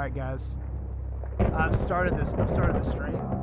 Alright, guys. I've started the stream.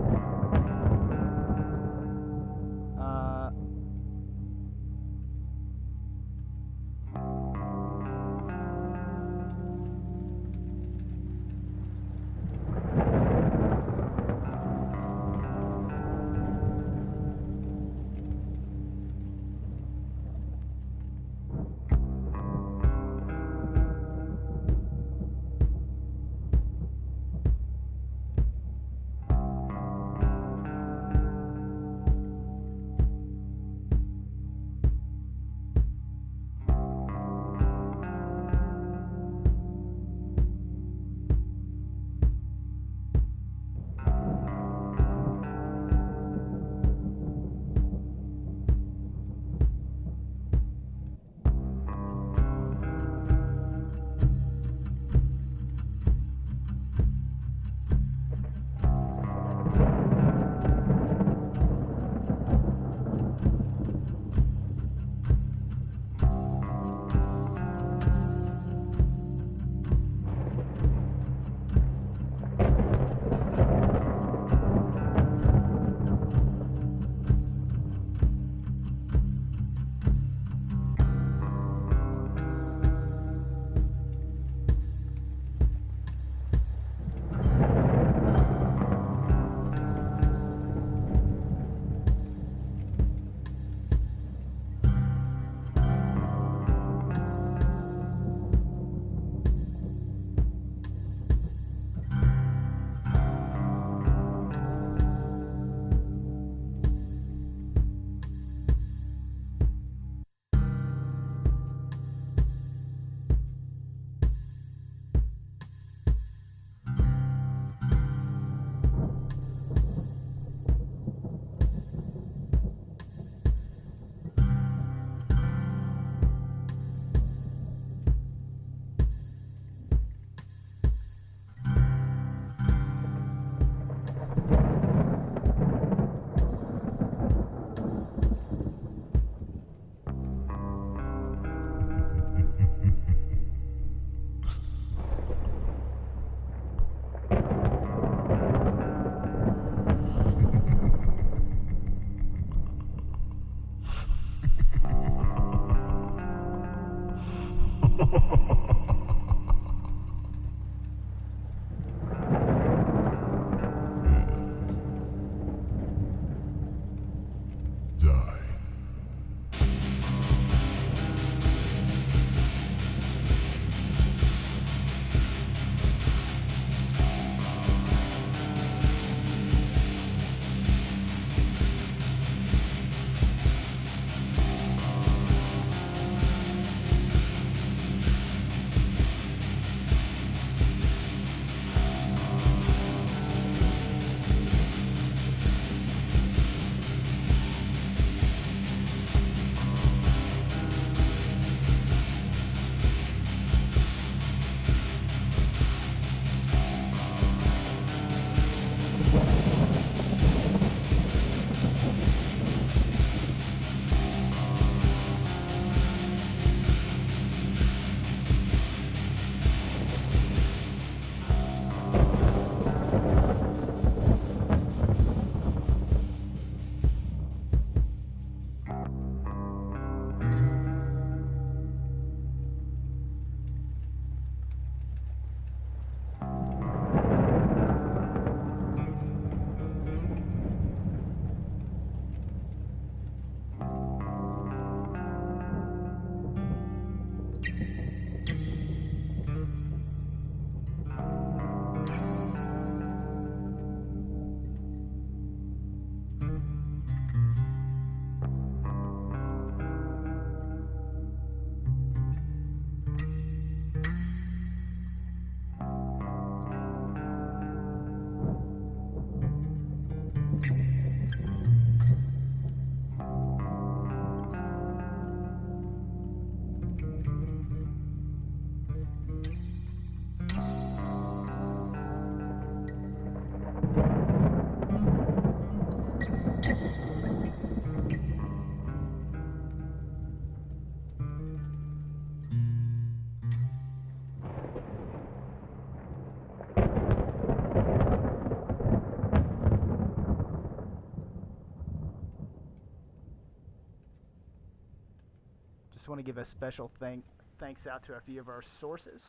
just want to give a special thanks out to a few of our sources.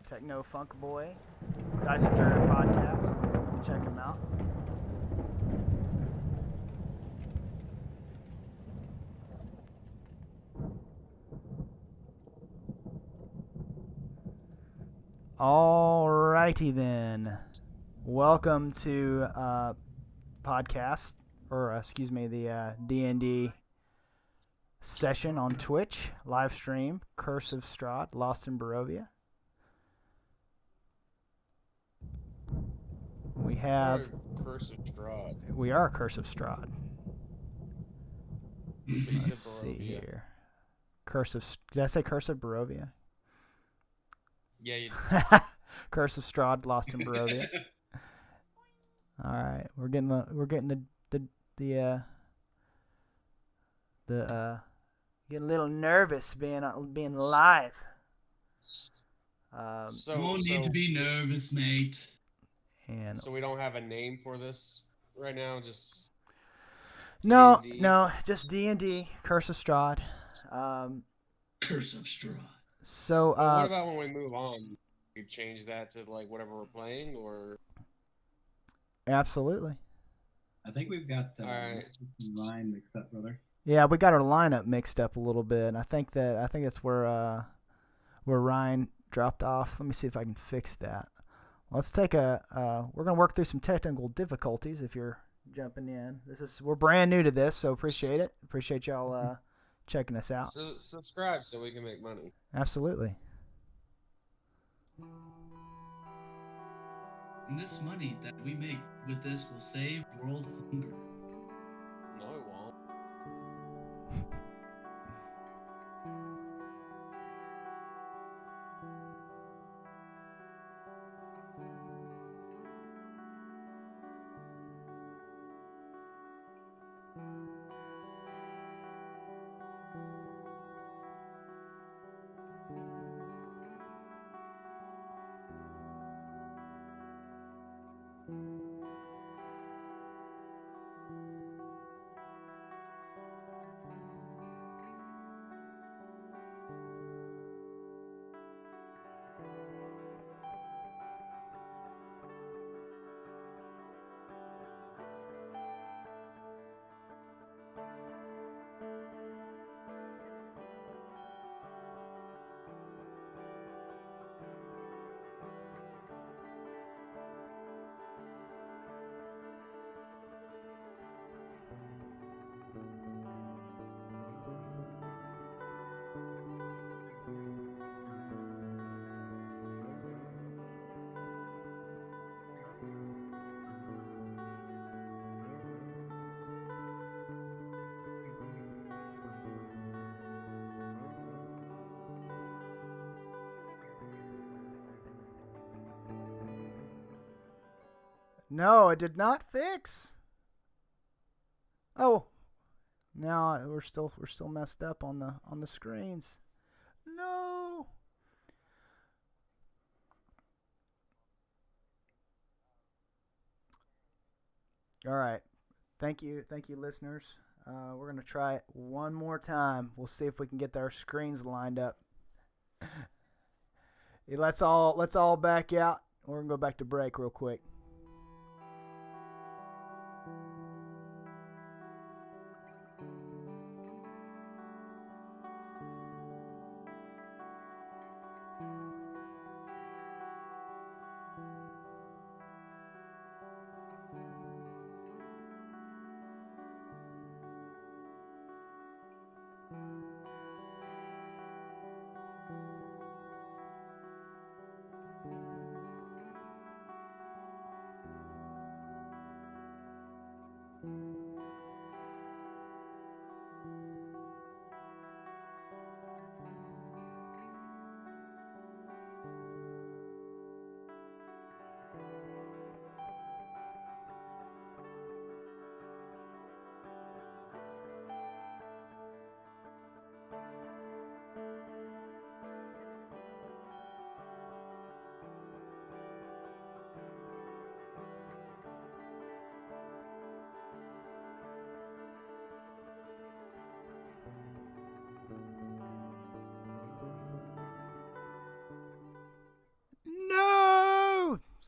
Techno Funk Boy, Dysinger Podcast. Check him out. Alrighty then. Welcome to podcast, or excuse me, the D&D session on Twitch, live stream, Curse of Strahd, Lost in Barovia. We have... Curse of Strahd. We are Curse of Strahd. Let's see here. Curse of... Did I say Curse of Barovia? Yeah, you did. Curse of Strahd, Lost in Barovia. All right, we're getting getting a little nervous being live. No need to be nervous, mate. And so we don't have a name for this right now, just no, D&D? no, just D&D, Curse of Strahd. Curse of Strahd. So, what about when we move on? We change that to like whatever we're playing, or absolutely. I think we've got Rein mixed up, brother. Yeah, we got our lineup mixed up a little bit. I think that's where Rein dropped off. Let me see if I can fix that. Let's take we're gonna work through some technical difficulties. If you're jumping in, we're brand new to this, so appreciate it. Appreciate y'all checking us out. So subscribe so we can make money. Absolutely. And this money that we make with this will save world hunger. No, it won't. No, it did not fix. Oh, now we're still messed up on the screens. No. All right. Thank you, listeners. We're gonna try it one more time. We'll see if we can get our screens lined up. Let's all back out. We're gonna go back to break real quick.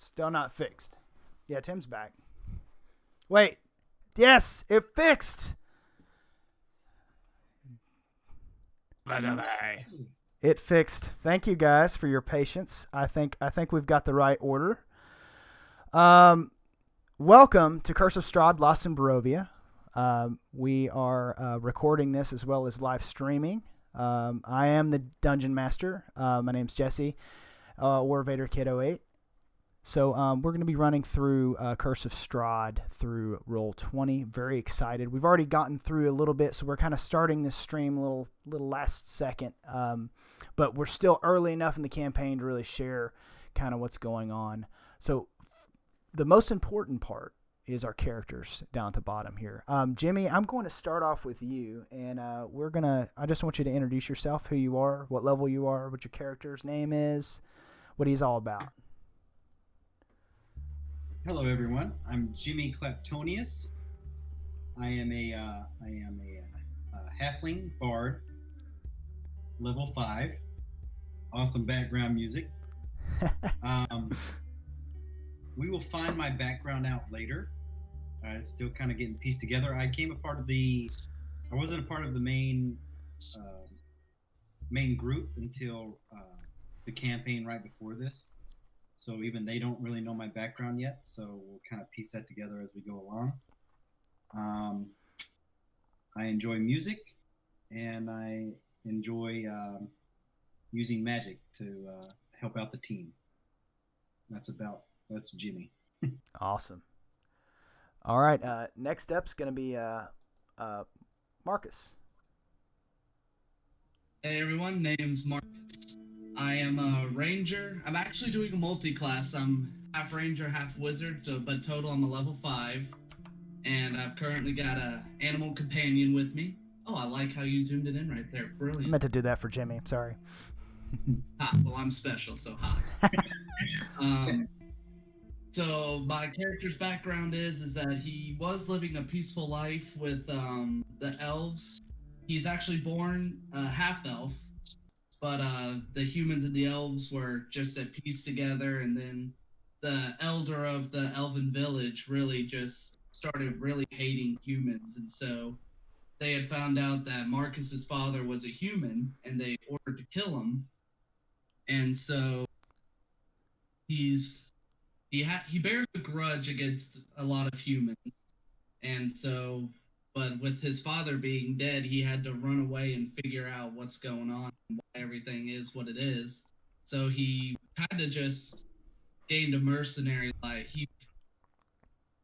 Still not fixed. Yeah, Tim's back. Wait. Yes, it fixed. It fixed. Thank you guys for your patience. I think we've got the right order. Welcome to Curse of Strahd, Lost in Barovia. We are recording this as well as live streaming. I am the Dungeon Master. My name's Jesse, or Vader Kid 08. So we're going to be running through Curse of Strahd through Roll20. Very excited. We've already gotten through a little bit, so we're kind of starting this stream a little last second. But we're still early enough in the campaign to really share kind of what's going on. So the most important part is our characters down at the bottom here. Jimmy, I'm going to start off with you, and I just want you to introduce yourself, who you are, what level you are, what your character's name is, what he's all about. Hello, everyone. I'm Jimi Kleptonius. I am a halfling bard, level 5. Awesome background music. We will find my background out later. Still kind of getting pieced together. I wasn't a part of the main group until the campaign right before this. So even they don't really know my background yet. So we'll kind of piece that together as we go along. I enjoy music, and I enjoy using magic to help out the team. That's Jimmy. Awesome. All right. Next step's going to be Marcus. Hey everyone, name's Marcus. I am a ranger. I'm actually doing a multi-class. I'm half ranger, half wizard, but total I'm a level 5. And I've currently got a animal companion with me. Oh, I like how you zoomed it in right there. Brilliant. I meant to do that for Jimmy. Sorry. Well, I'm special, so hi. So my character's background is that he was living a peaceful life with the elves. He's actually born half elf, but the humans and the elves were just at peace together, and then the elder of the elven village really just started really hating humans, and so they had found out that Marcus's father was a human, and they ordered to kill him, and so he bears a grudge against a lot of humans, and so, but with his father being dead, he had to run away and figure out what's going on and why everything is what it is. So he kind of just gained a mercenary life.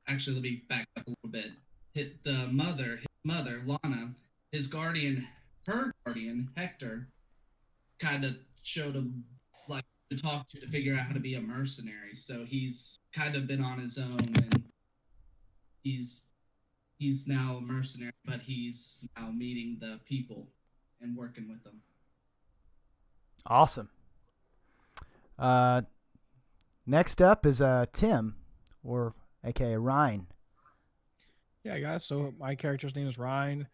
Actually, let me back up a little bit. His mother, Lana, her guardian, Hector, kind of showed him like to talk to figure out how to be a mercenary. So he's kind of been on his own, and he's now a mercenary, but he's now meeting the people and working with them. Awesome. Next up is Tim, or aka Rein. Yeah, guys. So my character's name is Rein.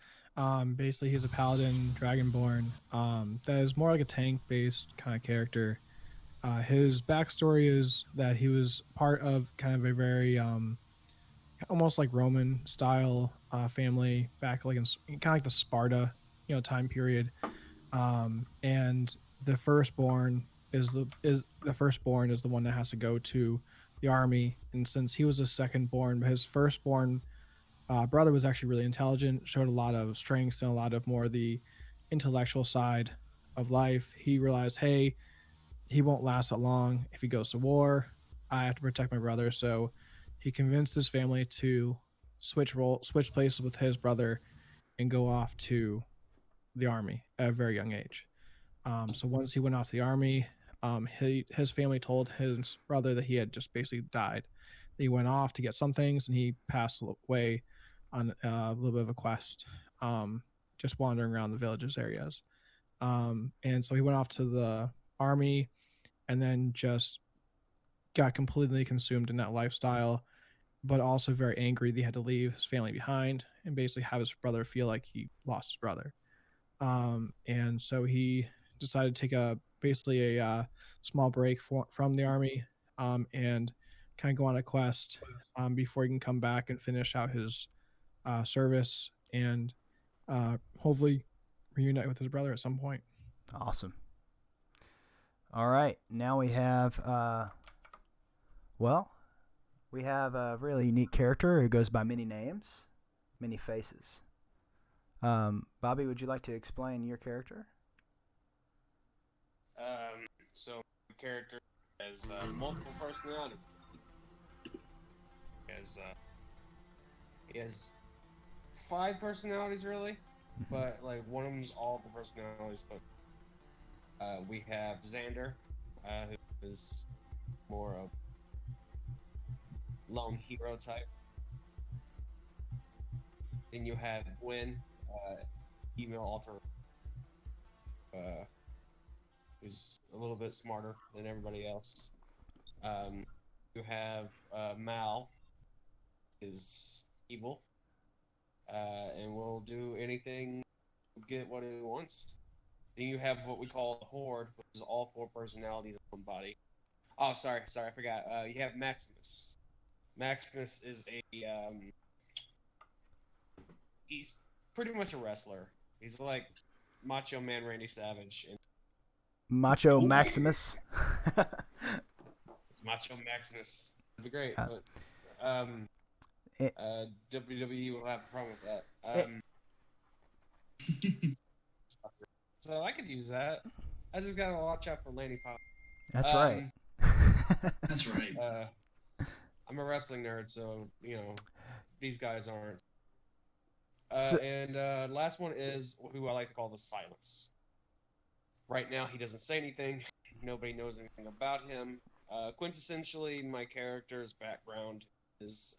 Basically, he's a paladin, dragonborn. That is more like a tank-based kind of character. His backstory is that he was part of kind of a very almost like Roman style family back like in kind of like the Sparta time period. And the firstborn is the one that has to go to the army. And since he was a secondborn, his firstborn brother was actually really intelligent, showed a lot of strengths and a lot of more the intellectual side of life. He realized, hey, he won't last that long if he goes to war. I have to protect my brother. So he convinced his family to switch places with his brother and go off to the army at a very young age. So once he went off to the army, his family told his brother that he had just basically died. He went off to get some things, and he passed away on a little bit of a quest, just wandering around the villages areas. And so he went off to the army, and then just got completely consumed in that lifestyle, but also very angry that he had to leave his family behind and basically have his brother feel like he lost his brother. And so he decided to take basically a small break from the army, and kind of go on a quest before he can come back and finish out his service and hopefully reunite with his brother at some point. Awesome. All right, now we have we have a really unique character who goes by many names, many faces. Bobby, would you like to explain your character? So the character has multiple personalities. He has 5 personalities really, but like one of them's all the personalities. But we have Xander, who is more of lone hero type. Then you have Gwen, female alter, who's a little bit smarter than everybody else. You have Mal, is evil, and will do anything to get what he wants. Then you have what we call the Horde, which is all 4 personalities in one body. Oh, sorry, I forgot. You have Maximus. Maximus is he's pretty much a wrestler. He's like Macho Man Randy Savage. Macho Maximus. Macho Maximus. That'd be great. Uh, But WWE will have a problem with that. So I could use that. I just gotta watch out for Lanny Pop. That's right. That's right. I'm a wrestling nerd, so these guys aren't. And last one is who I like to call the Silence. Right now, he doesn't say anything. Nobody knows anything about him. Quintessentially, my character's background is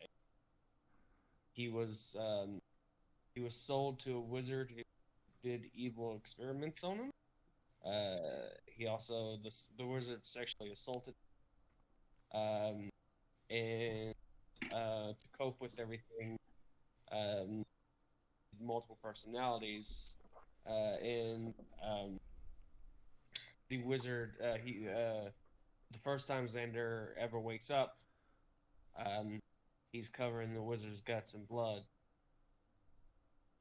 he was sold to a wizard who did evil experiments on him. He also the wizard sexually assaulted, and to cope with everything, multiple personalities, and the wizard the first time Xander ever wakes up, he's covering the wizard's guts in blood.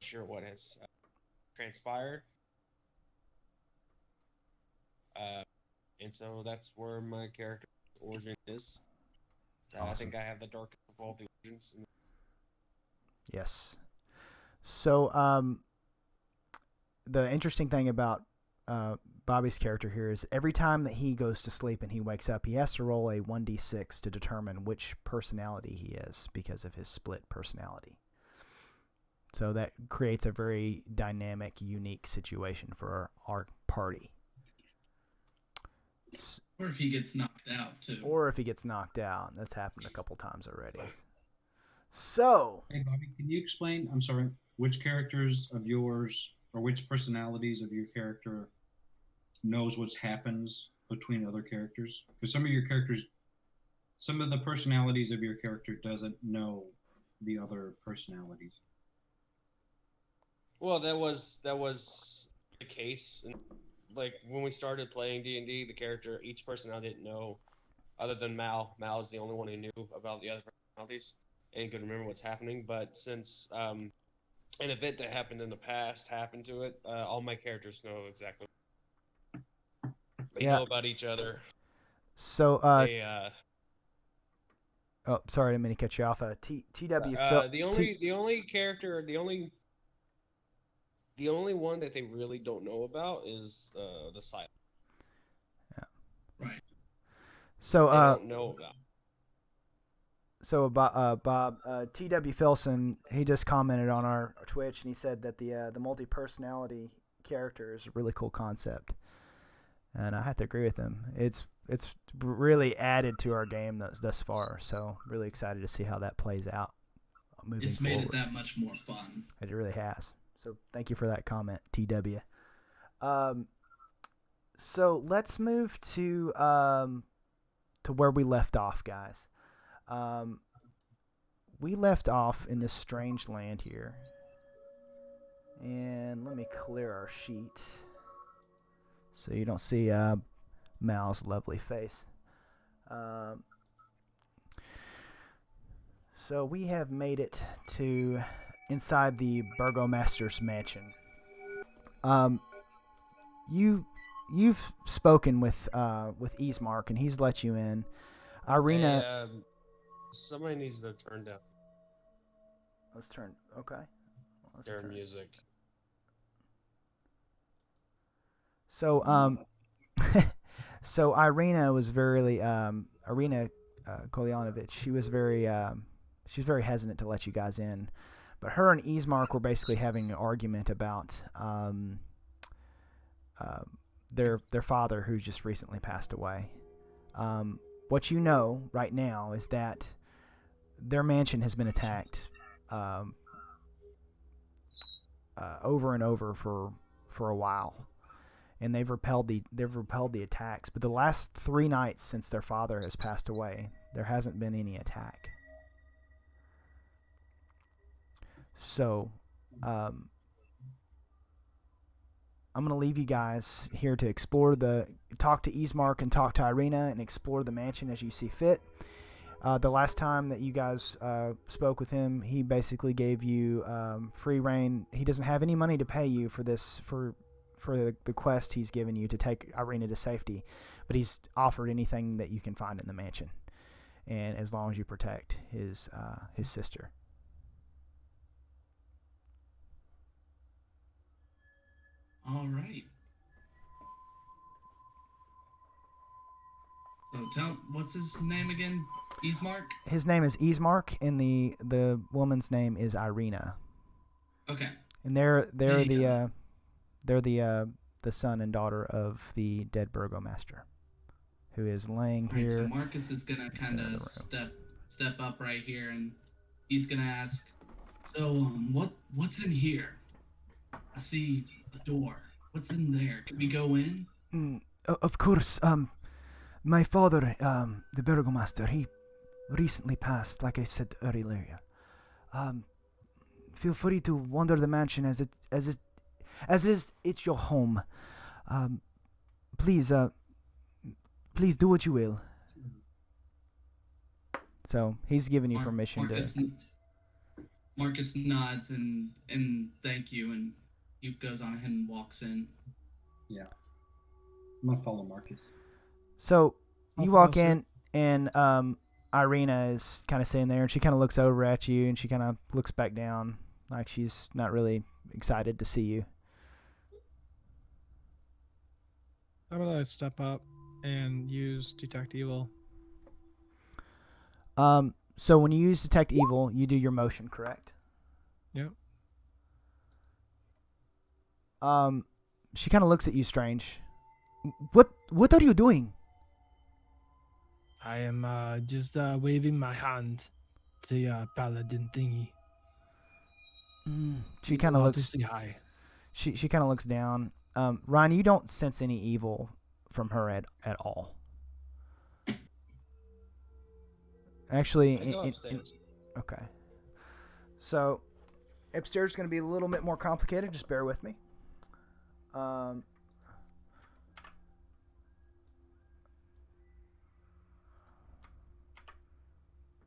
Not sure what has transpired. And so that's where my character's origin is. Awesome. I think I have the darkest of all the origins. Yes. So, the interesting thing about Bobby's character here is every time that he goes to sleep and he wakes up, he has to roll a 1d6 to determine which personality he is because of his split personality. So that creates a very dynamic, unique situation for our party. Or if he gets knocked out, too. Or if he gets knocked out. That's happened a couple times already. So... Hey, Bobby, can you explain, I'm sorry, which characters of yours, or which personalities of your character knows what happens between other characters? Because some of the personalities of your character doesn't know the other personalities. Well, that was the case. Like when we started playing D&D, the character, each personality didn't know, other than Mal. Mal is the only one who knew about the other personalities and could remember what's happening. But since an event that happened in the past happened to it, all my characters know exactly. They know about each other. So, oh, sorry, I didn't mean to cut you off. The only one that they really don't know about is the Silent. Yeah. Right. So they don't know about. So Bob, T.W. Filson, he just commented on our Twitch and he said that the multi-personality character is a really cool concept, and I have to agree with him. It's really added to our game thus far. So really excited to see how that plays out moving It's forward. made it that much more fun. It really has. So thank you for that comment, TW. So let's move to where we left off, guys. We left off in this strange land here. And let me clear our sheet so you don't see Mal's lovely face. So we have made it to inside the Burgomaster's mansion. You've spoken with Ismark, and he's let you in. Irina, Hey, somebody needs to turn down let's turn. Okay, let's their turn. music. So so Irina was very Irina Kolyanovich. She was very hesitant to let you guys in, but her and Ismark were basically having an argument about their father, who's just recently passed away. What you know right now is that their mansion has been attacked over and over for a while, and they've repelled the attacks. But the last 3 nights since their father has passed away, there hasn't been any attack. So, I'm gonna leave you guys here to explore talk to Ismark and talk to Irina and explore the mansion as you see fit. The last time that you guys spoke with him, he basically gave you free reign. He doesn't have any money to pay you for the quest he's given you to take Irina to safety, but he's offered anything that you can find in the mansion, and as long as you protect his sister. All right. So what's his name again? Ismark? His name is Ismark, and the woman's name is Irina. Okay. And they're the son and daughter of the dead Burgomaster, who is laying All right, here. so Marcus is gonna kind of step up right here, and he's gonna ask, so what's in here? I see a door. What's in there? Can we go in? Of course. My father, the Burgomaster, he recently passed, like I said earlier. Feel free to wander the mansion as it's your home. Please do what you will. So he's giving you permission to. Marcus nods and thank you, and he goes on ahead and walks in. Yeah, I'm gonna follow Marcus. So you walk in, and Irina is kind of sitting there, and she kind of looks over at you, and she kind of looks back down, like she's not really excited to see you. I'm gonna step up and use Detect Evil. So when you use Detect Evil, you do your motion, correct? Yep. She kind of looks at you strange. What are you doing? I am just waving my hand to the paladin thingy. She kind of looks. To say hi. She kind of looks down. Rein, you don't sense any evil from her at all. Actually, I go upstairs. Okay. So upstairs is going to be a little bit more complicated. Just bear with me.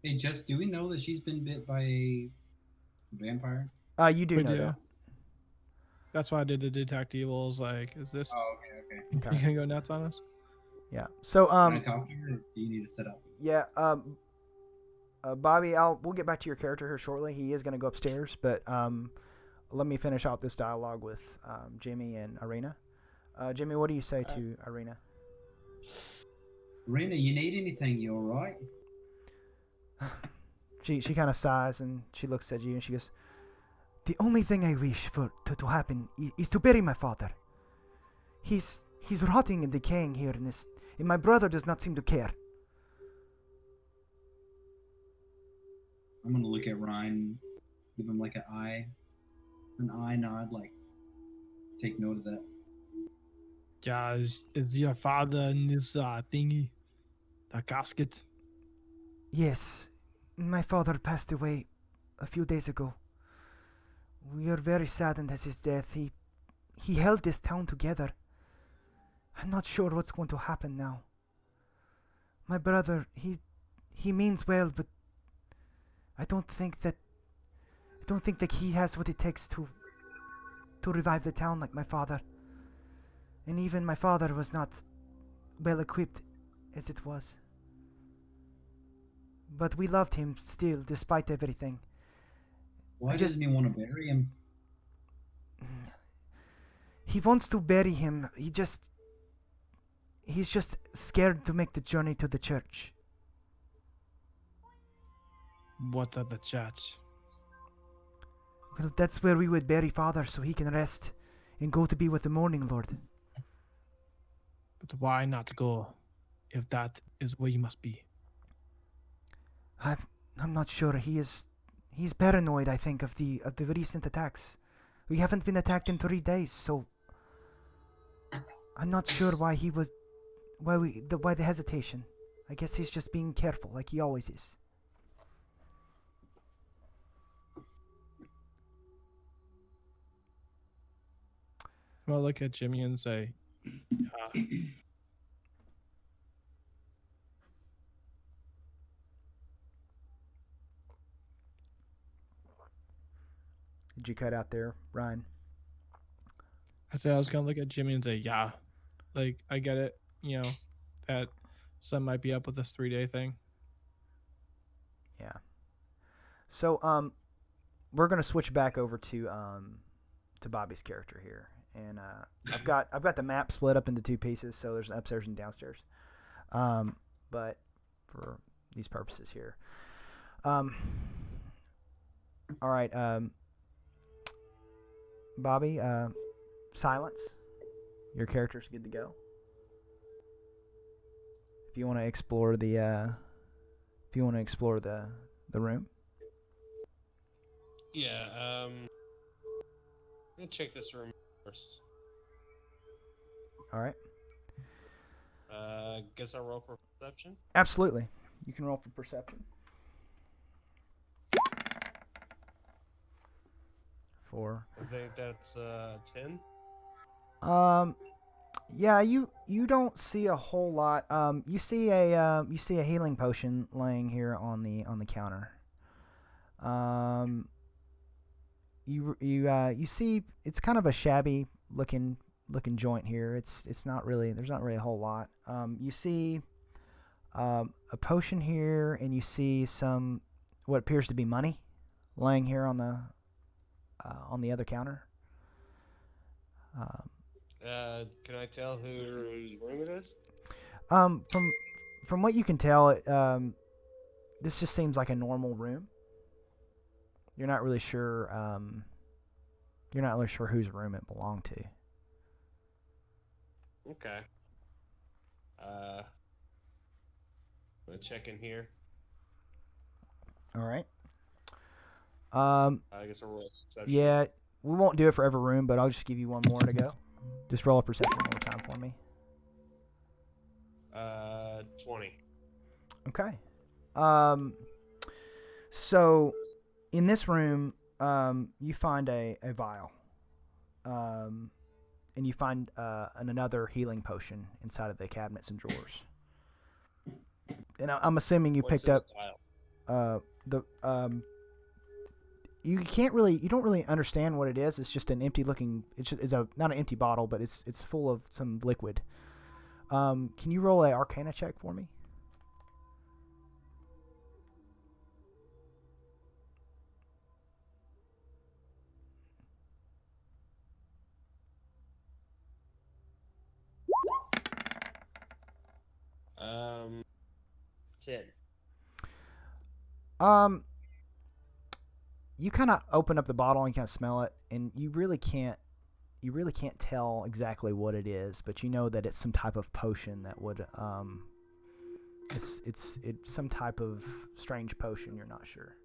Hey, Jess, do we know that she's been bit by a vampire? You do We know do. that. That's why I did the Detect Evils. Like, is this? Oh, okay. Okay. You gonna go nuts on us? Yeah. So Can I talk to her, or do you need to set up? yeah. Bobby, we'll get back to your character here shortly. He is going to go upstairs, but let me finish out this dialogue with Jimi and Irina. Jimi, what do you say to Irina? Irina, you need anything? You all right? She kind of sighs, and she looks at you, and she goes, "The only thing I wish for to happen is to bury my father. He's rotting and decaying here in this, and my brother does not seem to care." I'm gonna look at Rein, give him like an eye nod, like take note of that. Yeah, is your father in this thingy, the casket? Yes, my father passed away a few days ago. We are very saddened at his death. He held this town together. I'm not sure what's going to happen now. My brother, he means well, but I don't think that he has what it takes to revive the town like my father. And even my father was not well equipped as it was. But we loved him still, despite everything. Why doesn't he want to bury him? He wants to bury him. He's just scared to make the journey to the church. What of the church? Well, that's where we would bury father so he can rest and go to be with the morning lord. But why not go if that is where you must be? I'm not sure. He's paranoid, I think, of the recent attacks. We haven't been attacked in 3 days, so I'm not sure why the hesitation. I guess he's just being careful, like he always is. I'm gonna look at Jimmy and say, Did you cut out there, Ryan? I was gonna look at Jimmy and say, yeah, like I get it, that some might be up with this 3-day thing. Yeah. So we're gonna switch back over to Bobby's character here, and I've got the map split up into 2 pieces, so there's an upstairs and downstairs. But for these purposes here, all right, Bobby, silence. Your character's good to go. If you want to explore the room. Yeah, I'm gonna check this room first. All right. Guess I'll roll for perception. Absolutely. You can roll for perception. 4. I think that's 10. Yeah, you don't see a whole lot. You see a healing potion laying here on the counter. You see it's kind of a shabby looking joint here. There's not really a whole lot. You see a potion here, and you see some what appears to be money laying here on the other counter. Can I tell whose room it is? From what you can tell, this just seems like a normal room. You're not really sure. You're not really sure whose room it belonged to. Okay. I'm gonna check in here. All right. I guess I'll roll perception. Yeah, we won't do it for every room, but I'll just give you one more to go. Just roll a perception one more time for me. 20. Okay. So in this room, you find a vial. And you find another healing potion inside of the cabinets and drawers. And I'm assuming you picked up you don't really understand what it is. It's just an empty looking. It's not an empty bottle, but it's full of some liquid. Can you roll a Arcana check for me? Um, 10. You kind of open up the bottle and kind of smell it, and you really can't tell exactly what it is, but you know that it's some type of potion that would it's some type of strange potion. You're not sure.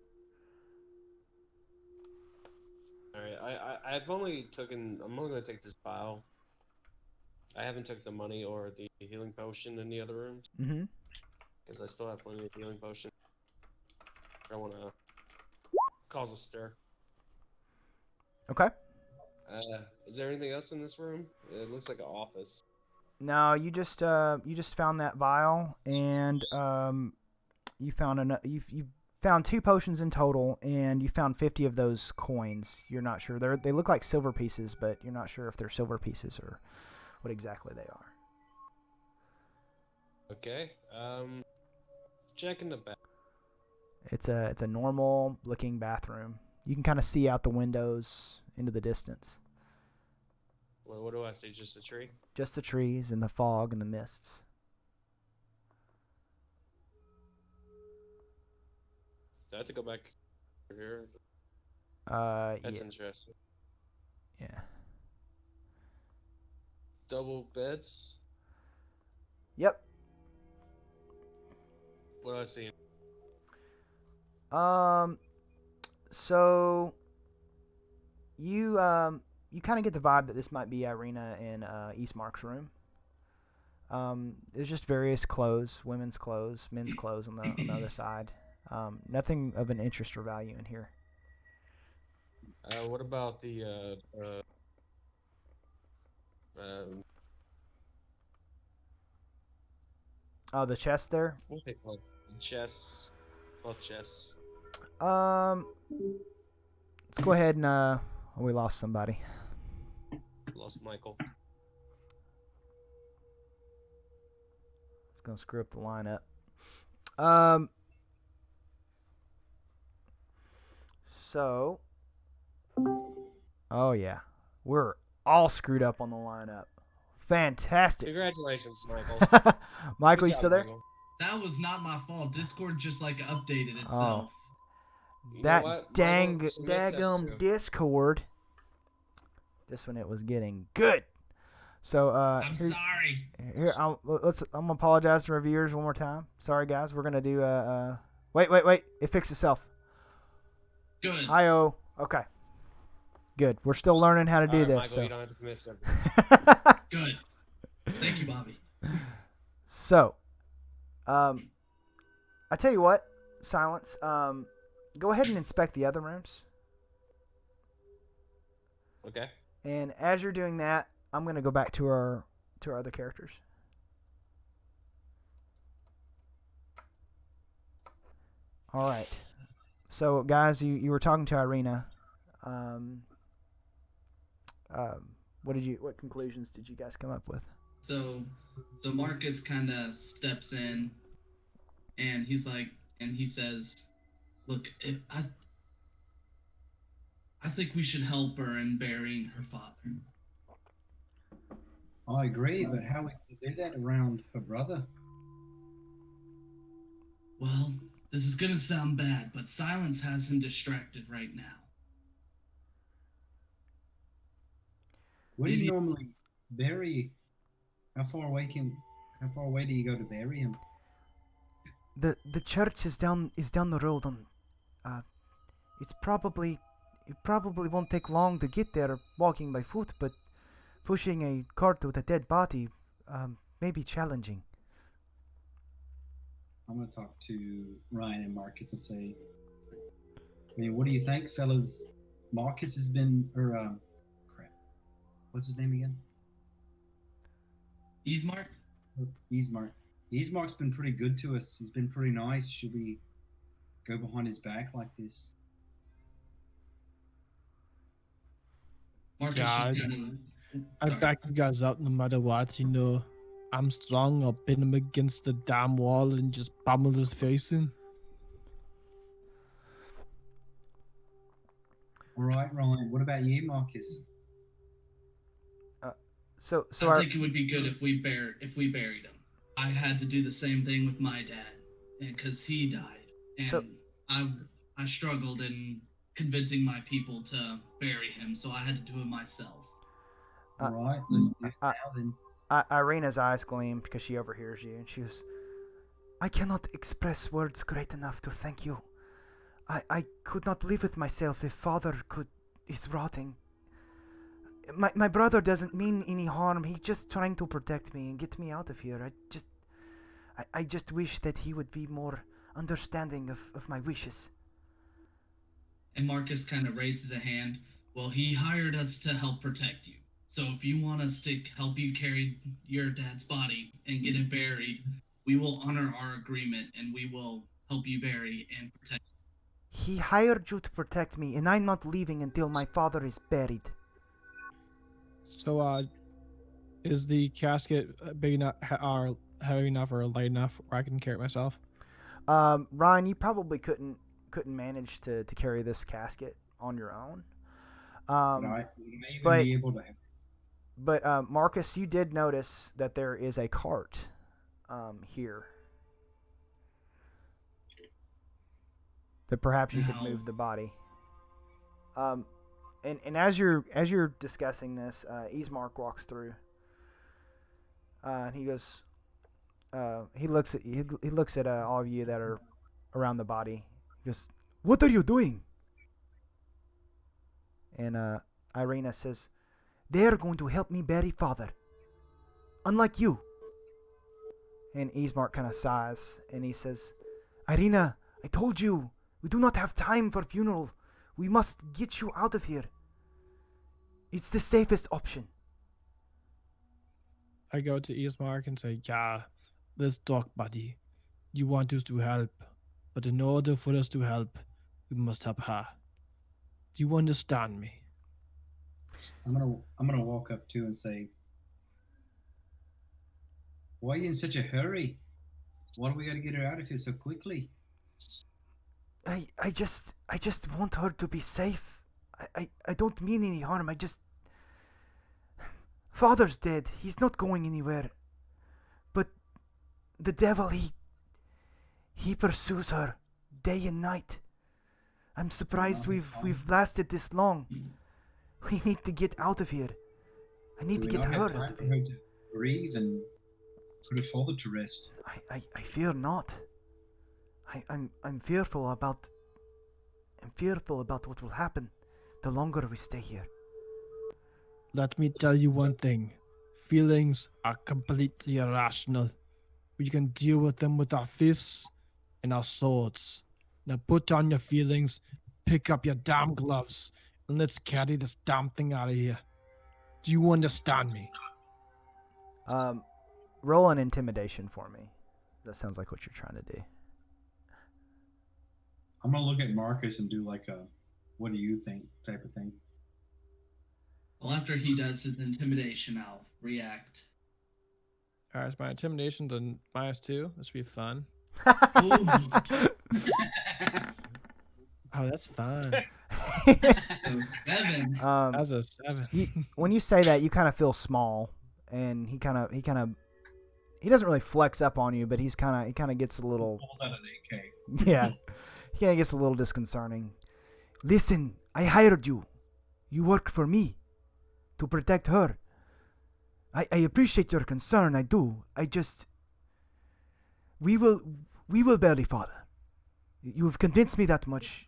All right, I'm only gonna take this vial. I haven't took the money or the healing potion in the other rooms. Mm-hmm. Because I still have plenty of healing potion. I don't want to cause a stir. Okay. Is there anything else in this room? It looks like an office. No, you just found that vial, and you found you found 2 potions in total, and you found 50 of those coins. You're not sure. They look like silver pieces, but you're not sure if they're silver pieces or what exactly they are. Okay. Checking the back. It's a normal looking bathroom. You can kind of see out the windows into the distance. What do I see? Just a tree? Just the trees and the fog and the mists. Do I have to go back here? That's yeah. interesting. Yeah. Double beds? Yep. What do I see? So you kind of get the vibe that this might be Irina and Eastmark's room. There's just various clothes, women's clothes, men's clothes on the other side. Nothing of an interest or value in here. What about the The chest there. what they call it? Chess? Well, chess. Let's go ahead and we lost somebody. Lost Michael. It's gonna screw up the lineup. So, oh yeah, we're all screwed up on the lineup. Fantastic. Congratulations, Michael. Michael, Good you job, still there? Michael. That was not my fault. Discord just like updated itself. You know That what, dang Michael? She made sense, daggum too. Discord. Just when it was getting good. So I'm here, sorry. here I'm gonna apologize to reviewers one more time. Sorry guys, we're gonna do wait, it fixed itself. Good. Hi-oh. Okay. Good. We're still learning how to do All right, this. Michael, So. you don't have to commit something. Good. Thank you, Bobby. So, I tell you what, Silence. Go ahead and inspect the other rooms. Okay. And as you're doing that, I'm gonna go back to our other characters. All right. So, guys, you were talking to Irina. What conclusions did you guys come up with? So Marcus kind of steps in, and he says, "Look, I think we should help her in burying her father." I agree, but how we can do that around her brother? Well, this is gonna sound bad, but Silence has him distracted right now. Where do you Maybe- normally bury? How far away do you go to bury him? The church is down the road on. It probably won't take long to get there walking by foot, but pushing a cart with a dead body may be challenging. I'm going to talk to Ryan and Marcus and say, I mean, what do you think, fellas? Marcus has been, crap. What's his name again? Eastmark? Eastmark. Eastmark's been pretty good to us. He's been pretty nice. Should we go behind his back like this? Marcus God. just kind I back you guys up no matter what, you know. I'm strong, I'll pin him against the damn wall and just pummel his face in. All right, Ryan. What about you, Marcus? So I think it would be good if we buried him. I had to do the same thing with my dad, and because he died, and So- I struggled in convincing my people to bury him, so I had to do it myself. All right, let's do it now then. Irina's eyes gleam because she overhears you, and she goes, "I cannot express words great enough to thank you. I could not live with myself if father is rotting. My brother doesn't mean any harm. He's just trying to protect me and get me out of here. I just wish that he would be more understanding of my wishes." And Marcus kind of raises a hand. Well, he hired us to help protect you. So if you want us to help you carry your dad's body and get it buried, we will honor our agreement and we will help you bury and protect. He hired you to protect me, and I'm not leaving until my father is buried. So, is the casket big enough, or heavy enough, or light enough where I can carry it myself? Ryan, you probably couldn't manage to carry this casket on your own. Would I even but- be able to? But Marcus, you did notice that there is a cart here. That perhaps you could Now- move the body. And as you're discussing this, Ismark walks through. And he goes. He looks at all of you that are around the body. He goes, "What are you doing?" And Irina says, "They are going to help me bury father. Unlike you." And Ismark kind of sighs and he says, "Irina, I told you, we do not have time for funeral. We must get you out of here. It's the safest option." I go to Ismark and say, "Yeah, let's talk, buddy. You want us to help, but in order for us to help, we must help her. Do you understand me?" I'm gonna walk up to and say, "Why are you in such a hurry? Why do we gotta get her out of here so quickly?" I just want her to be safe. I don't mean any harm. Father's dead. He's not going anywhere. But the devil, he pursues her day and night. I'm surprised we've lasted this long. We need to get out of here. I need Do to we get not her have out time of for here. her to breathe and put her father to rest? I fear not. I'm fearful about what will happen the longer we stay here. Let me tell you one thing. Feelings are completely irrational. We can deal with them with our fists and our swords. Now put on your feelings, pick up your damn gloves, and let's carry this damn thing out of here. Do you understand me? Roll an intimidation for me. That sounds like what you're trying to do. I'm gonna look at Marcus and do like a "what do you think" type of thing. Well, after he does his intimidation, I'll react. All right, so my intimidation's a -2. This will be fun. Ooh. Oh, that's fun. So 7. That's a 7. When you say that, you kind of feel small, and he doesn't really flex up on you, but he kind of gets a little, Pulls out an AK. yeah, he kind of gets a little disconcerting. "Listen, I hired you. You work for me to protect her. I appreciate your concern. I do. We will bury father. You've convinced me that much.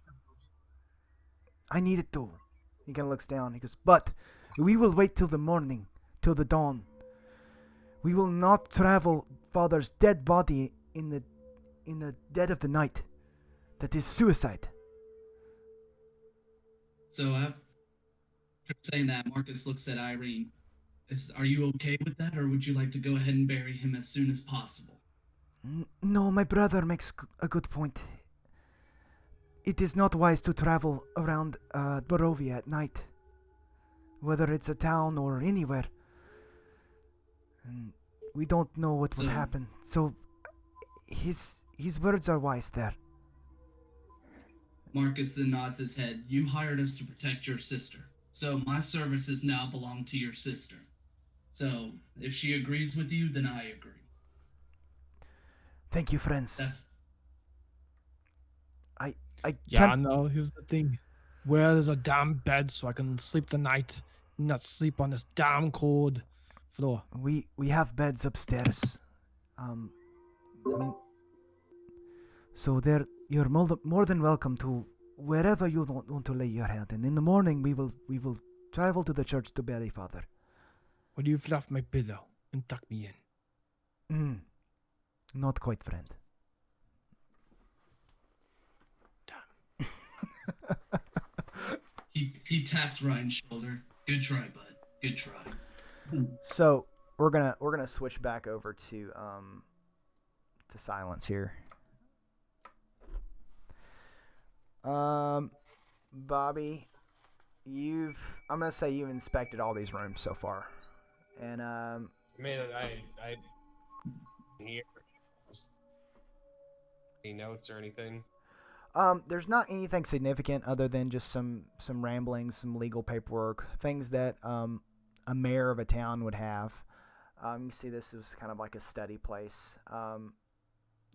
I need it too." He kind of looks down. He goes, "But we will wait till the morning, till the dawn. We will not travel father's dead body in the dead of the night. That is suicide." So after saying that, Marcus looks at Irene. Are you okay with that, or would you like to go ahead and bury him as soon as possible? No, my brother makes a good point. It is not wise to travel around Barovia at night, whether it's a town or anywhere. And we don't know what will So- happen. So his words are wise there. Marcus then nods his head. You hired us to protect your sister. So my services now belong to your sister. So if she agrees with you, then I agree. Thank you, friends. That's I Yeah, can't. no, here's the thing. Where is a damn bed so I can sleep the night and not sleep on this damn cold floor? We have beds upstairs. So there, you're more than welcome to wherever you want to lay your head. And in the morning, we will travel to the church to bury father. Would you fluff my pillow and tuck me in? Not quite, friend. he taps Ryan's shoulder. Good try, bud. Good try. So we're gonna switch back over to silence here. Bobby, I'm gonna say you've inspected all these rooms so far, and I mean, I hear any notes or anything. there's not anything significant other than just some ramblings, some legal paperwork, things that a mayor of a town would have. You see, this is kind of like a study place.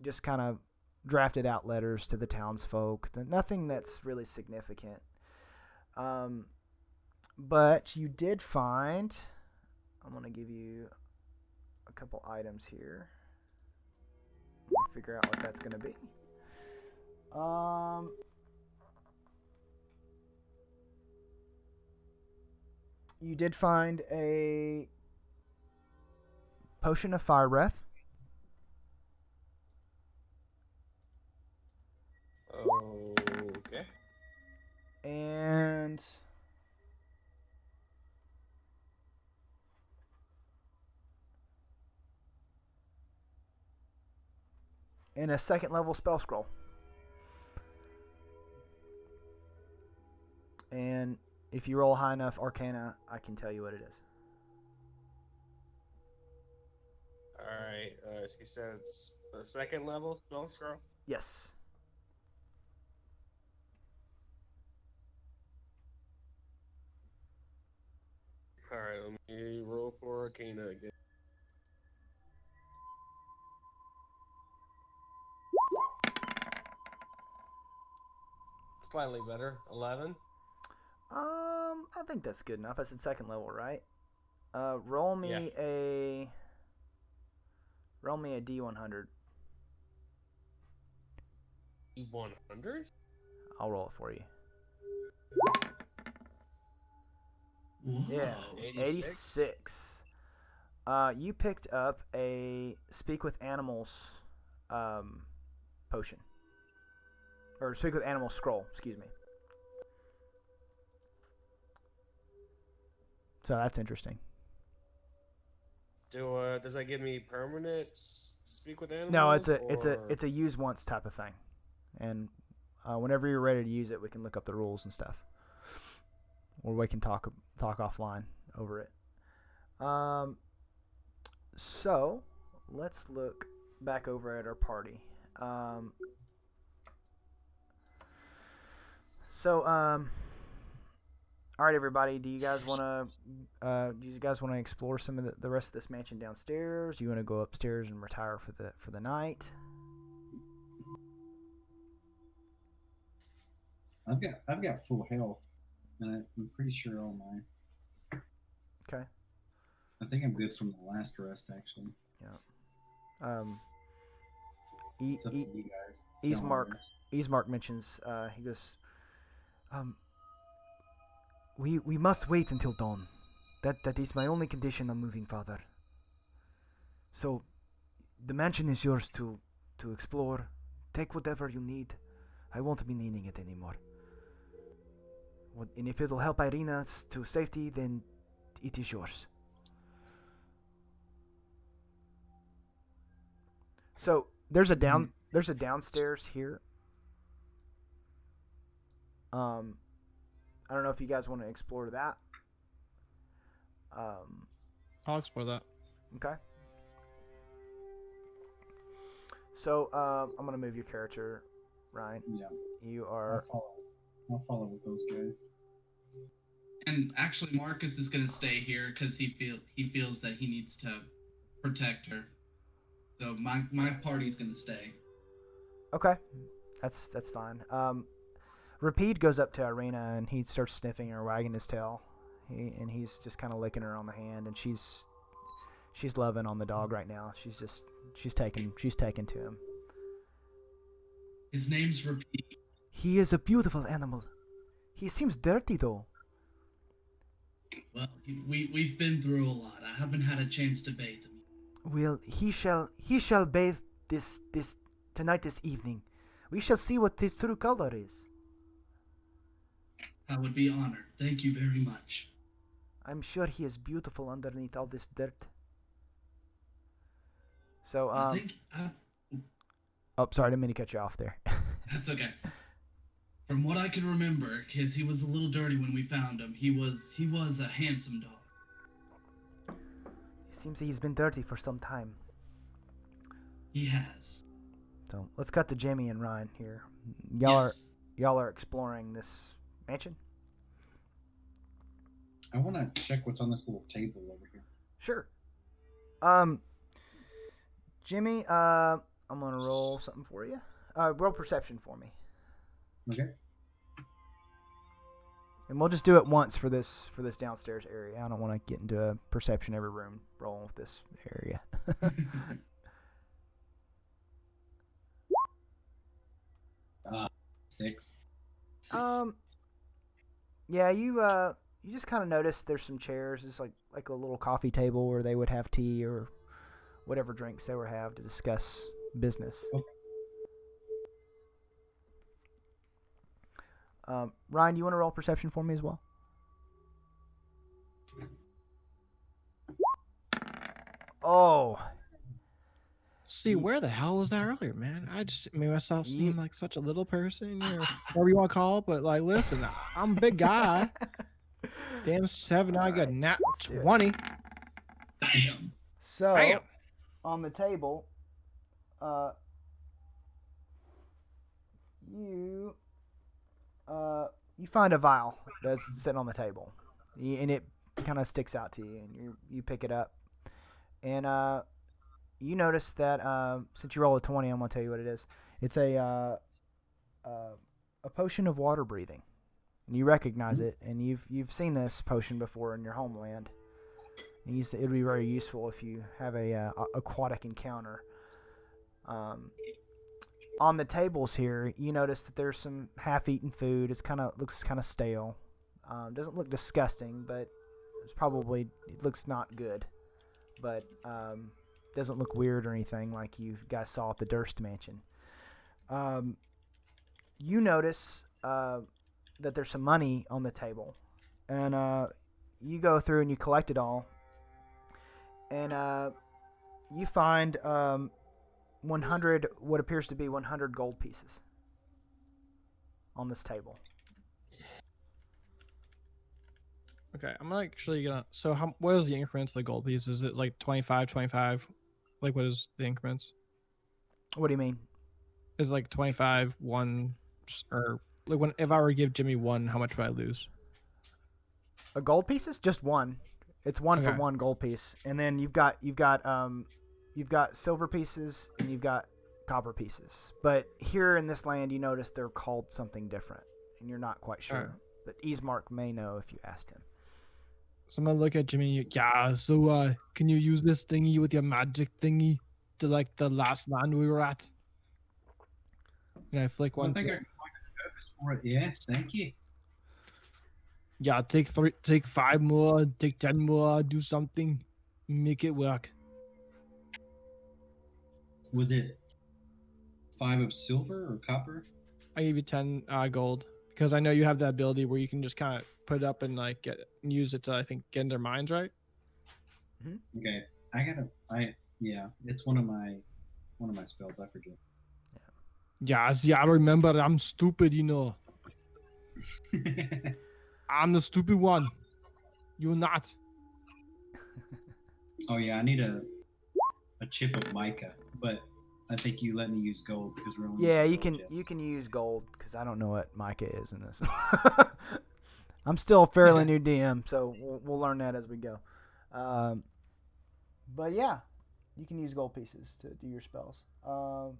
Just kind of drafted out letters to the townsfolk. Nothing that's really significant. But you did find. I'm gonna give you a couple items here. Let me figure out what that's gonna be. You did find a potion of fire breath. Okay. And a second level spell scroll. And if you roll high enough Arcana, I can tell you what it is. Alright, he said it's the second level spell scroll? Yes. Alright, let me roll for Arcana again. Slightly better. 11. I think that's good enough. That's in second level, right? Roll me a D100. D100? I'll roll it for you. Whoa. Yeah, 86. You picked up a Speak with Animals potion. Or Speak with Animals scroll, excuse me. So that's interesting. Does that give me permanent speak with animals? No, it's a use once type of thing, and whenever you're ready to use it, we can look up the rules and stuff, or we can talk offline over it. So let's look back over at our party. All right, everybody. Do you guys want to explore some of the rest of this mansion downstairs? Do you want to go upstairs and retire for the night? I've got full health, and I'm pretty sure all mine. Okay. I think I'm good from the last rest, actually. Yeah. It's up to you guys. Ismark mentions. He goes. We must wait until dawn. That is my only condition on moving, Father. So, the mansion is yours to explore. Take whatever you need. I won't be needing it anymore. And if it'll help Irina to safety, then it is yours. So there's a downstairs here. I don't know if you guys want to explore that. I'll explore that. Okay. So I'm gonna move your character, Ryan. Yeah. You are. I'll follow with those guys. And actually, Marcus is going to stay here because he feels that he needs to protect her. So my party's going to stay. Okay, that's fine. Rapide goes up to Irina and he starts sniffing her, wagging his tail. He's just kind of licking her on the hand, and she's loving on the dog right now. She's taken to him. His name's Rapide. He is a beautiful animal. He seems dirty though. Well, we've been through a lot. I haven't had a chance to bathe him. Well, he shall bathe this evening. We shall see what his true color is. I would be honored. Thank you very much. I'm sure he is beautiful underneath all this dirt. So, I think, oh, sorry, I didn't mean to cut you off there. that's okay. From what I can remember, because he was a little dirty when we found him, he was a handsome dog. It seems he's been dirty for some time. He has. So let's cut to Jimmy and Rein here. Yes. Y'all are exploring this mansion? I want to check what's on this little table over here. Sure. Jimmy, I'm gonna roll something for you. Roll perception for me. Okay. And we'll just do it once for this downstairs area. I don't want to get into a perception every room rolling with this area. 6. Yeah, you just kind of notice there's some chairs. It's like a little coffee table where they would have tea or whatever drinks they would have to discuss business. Okay. Ryan, do you want to roll perception for me as well? Oh. See, where the hell was that earlier, man? I just made myself seem like such a little person, or whatever you want to call it. But like, listen, I'm a big guy. Damn 7, I got nat 20. Damn. So, Bam. on the table, you find a vial that's sitting on the table, and it kind of sticks out to you, and you pick it up, and you notice that since you roll a 20, I'm gonna tell you what it is. It's a potion of water breathing, and you recognize it, and you've seen this potion before in your homeland. And it would be very useful if you have a aquatic encounter. On the tables here, you notice that there's some half-eaten food. Looks kind of stale. Doesn't look disgusting, but it looks not good. But doesn't look weird or anything like you guys saw at the Durst Mansion. You notice that there's some money on the table, and you go through and you collect it all, and you find 100 what appears to be 100 gold pieces on this table. Okay, I'm actually gonna. So, what is the increments of the gold piece? Is it like 25, 25? Like, what is the increments? What do you mean? Is it like 25, 1, or like if I were to give Jimmy 1, how much would I lose? A gold pieces? Just one. It's one for Okay. one gold piece, and then you've got silver pieces and you've got copper pieces. But here in this land, you notice they're called something different, and you're not quite sure. Alright. But Ismark may know if you asked him. So I'm gonna look at Jimmy. Yeah. So, can you use this thingy with your magic thingy to like the last land we were at? Can I flick I one? think I can find a purpose for it. Yeah, thank you. Yeah. Take 5 more. Take 10 more. Do something. Make it work. Was it 5 of silver or copper? I give you 10 gold because I know you have that ability where you can just kind of put it up and like use it to, I think, get in their minds, right? Okay, it's one of my spells. I forget. Yeah, see, I remember. I'm stupid, you know. I'm the stupid one. You're not. Oh yeah, I need a chip of mica, but I think you let me use gold because we're only. Yeah, using you gold, can yes. use gold because I don't know what mica is in this. I'm still a fairly new DM, so we'll learn that as we go. But yeah, you can use gold pieces to do your spells. All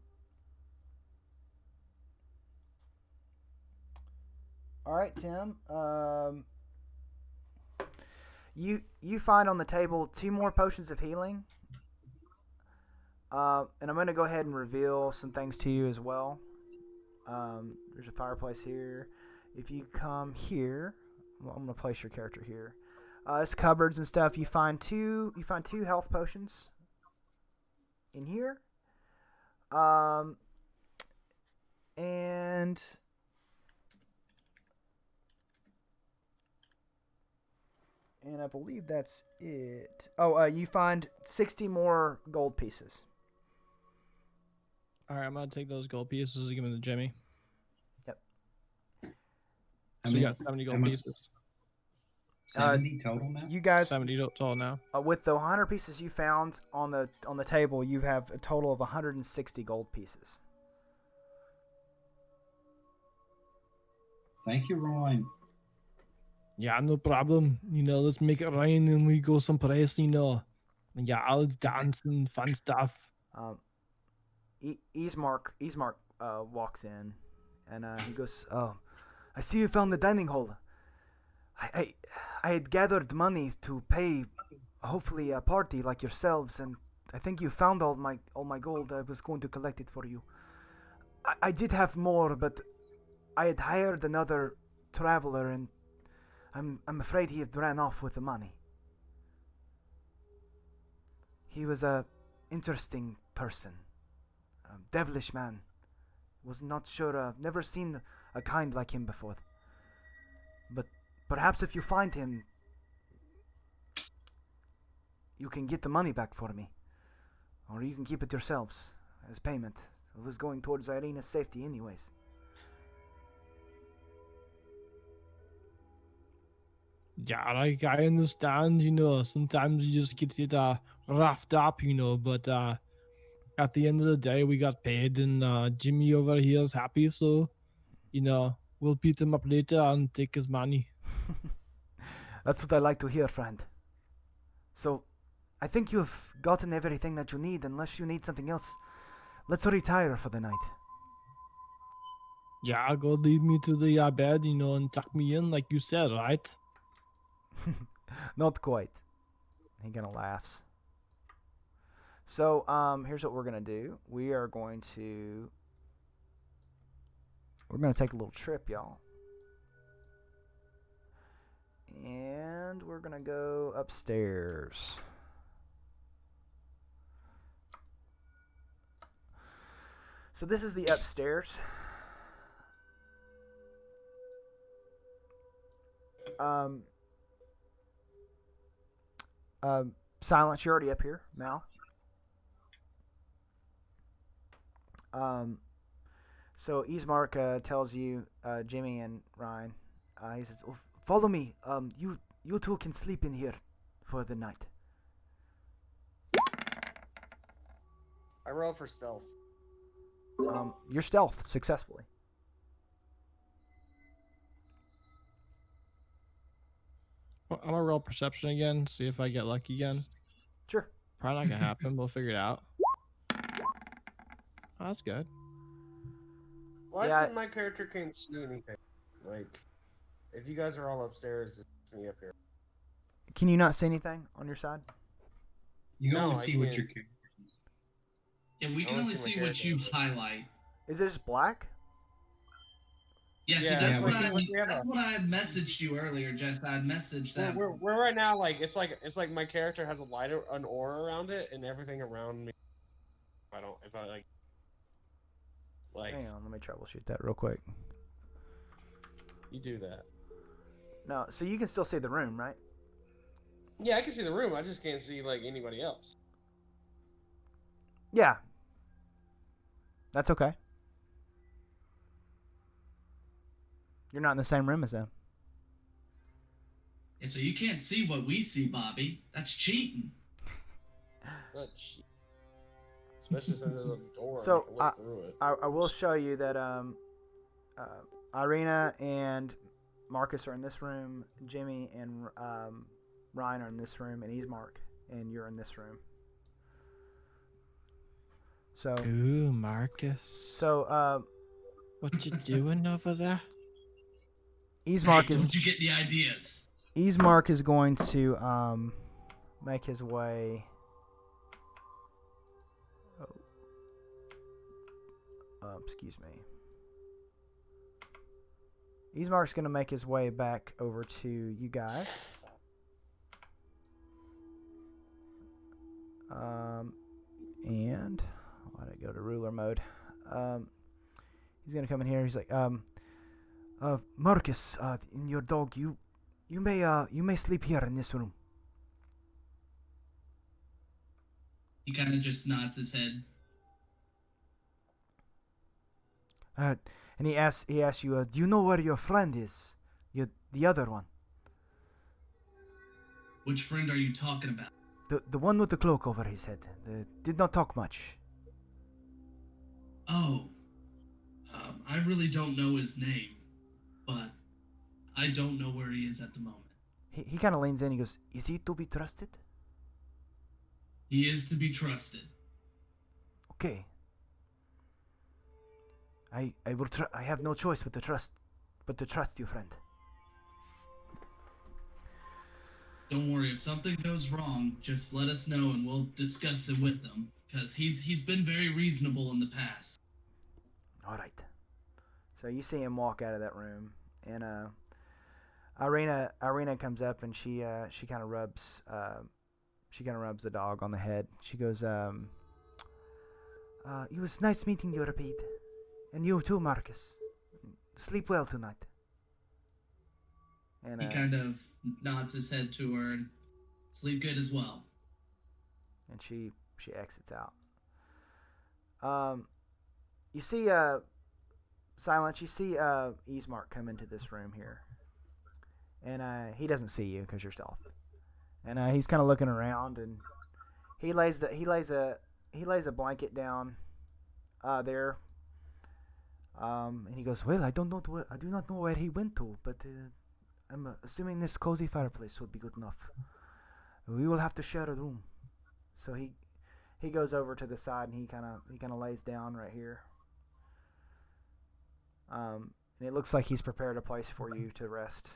right, Tim. You find on the table 2 more potions of healing. And I'm going to go ahead and reveal some things to you as well. There's a fireplace here. If you come here, well, I'm going to place your character here. It's cupboards and stuff. You find two health potions in here. And I believe that's it. Oh, you find 60 more gold pieces. All right, I'm gonna take those gold pieces and give them to Jimmy. Yep. So you got 70 how gold much- pieces. 70 total now? You guys, 70 total now. with the 100 pieces you found on the table, you have a total of 160 gold pieces. Thank you, Rein. Yeah, no problem. Let's make it rain and we go someplace, And yeah, I'll dance and fun stuff. Ismark walks in, and he goes, "Oh, I see you found the dining hall. I had gathered money to pay, hopefully, a party like yourselves, and I think you found all my gold. I was going to collect it for you. I did have more, but I had hired another traveler, and I'm afraid he had ran off with the money. He was a interesting person, a devilish man. Was not sure, never seen a kind like him before. But perhaps if you find him, you can get the money back for me, or you can keep it yourselves as payment. It was going towards Irina's safety, anyways." Yeah, like I understand, sometimes you just get it roughed up, but at the end of the day we got paid and Jimmy over here is happy, so we'll beat him up later and take his money. That's what I like to hear, friend. So, I think you've gotten everything that you need, unless you need something else. Let's retire for the night. Yeah, go lead me to the bed, and tuck me in like you said, right? Not quite. He kind of laughs. So, here's what we're gonna do. We're gonna take a little trip, y'all. And we're gonna go upstairs. So this is the upstairs. Silence, you're already up here now. So Ismark tells you, Jimmy and Rein, he says, "Oh, follow me. You two can sleep in here for the night." I roll for stealth. Your stealth successfully. Well, I'm gonna roll perception again, see if I get lucky again. Sure. Probably not gonna happen. We'll figure it out. Oh, that's good. Well, I Yeah. said my character can't see anything. Like, if you guys are all upstairs, it's me up here. Can you not see anything on your side? You can No, only I see what can't. your character is. Yeah, we I can wanna only see my see what you character. highlight. Is it just black? Yeah, see, Yeah, that's, yeah, what, we I, can- we have that's a- what I had messaged you earlier, Jess. I had messaged that. We're right now it's like my character has an aura around it, and everything around me. If I like Hang on, let me troubleshoot that real quick. you do that. No, so you can still see the room, right? Yeah, I can see the room. I just can't see like anybody else. Yeah. That's okay. You're not in the same room as them. Yeah, so you can't see what we see, Bobby. That's cheating. It's not cheap. Especially since there's a door. So, and you can look through it. I will show you that Irina and Marcus are in this room, Jimmy and Rein are in this room, and Ismark, and you're in this room. So, Ooh, Marcus. what you doing over there? Ismark Hey, is don't you get the ideas? Ismark is going to make his way. Excuse me. Ismark's going to make his way back over to you guys. And why did I go to ruler mode? He's going to come in here. He's like, Marcus, in your dog, you may sleep here in this room. He kind of just nods his head. And he asks you, do you know where your friend is? The other one. Which friend are you talking about? The one with the cloak over his head. Did not talk much. Oh, I really don't know his name, but I don't know where he is at the moment. He kind of leans in. He goes, "Is he to be trusted?" He is to be trusted. Okay. I have no choice but to trust you, friend. Don't worry, if something goes wrong, just let us know and we'll discuss it with him. Because he's been very reasonable in the past. All right. So you see him walk out of that room, and Irina comes up and she kind of rubs the dog on the head. She goes, "It was nice meeting you, Rapid, and you too, Marcus. Sleep well tonight." And He kind of nods his head to her and sleep good as well. and she exits out. You see Silence. You see Easemark come into this room here, and he doesn't see you because you're stealth. And he's kind of looking around, and he lays a blanket down there. And he goes, "Well, I do not know where he went to, but I'm assuming this cozy fireplace would be good enough. We will have to share a room." So he goes over to the side and he kind of lays down right here. And it looks like he's prepared a place for you to rest.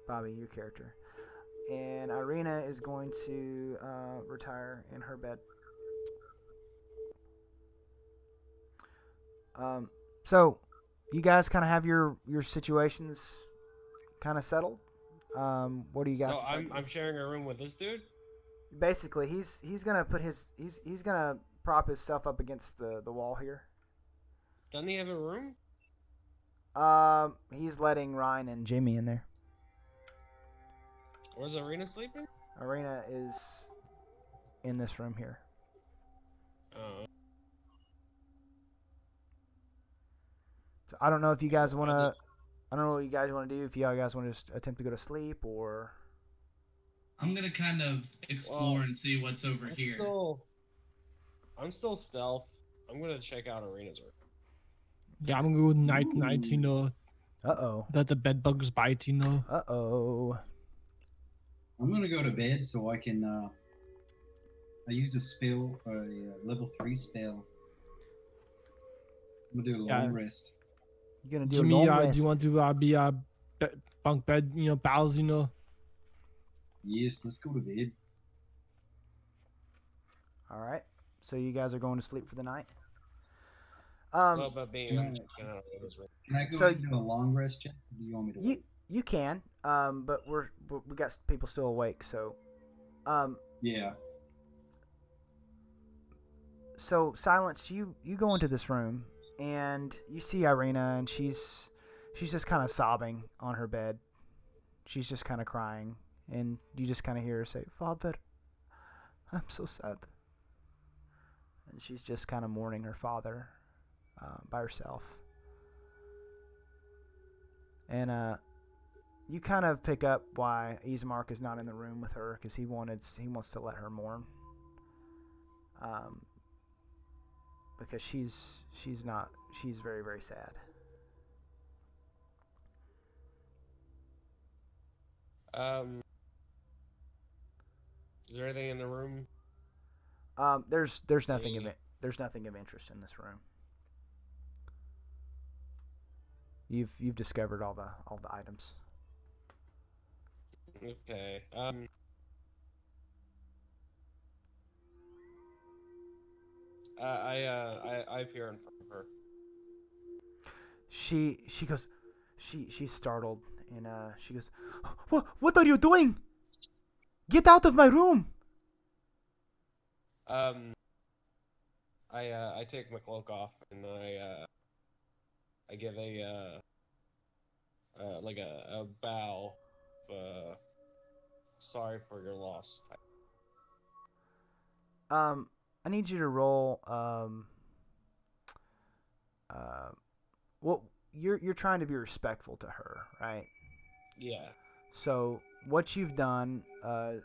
Bobby, your character. And Irina is going to retire in her bed. So you guys kind of have your situations kind of settled. What do you guys? So I'm sharing a room with this dude. Basically, he's gonna put he's gonna prop himself up against the wall here. Doesn't he have a room? He's letting Rein and Jimi in there. Where's Arena sleeping? Irina is in this room here. Oh. So I don't know if you guys want to. I don't know what you guys want to do. If you guys want to just attempt to go to sleep, or I'm gonna kind of explore and see what's over here. I'm still stealth. I'm gonna check out Arena's room. Yeah, I'm gonna go night, you know. Uh-oh. Let the bed bugs bite, you know. Uh-oh. I'm gonna go to bed so I can. I used a spell, a level 3 spell. I'm gonna do a long rest. You're gonna do Jimmy, a long rest. do you want to be bunk bed, you know, pals, you know? Yes, let's go to bed. All right. So you guys are going to sleep for the night. What about being Can I- checking out Arena's room? Can I go So- into a long rest, Jeff? Or do you want me to wait? You can. But we got people still awake. So, Yeah. So Silence, you go into this room and you see Irina, and she's just kind of sobbing on her bed. She's just kind of crying, and you just kind of hear her say, "Father, I'm so sad." And she's just kind of mourning her father by herself. And you kind of pick up why Easemark is not in the room with her, because he wants to let her mourn. Because she's very, very sad. Is there anything in the room? There's nothing of it. There's nothing of interest in this room. You've discovered all the items. Okay. I appear in front of her. She goes, she's startled, and she goes, What are you doing? Get out of my room!" I take my cloak off and I give a bow, sorry for your loss. I need you to roll well, you're trying to be respectful to her, right? Yeah. So what you've done, it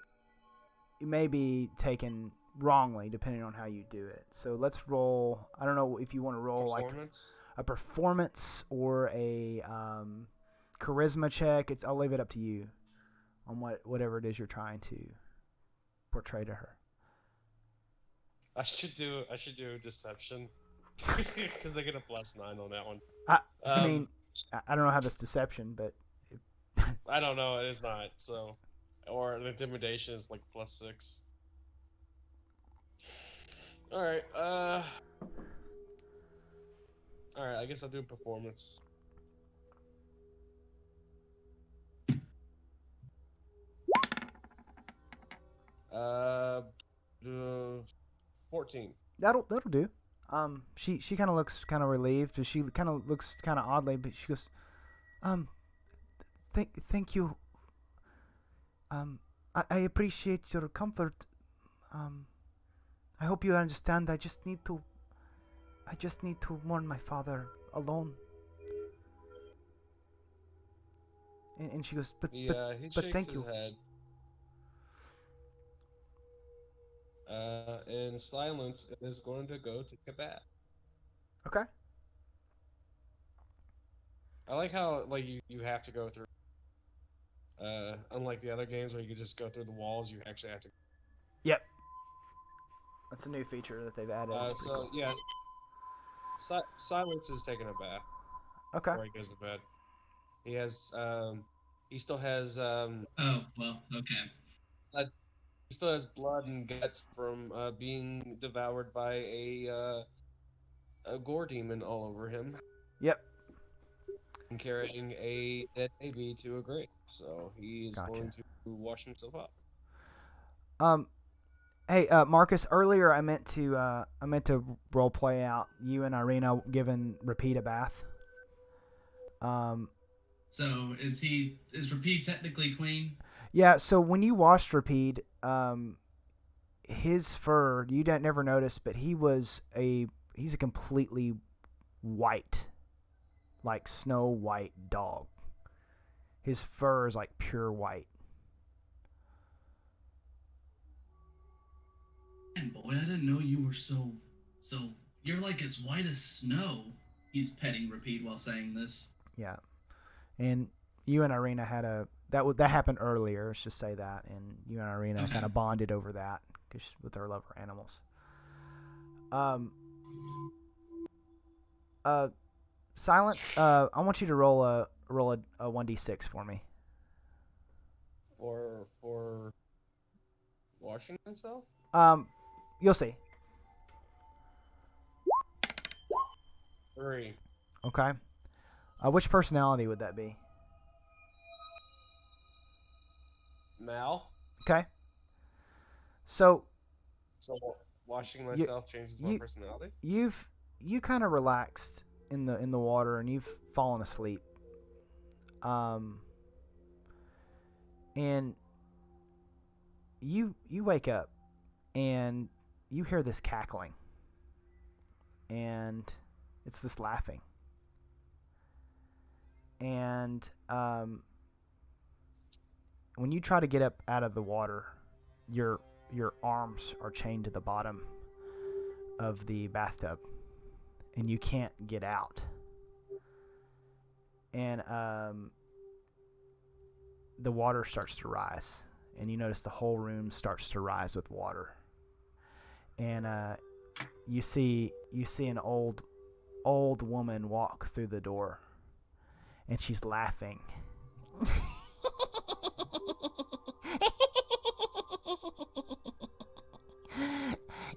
may be taken wrongly depending on how you do it. So let's roll. I don't know if you want to roll Performance. like a performance or a charisma check. I'll leave it up to you on whatever it is you're trying to portray to her. I should do deception because they get a +9 on that one. I mean, I don't know how that's deception, but I don't know. It is not. So, or an intimidation is like +6. All right. All right. I guess I'll do performance. Uh, 14. that'll do. She kind of looks kind of relieved. She kind of looks kind of oddly, but she goes, thank you. I appreciate your comfort. I hope you understand. I just need to mourn my father alone. And she goes, but He but shakes thank his you. head. In silence, is going to go take a bath. Okay. I like how like you have to go through. Unlike the other games where you could just go through the walls, you actually have to. Yep. That's a new feature that they've added. It's pretty cool. Yeah, silence is taking a bath Okay. before he goes to bed. He has he still has Oh, well, okay. he still has blood and guts from being devoured by a gore demon all over him. Yep. And carrying a dead baby to a grave, so he is Gotcha. going to wash himself up. Hey, Marcus. Earlier, I meant to role play out you and Irina giving Repeat a bath. So is Repeat technically clean? Yeah. So when you washed Repeat, his fur you didn't never notice, but he's a completely white, like snow white dog. His fur is like pure white. And boy, I didn't know you were so. You're like as white as snow. He's petting Repeat while saying this. Yeah, and you and Irina had that happened earlier. Let's just say that, and you and Irina Okay. kind of bonded over that with her love for animals. Silence. I want you to roll a 1d6 for me. For washing myself. You'll see. 3. Okay. Which personality would that be? Mal. Okay. So Washing myself changes my personality. you kind of relaxed in the water and you've fallen asleep. And you wake up and you hear this cackling. And it's this laughing. And when you try to get up out of the water, your arms are chained to the bottom of the bathtub, and you can't get out. And the water starts to rise, and you notice the whole room starts to rise with water. And you see an old woman walk through the door, and she's laughing.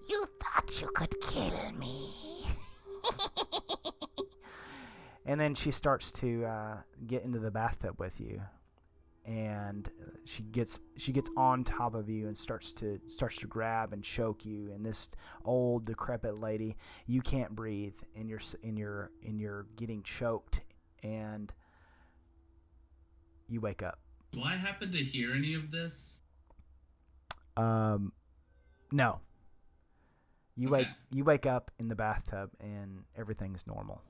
You thought you could kill me. And then she starts to get into the bathtub with you, and she gets on top of you and starts to grab and choke you. And this old decrepit lady, you can't breathe, and you're getting choked, and you wake up. Do I happen to hear any of this? No. You Okay. wake up in the bathtub and everything's normal.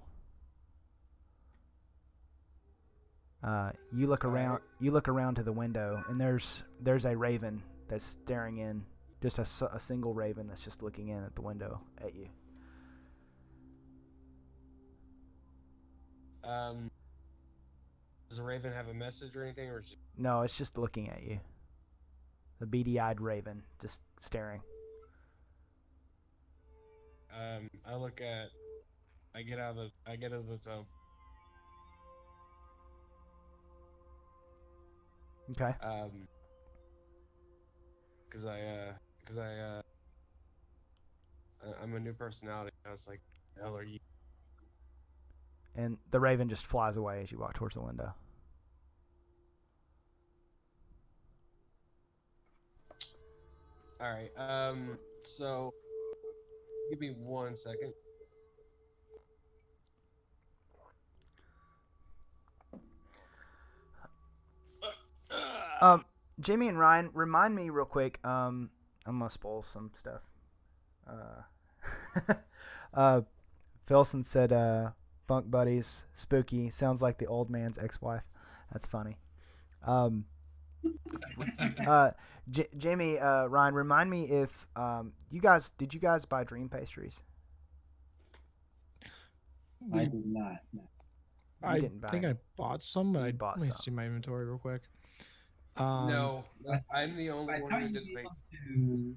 You look around. You look around to the window, and there's a raven that's staring in. Just a single raven that's just looking in at the window at you. Does the raven have a message or anything, or is it... No, it's just looking at you. The beady-eyed raven, just staring. I get out of the tub. Okay. Because I'm a new personality. I was like, the hell are you? And the raven just flies away as you walk towards the window. All right. So give me 1 second. Jimmy and Ryan, remind me real quick. I'm gonna spoil some stuff. Filson said, "Bunk buddies, spooky. Sounds like the old man's ex-wife." That's funny. Jamie, Ryan, remind me if did you guys buy dream pastries? I did not. No. I didn't buy think any. I bought some, but bought let me some. see my inventory real quick. No, I'm the only I one thought who you did were the supposed to.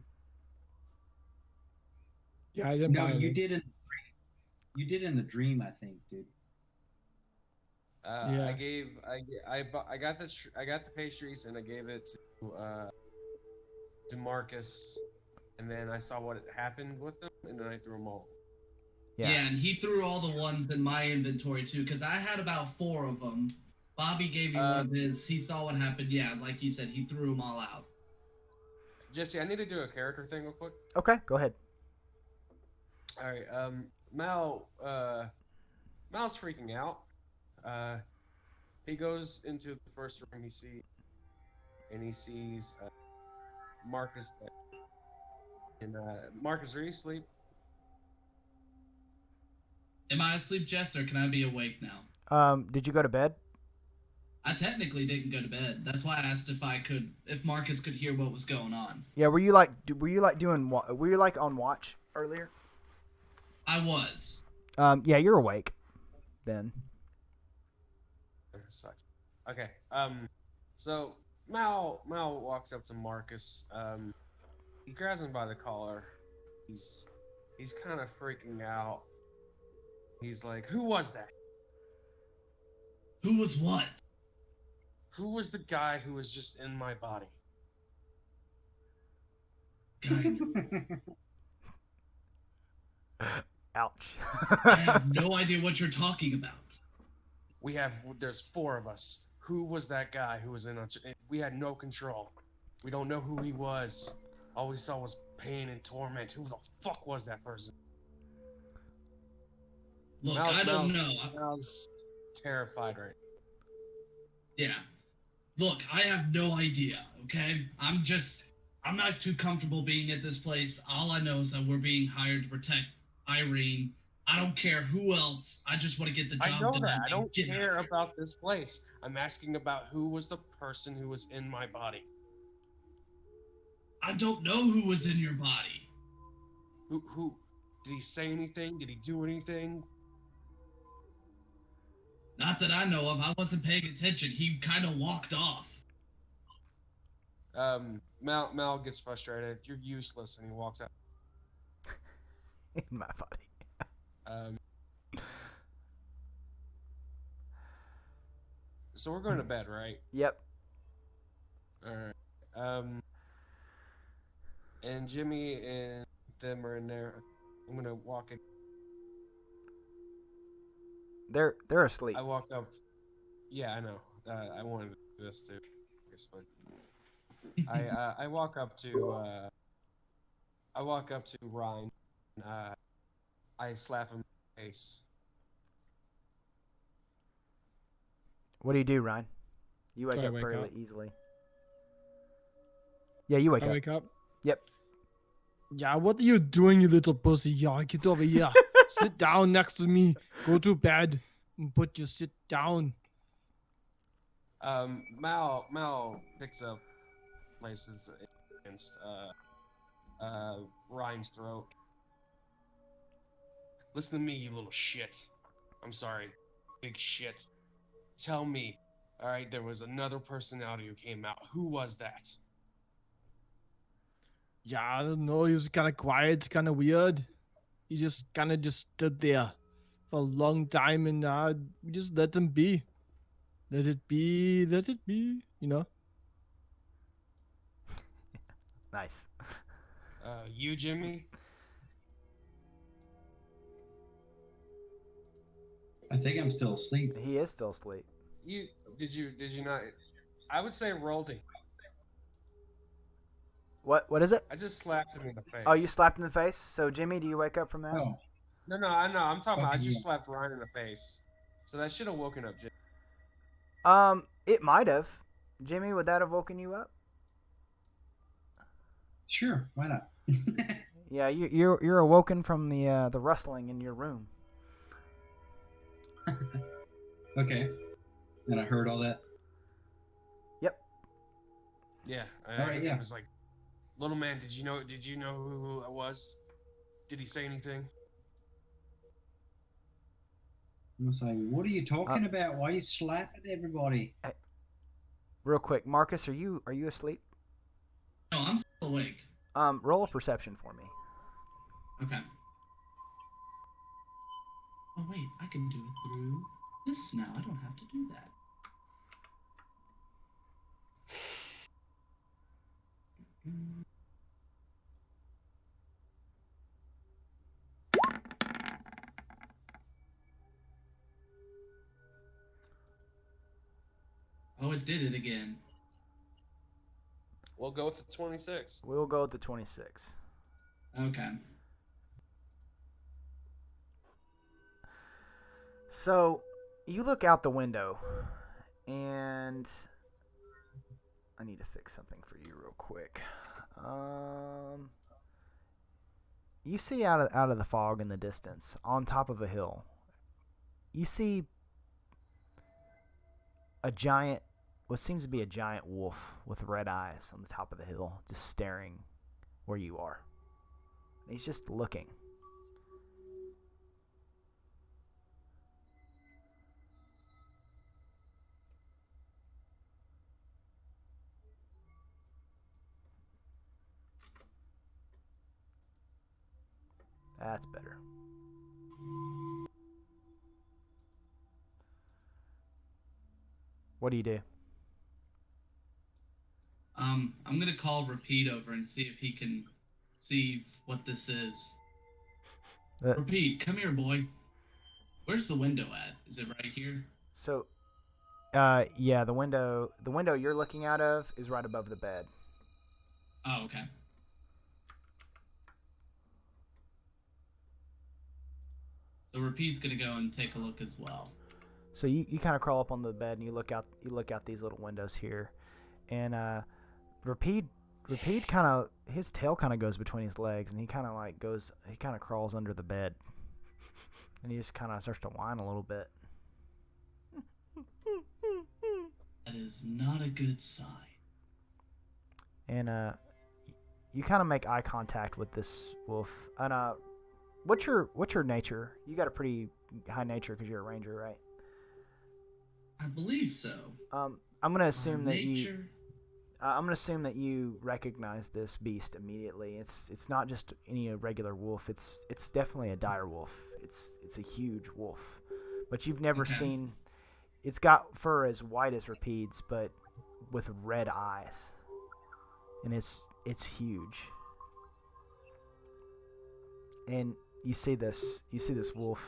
Yeah, I didn't No, buy you any. did in the dream. You did in the dream, I think, dude. Yeah. I got the pastries and I gave it to Marcus, and then I saw what happened with them, and then I threw them all. Yeah, and he threw all the ones in my inventory too, because I had about 4 of them. Bobby gave me one of his. He saw what happened. Yeah, like you said, he threw them all out. Jesse, I need to do a character thing real quick. Okay, go ahead. All right, Mal's freaking out. He goes into the first room he sees Marcus. And Marcus, are you asleep? Am I asleep, Jess, or can I be awake now? Did you go to bed? I technically didn't go to bed. That's why I asked if Marcus could hear what was going on. Yeah. Were you like on watch earlier? I was. Yeah, you're awake. Then. That sucks. Okay. So Mal walks up to Marcus. He grabs him by the collar. He's kind of freaking out. He's like, "Who was that? Who was what? Who was the guy who was just in my body?" Guy. Ouch. I have no idea what you're talking about. There's 4 of us. Who was that guy who was in us? We had no control. We don't know who he was. All we saw was pain and torment. Who the fuck was that person? Look, I don't know. Mal's terrified right Yeah. Look, I have no idea, okay? I'm not too comfortable being at this place. All I know is that we're being hired to protect Irene. I don't care who else. I just want to get the job I know done. that. I don't Get out care of here. about this place. I'm asking about who was the person who was in my body. I don't know who was in your body. Who? Did he say anything? Did he do anything? Not that I know of. I wasn't paying attention. He kind of walked off. Mal gets frustrated. You're useless, and he walks out. In my body. So we're going to bed, right? Yep. All right. And Jimmy and them are in there. I'm gonna walk in. They're asleep. I walked up. Yeah, I know. I wanted this too. I walk up to Rein. I slap him in the face. What do you do, Ryan? You wake Do I up wake fairly up? easily. Yeah, you wake I up. wake up. Yep. Yeah, what are you doing, you little pussy? Yeah, get over here. Sit down next to me. Go to bed and sit down. Mal picks up places against Rein's throat. Listen to me, you little shit. I'm sorry, big shit. Tell me, all right, there was another personality who came out. Who was that? Yeah, I don't know. He was kind of quiet, kind of weird. He just kind of just stood there for a long time, and we just let him be. Let it be. Let it be. You know. Nice. You, Jimmy? I think I'm still asleep. He is still asleep. Did you not? I would say roll to. What is it? I just slapped him in the face. Oh, you slapped in the face. So Jimmy, do you wake up from that? Oh, No, I know. I'm talking about. I Okay, just yeah. slapped Ryan in the face. So that should have woken up Jimmy. It might have. Jimmy, would that have woken you up? sure. Why not? Yeah, you're awoken from the rustling in your room. Okay. And I heard all that. Yeah, All right, yeah. I was like, little man, did you know who it was? Did he say anything? I was like, what are you talking about? Why are you slapping everybody? Real quick, Marcus, are you asleep? No, I'm still awake. Roll a perception for me. Okay. Oh wait, I can do it through this now. I don't have to do that. Oh, it did it again. We'll go with the 26. We'll go with the 26. Okay. So, you look out the window, and I need to fix something for you real quick. You see out of the fog in the distance, on top of a hill, you see a giant, what seems to be a giant wolf with red eyes on the top of the hill, just staring where you are. And he's just looking. That's better. What do you do? I'm gonna call Repeat over and see if he can see what this is. Repeat, come here, boy. Where's the window at? Is it right here? So, yeah, the window you're looking out of is right above the bed. Oh, okay. So Repeat's gonna go and take a look as well. So you kind of crawl up on the bed and you look out these little windows here, and Repeat kind of, his tail kind of goes between his legs, and he kind of crawls under the bed, and he just kind of starts to whine a little bit. That is not a good sign. And you kind of make eye contact with this wolf. And what's your nature? You got a pretty high nature because you're a ranger, right? I believe so. I'm gonna assume that you. Nature. I'm gonna assume that you recognize this beast immediately. It's not just any regular wolf. It's definitely a dire wolf. It's a huge wolf, but you've never seen. It's got fur as white as Rapide's, but with red eyes, and it's huge. And you see this wolf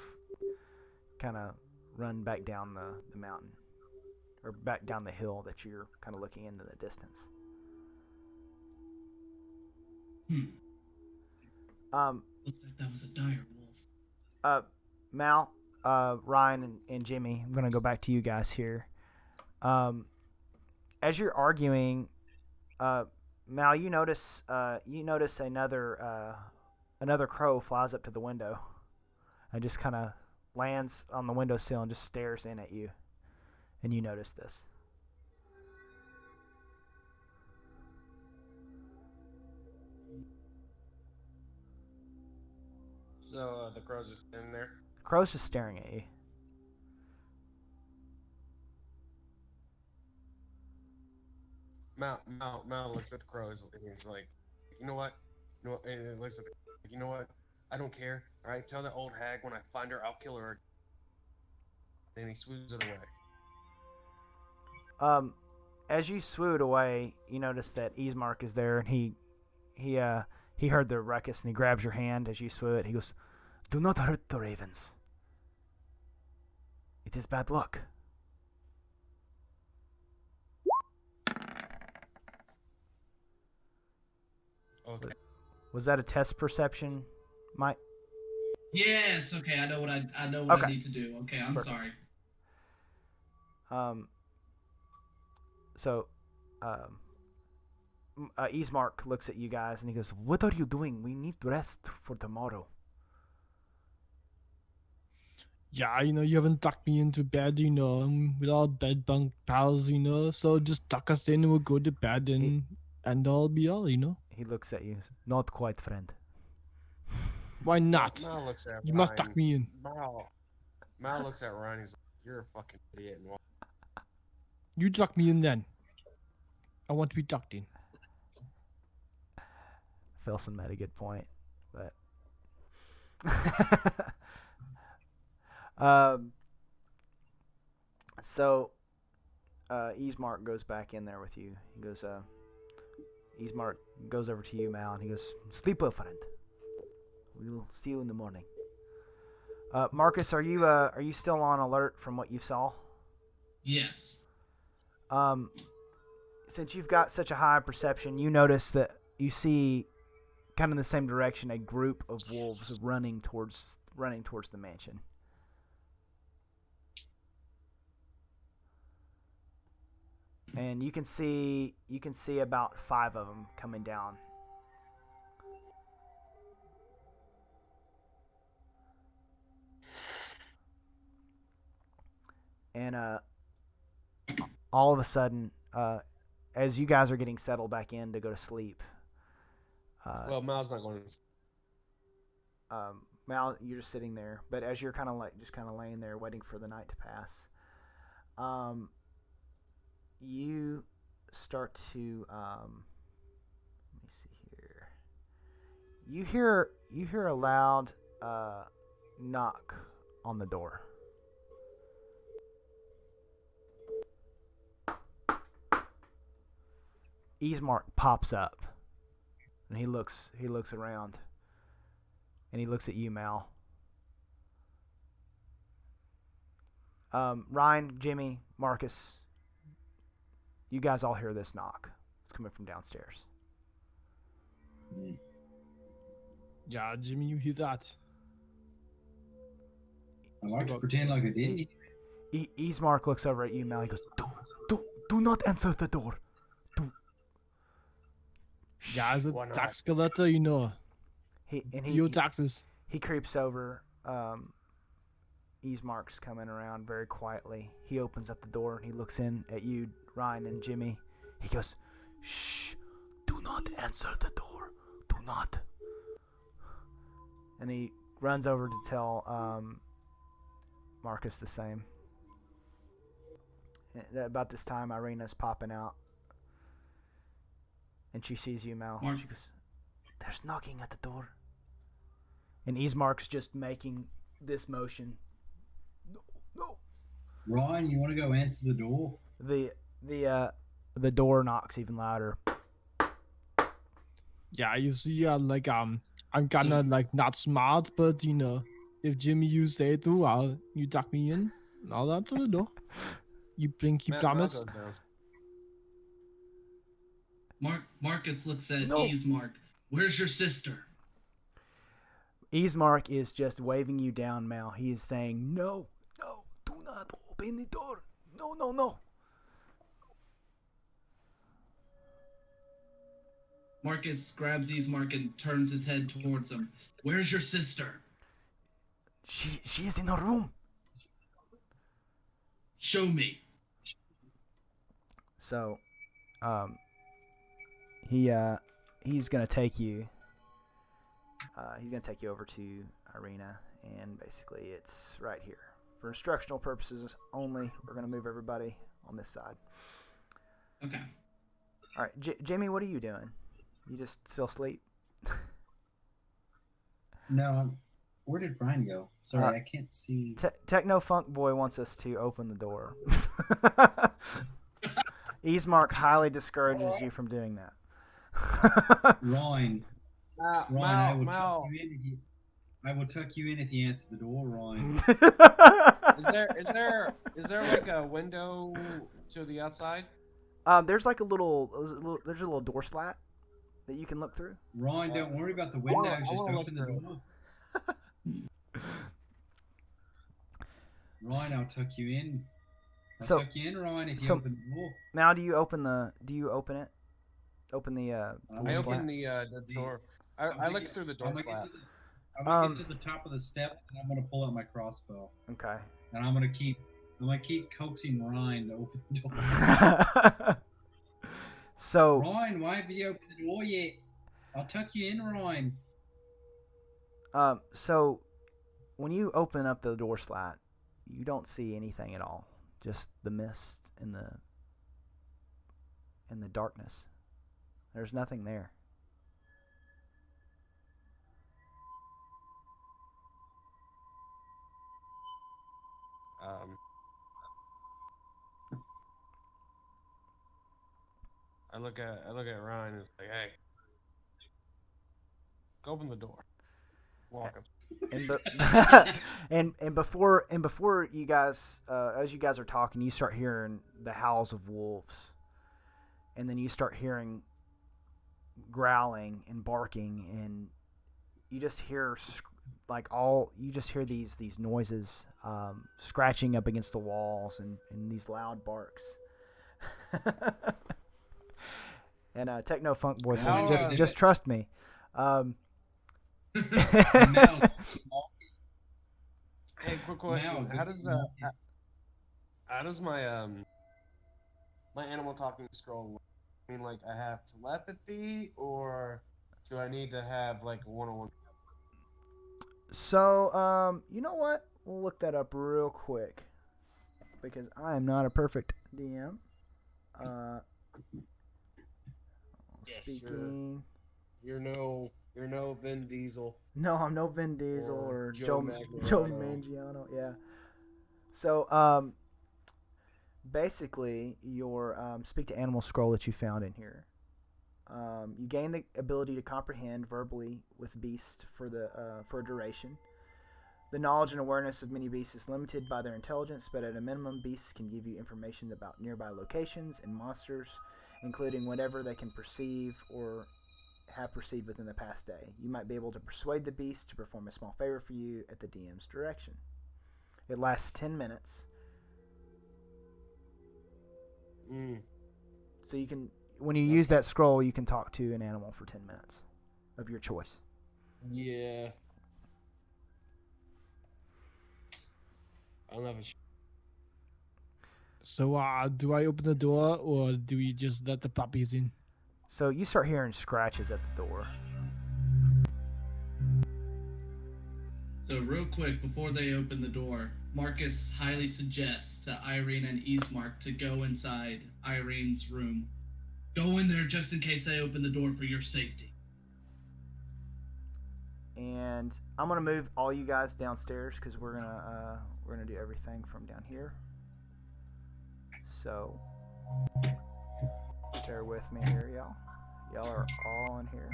kind of run back down the mountain, or back down the hill that you're kind of looking into the distance. Looks like that was a dire wolf. Mal, Ryan, and Jimmy, I'm gonna go back to you guys here. As you're arguing, Mal, you notice another crow flies up to the window and just kind of lands on the windowsill and just stares in at you, and you notice this. So the crow's just in there. Crow's just staring at you. Mal looks at the crows and he's like, you know what? And he looks at the, you know what? I don't care. All right, tell that old hag when I find her, I'll kill her. And he swoos it away. As you swoo it away, you notice that Ismark is there, and he heard the ruckus, and he grabs your hand as you swoo it. He goes, "Do not hurt the ravens. It is bad luck." Okay. Was that a test perception, Mike? Yes. Okay. I know what Okay. I need to do. Okay. I'm Perfect. sorry. So, Ismark looks at you guys and he goes, "What are you doing? We need rest for tomorrow." Yeah, you haven't tucked me into bed, with all bed bunk pals, so just tuck us in and we'll go to bed and all be all, He looks at you. Not quite, friend. Why not? Mal looks at You Ryan. must tuck me in. Mal looks at Ryan. He's like, "You're a fucking idiot." And You tuck me in then. I want to be tucked in. Filson made a good point, but so Ismark goes back in there with you. He goes, Ismark goes over to you, Mal, and he goes, "Sleep well, friend. We'll see you in the morning." Marcus, are you still on alert from what you saw? Yes. Since you've got such a high perception, you notice that you see, kind of in the same direction, a group of wolves running towards the mansion. And you can see about 5 of them coming down. And all of a sudden, as you guys are getting settled back in to go to sleep, well, Mal's not going to. Mal, you're just sitting there. But as you're kind of laying there waiting for the night to pass, you start to let me see here. You hear a loud knock on the door. Ismark pops up, and he looks around, and he looks at you, Mal. Rein, Jimi, Marcus, you guys all hear this knock. It's coming from downstairs. Yeah, Jimmy, you hear that? I like to pretend like I did. Ismark looks over at you, Mal. He goes, Do not answer the door. Yeah, as a Why not? tax collector, your taxes. He creeps over. Ismark's coming around very quietly. He opens up the door and he looks in at you, Ryan and Jimi. He goes, "Shh! Do not answer the door. Do not." And he runs over to tell Marcus the same. About this time, Irina's popping out. And she sees you, Mal. She goes, "There's knocking at the door." And Ismark's just making this motion. No. Ryan, you want to go answer the door? The door knocks even louder. Yeah, you see, I'm kind of not smart, but if Jimmy you say to, you tuck me in, I'll answer the door. You promise? Marcus looks at No. Ismark. Where's your sister? Ismark is just waving you down, Mal. He is saying, "No, do not open the door. No." Marcus grabs Ismark and turns his head towards him. Where's your sister? She is in her room. Show me. So, he's gonna take you he's going to take you over to Arena, and basically it's right here. For instructional purposes only, we're going to move everybody on this side. Okay. All right, Jimmy, what are you doing? You just still asleep? No, where did Brian go? Sorry, I can't see. Techno Funk Boy wants us to open the door. Easemark highly discourages you from doing that. Rein, Mal. I will tuck you in if you answer the door, Rein. Is there like a window to the outside? There's like a little door slat that you can look through. Rein, don't worry about the windows. Just open the door. Rein, I'll tuck you in. I'll tuck you in, Rein, if you open the door. Now, do you open it? Open the I slat? open the door. I look through the door slat. I'm gonna get to the top of the step, and I'm gonna pull out my crossbow. Okay. And I'm gonna keep coaxing Rein to open the door. So. Rein, why have you opened the door yet? I'll tuck you in, Rein. So, when you open up the door slat, you don't see anything at all. Just the mist and the darkness. There's nothing there. I look at Ryan and it's like, hey, go open the door. Walk him. And before you guys, as you guys are talking, you start hearing the howls of wolves, and then you start hearing growling and barking, and you just hear these noises, scratching up against the walls, and these loud barks. And Techno Funk Boy says, just trust me. Hey, quick question. How does my my animal talking scroll work? I mean, like, I have telepathy, or do I need to have like a one-on-one? So, you know what? We'll look that up real quick because I am not a perfect DM. Yes, speaking. You're no Vin Diesel. No, I'm no Vin Diesel or Joe Manganiello. Yeah. So, basically, your speak to animal scroll that you found in here. You gain the ability to comprehend verbally with beasts for a duration. The knowledge and awareness of many beasts is limited by their intelligence, but at a minimum, beasts can give you information about nearby locations and monsters, including whatever they can perceive or have perceived within the past day. You might be able to persuade the beast to perform a small favor for you at the DM's direction. It lasts 10 minutes. So you can, when you use that scroll, you can talk to an animal for 10 minutes of your choice. Yeah. I don't have a. So, do I open the door or do we just let the puppies in? So you start hearing scratches at the door. So real quick, before they open the door, Marcus highly suggests to Irene and Easemark to go inside Irene's room. Go in there just in case they open the door for your safety. And I'm gonna move all you guys downstairs because we're gonna do everything from down here. So bear with me here, y'all. Y'all are all in here.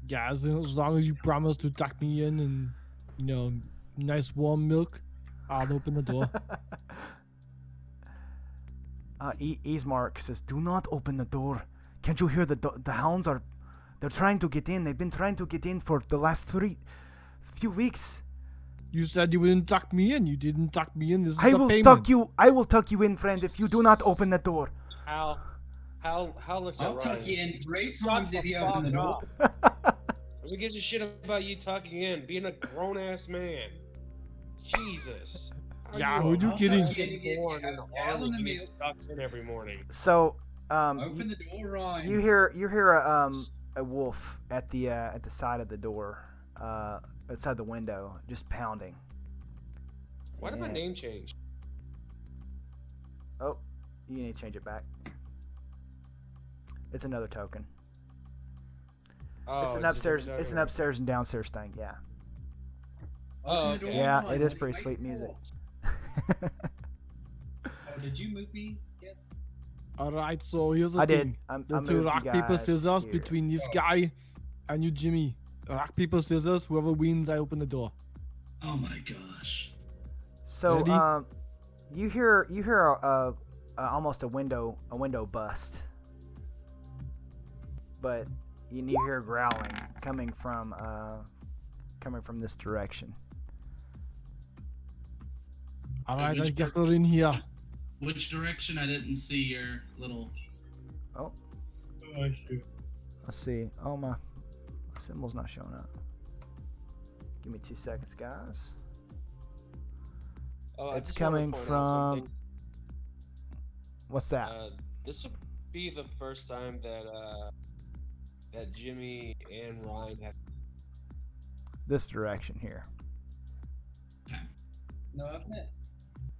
Guys, as long as you promise to tuck me in and, nice warm milk, I'll open the door. Easemark says, "Do not open the door. Can't you hear the hounds are? They're trying to get in. They've been trying to get in for the last few weeks." You said you wouldn't tuck me in. You didn't tuck me in. This is I the will payment. tuck you. I will tuck you in, friend, if you do not open the door. How looks at I'll Ryan. tuck you in 3 Shut times the if you open the fuck door. up. Who gives a shit about you tucking in? Being a grown ass man. Jesus. Yeah, who are you kidding? Born in Harlem, you tucks in every morning. So, Open the door, Ryan. You hear a wolf at the side of the door, outside the window, just pounding. Why did my name change? Oh, you need to change it back. It's another token. Oh, It's an upstairs. It's an upstairs and downstairs thing. Yeah. Oh, okay. Yeah, it is pretty sweet music. Oh, did you move me? Yes. Alright, so here's the I thing. did. I'm There's moving two rock, you paper, guys scissors here. between this guy and you, Jimmy. Rock, paper, scissors. Whoever wins, I open the door. Oh my gosh. So, Ready? you hear almost a window bust, but you hear growling coming from this direction. Alright, which I guess part? they're in here. Which direction? I didn't see your little. Oh, Oh, I see. let's see. Oh, my symbol's not showing up. Give me 2 seconds, guys. Oh, I It's just wanted to coming point out from. something. What's that? This will be the first time that Jimmy and Ryan have. This direction here. No, I've met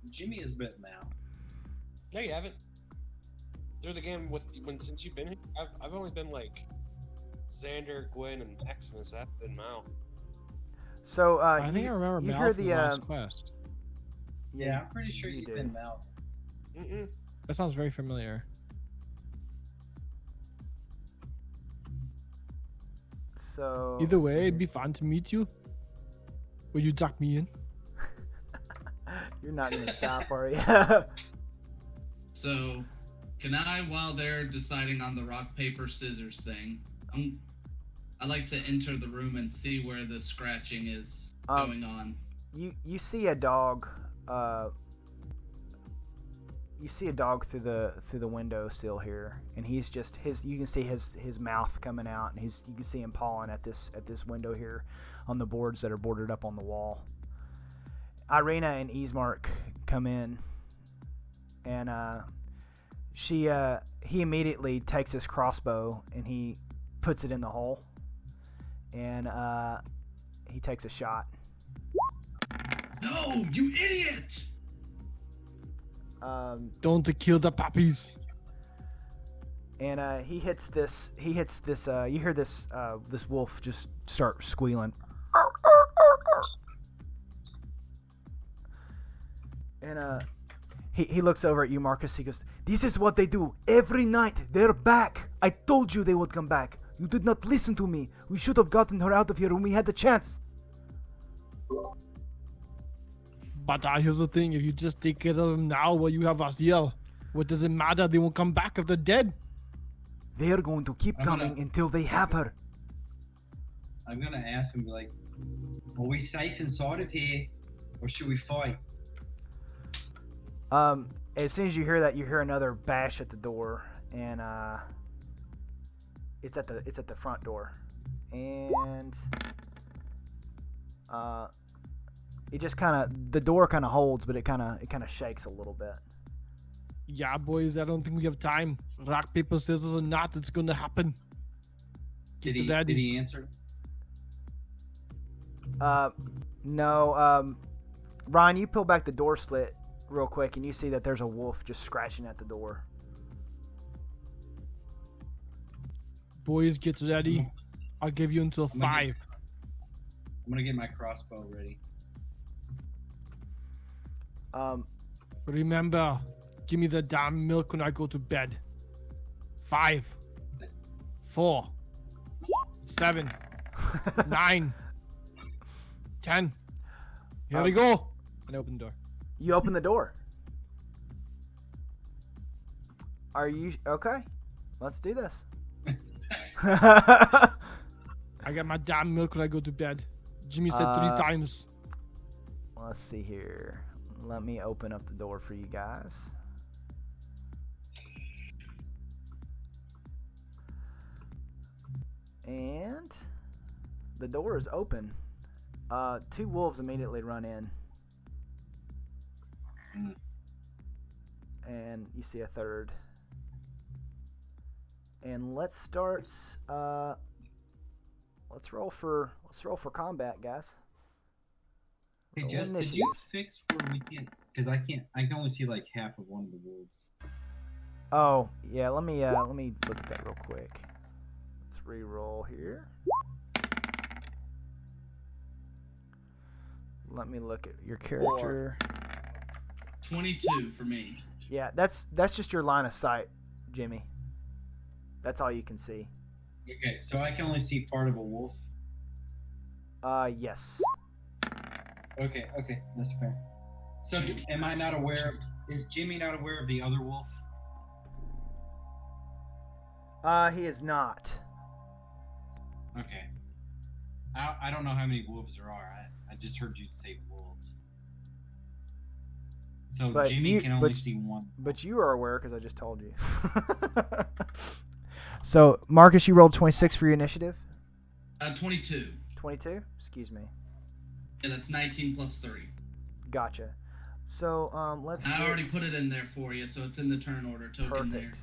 Jimmy has been now. No, you haven't. Through the game since you've been here, I've only been like Xander, Gwen, and Maximus. I've been Mal. So, I think I remember you Mal hear from the the last quest. Yeah, I'm pretty sure you you've did. been Mal. Mm-mm. That sounds very familiar. So Either let's way, see it'd be fun to meet you. Will you tuck me in? You're not gonna stop, are you? So, can I, while they're deciding on the rock paper scissors thing, I like to enter the room and see where the scratching is going on. You see a dog. You see a dog through the window sill here, and he's just you can see his mouth coming out, and you can see him pawing at this window here on the boards that are boarded up on the wall. Irina and Ismark come in, and he immediately takes his crossbow and he puts it in the hole, and he takes a shot. No, you idiot! Don't kill the puppies. And he hits this. You hear this wolf just start squealing. And he looks over at you, Marcus. He goes, "This is what they do every night. They're back. I told you they would come back. You did not listen to me. We should have gotten her out of here when we had the chance." But here's the thing, if you just take care of them now while you have us here, what does it matter? They won't come back if they're dead. They're going to keep coming until they have her. I'm gonna ask him like, are we safe inside of here, or should we fight? As soon as you hear that, you hear another bash at the door, and it's at the front door, and it just the door kind of holds, but it kind of shakes a little bit. Yeah, boys, I don't think we have time. Rock, paper, scissors or not, it's gonna happen. Did Get ready. he answer? No. Ryan, you peel back the door slit real quick, and you see that there's a wolf just scratching at the door. Boys, get ready. I'll give you until 5. I'm gonna get my crossbow ready. Remember, give me the damn milk when I go to bed. 5, 4, 7, 9, 10. Here we go. And I open the door. You open the door. Are you okay? Let's do this. I get my damn milk when I go to bed. Jimmy said 3 times. Let's see here. Let me open up the door for you guys. And the door is open. 2 wolves immediately run in. And you see a third. And let's start. Let's roll for combat, guys. Hey Roll Jess, did initiative. you fix where we can't? Because I can only see like half of one of the wolves. Oh yeah, let me look at that real quick. Let's re-roll here. Let me look at your character. 22 for me. Yeah, that's just your line of sight, Jimmy. That's all you can see. Okay, so I can only see part of a wolf. Yes. Okay, that's fair. So am I not aware? Is Jimmy not aware of the other wolf? He is not. Okay. I don't know how many wolves there are. I just heard you say wolves. So But Jimmy you- can only but- see one. But you are aware because I just told you. So, Marcus, you rolled 26 for your initiative? 22. 22? Excuse me. Yeah, that's 19 plus 3. Gotcha. So, let's I get- already put it in there for you, so it's in the turn order token Perfect.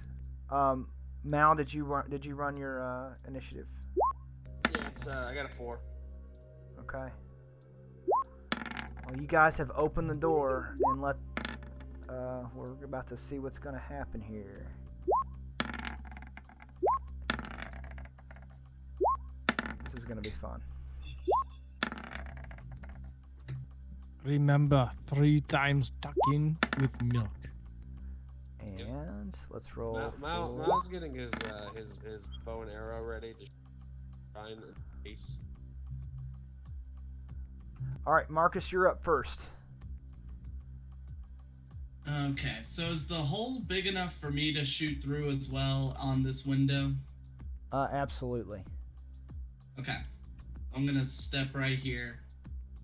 there. Mal, did you run your initiative? Yeah, it's I got a 4. Okay. Well, you guys have opened the door and we're about to see what's going to happen here. This is going to be fun. Remember, 3 times tuck in with milk. And let's roll. Mal's getting his bow and arrow ready to try and base. All right, Marcus, you're up first. Okay, so is the hole big enough for me to shoot through as well on this window? Absolutely. Okay. I'm gonna step right here,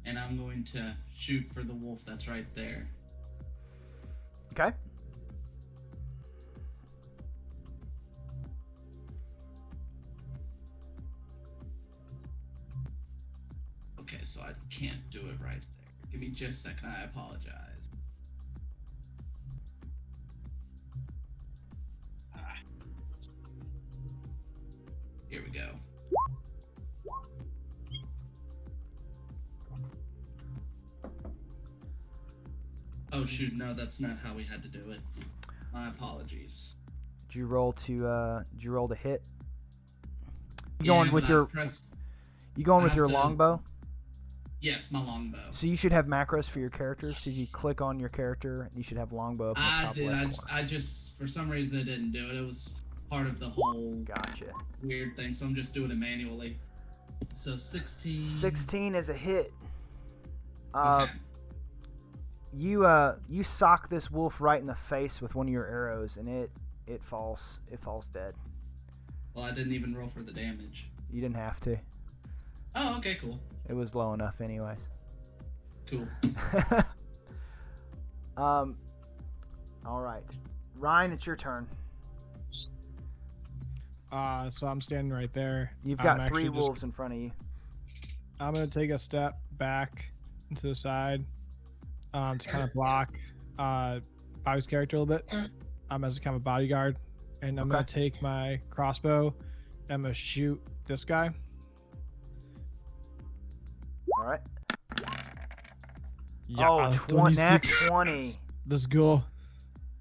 and I'm going to shoot for the wolf that's right there. Okay. Okay, so I can't do it right there. Give me just a second, I apologize. Here we go. Oh shoot, no, that's not how we had to do it. My apologies. Did you roll to hit? You Yeah, going with when I your press- you going I with have your to- longbow? Yes, my longbow. So you should have macros for your characters. So you click on your character, you should have longbow up in the I top did. left corner. I just, for some reason, I didn't do it. It was part of the whole Gotcha. weird thing, so I'm just doing it manually. So 16. 16 is a hit. Okay. You sock this wolf right in the face with one of your arrows, and it falls dead. Well, I didn't even roll for the damage. You didn't have to. Oh, okay, cool. It was low enough, anyways. Cool. All right, Ryan, it's your turn. So I'm standing right there. You've I'm got actually 3 just- wolves in front of you. I'm gonna take a step back to the side, to kind of block Bobby's character a little bit. As a kind of bodyguard, and I'm gonna take my crossbow. And I'm gonna shoot this guy. All right. Yeah, 20. Let's go.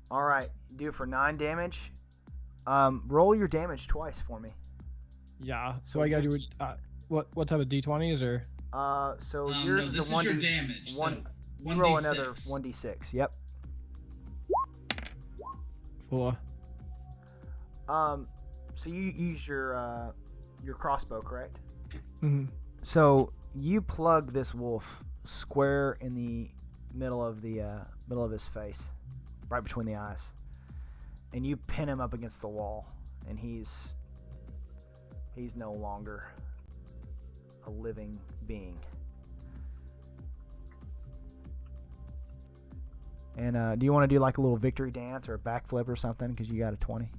All right, do it for 9 damage. Roll your damage twice for me. Yeah. So I gotta do what type of D20s or? So No, yours this is a 1D. your damage. One. So You roll 1d6. another 1d6. Yep. 4. So you use your crossbow, correct? Mm-hmm. So you plug this wolf square in the middle of his face, right between the eyes, and you pin him up against the wall, and he's no longer a living being. And do you want to do like a little victory dance or a backflip or something? Because you got a 20.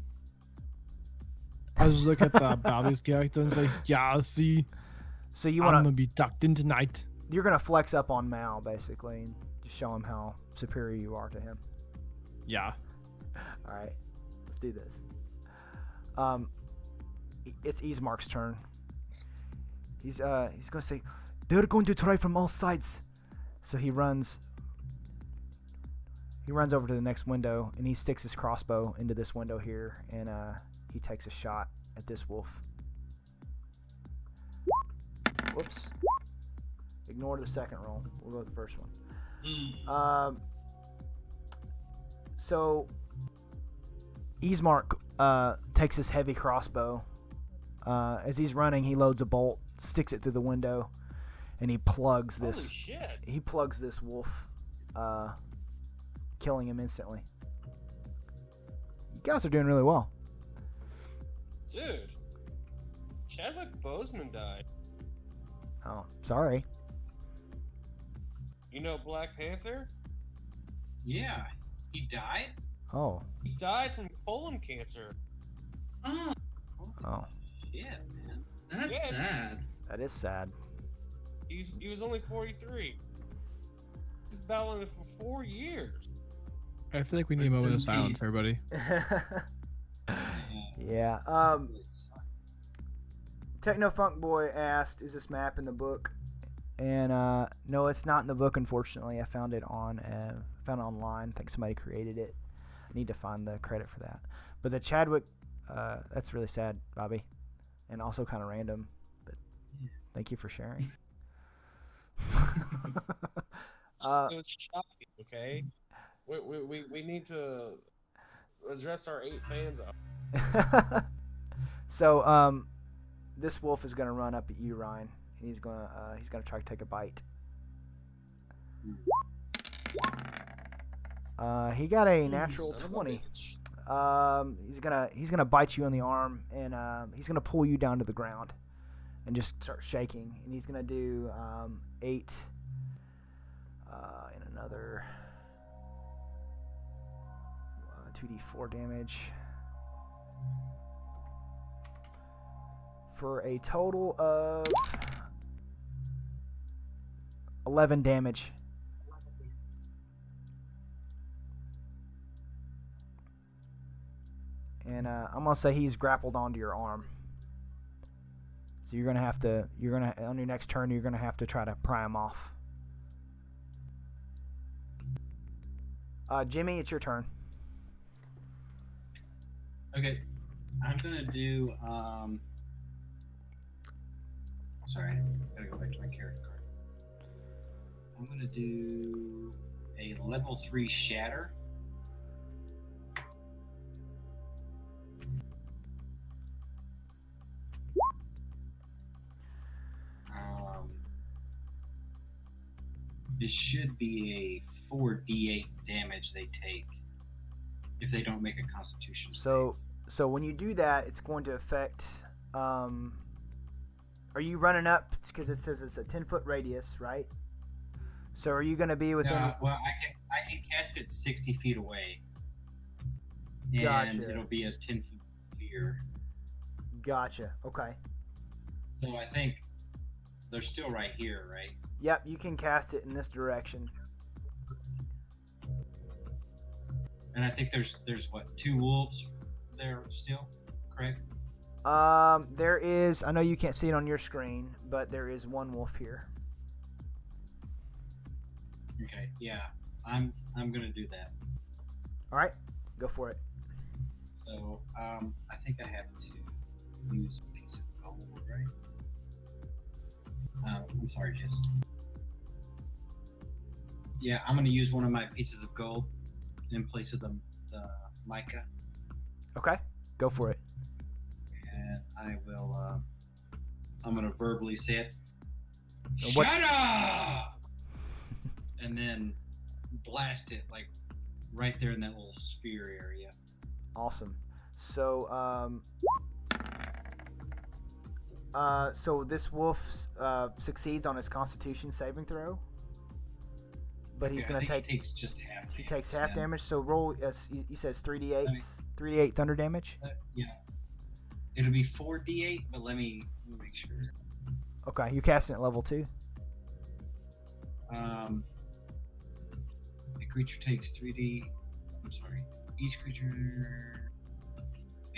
I just look at the Bobby's character and say, "Yeah, see, So you I'm want gonna to? be tucked in tonight." You're gonna flex up on Mal basically, and just show him how superior you are to him. Yeah. All right, let's do this. it's Ismark's turn. He's gonna say, they're going to try from all sides. So he runs over to the next window and he sticks his crossbow into this window here, and he takes a shot at this wolf. Whoops. Ignore the second roll. We'll go with the first one. So Ismark takes his heavy crossbow. As he's running, he loads a bolt, sticks it through the window, and he plugs this. Holy shit! He plugs this wolf, killing him instantly. You guys are doing really well. Dude, Chadwick Boseman died. Oh, sorry. You know Black Panther? Yeah, he died. Oh. He died from colon cancer. Oh, Oh. Yeah, man. that's Yeah, it's- sad. That is sad. He was only 43. He's battling it for 4 years. I feel like we need a moment of silence, everybody. Yeah. Technofunk Boy asked, "Is this map in the book?" And no, it's not in the book. Unfortunately, I found it online. I think somebody created it. I need to find the credit for that. But the Chadwick, that's really sad, Bobby, and also kind of random. But thank you for sharing. So it's shocking, okay? We need to address our 8 fans up. So this wolf is gonna run up at you, Ryan. And he's gonna try to take a bite. He got a natural Son of a 20. bitch. He's gonna bite you on the arm, and he's gonna pull you down to the ground, and just start shaking. And he's gonna do 8 and another 2d4 damage for a total of 11 damage. And I'm gonna say he's grappled onto your arm. So you're gonna on your next turn, you're gonna have to try to pry him off. Jimmy, it's your turn. Okay, I'm gonna do. Sorry, I gotta go back to my character card. I'm gonna do a level 3 shatter. It should be a 4d8 damage they take if they don't make a Constitution save. So when you do that, it's going to affect. Are you running up? Because it says it's a 10-foot radius, right? So are you going to be within? Well, I can cast it 60 feet away, and Gotcha. it'll be a 10-foot sphere. Gotcha. Okay. So I think they're still right here, right? Yep, you can cast it in this direction. And I think there's what, 2 wolves there still, correct? There is. I know you can't see it on your screen, but there is 1 wolf here. Okay, yeah, I'm gonna do that. All right, go for it. So I think I have to use a piece of gold, right? I'm sorry, Jess. Yeah, I'm gonna use one of my pieces of gold in place of the mica, Okay, go for it. and I will. I'm gonna verbally say it. What- Shut up! And then blast it like right there in that little sphere area. Awesome. So so this wolf succeeds on his Constitution saving throw, but he's Okay, gonna I think take. he takes just half. He damage, takes half yeah. damage. So roll. You says 3d8. I mean- 3d8 thunder damage. Yeah, it'll be 4d8, but let me make sure. Okay, you're casting at level 2. A creature takes 3d. I'm sorry.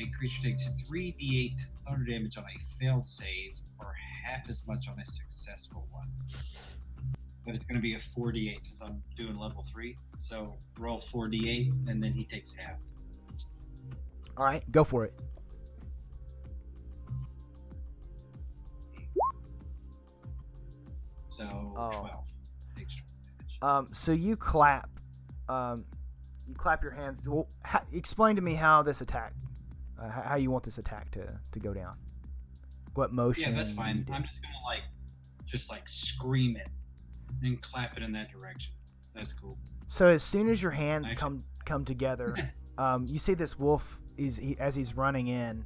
A creature takes 3d8 thunder damage on a failed save or half as much on a successful one. But it's going to be a 4d8 since I'm doing level 3. So roll 4d8 and then he takes half. All right, go for it. So 12 extra damage. So you clap your hands. Well, explain to me how this attack, how you want this attack to go down. What motion? Yeah, that's fine. you do. I'm just gonna like scream it and clap it in that direction. That's cool. So as soon as your hands Nice. come together, you see this wolf as he's running in.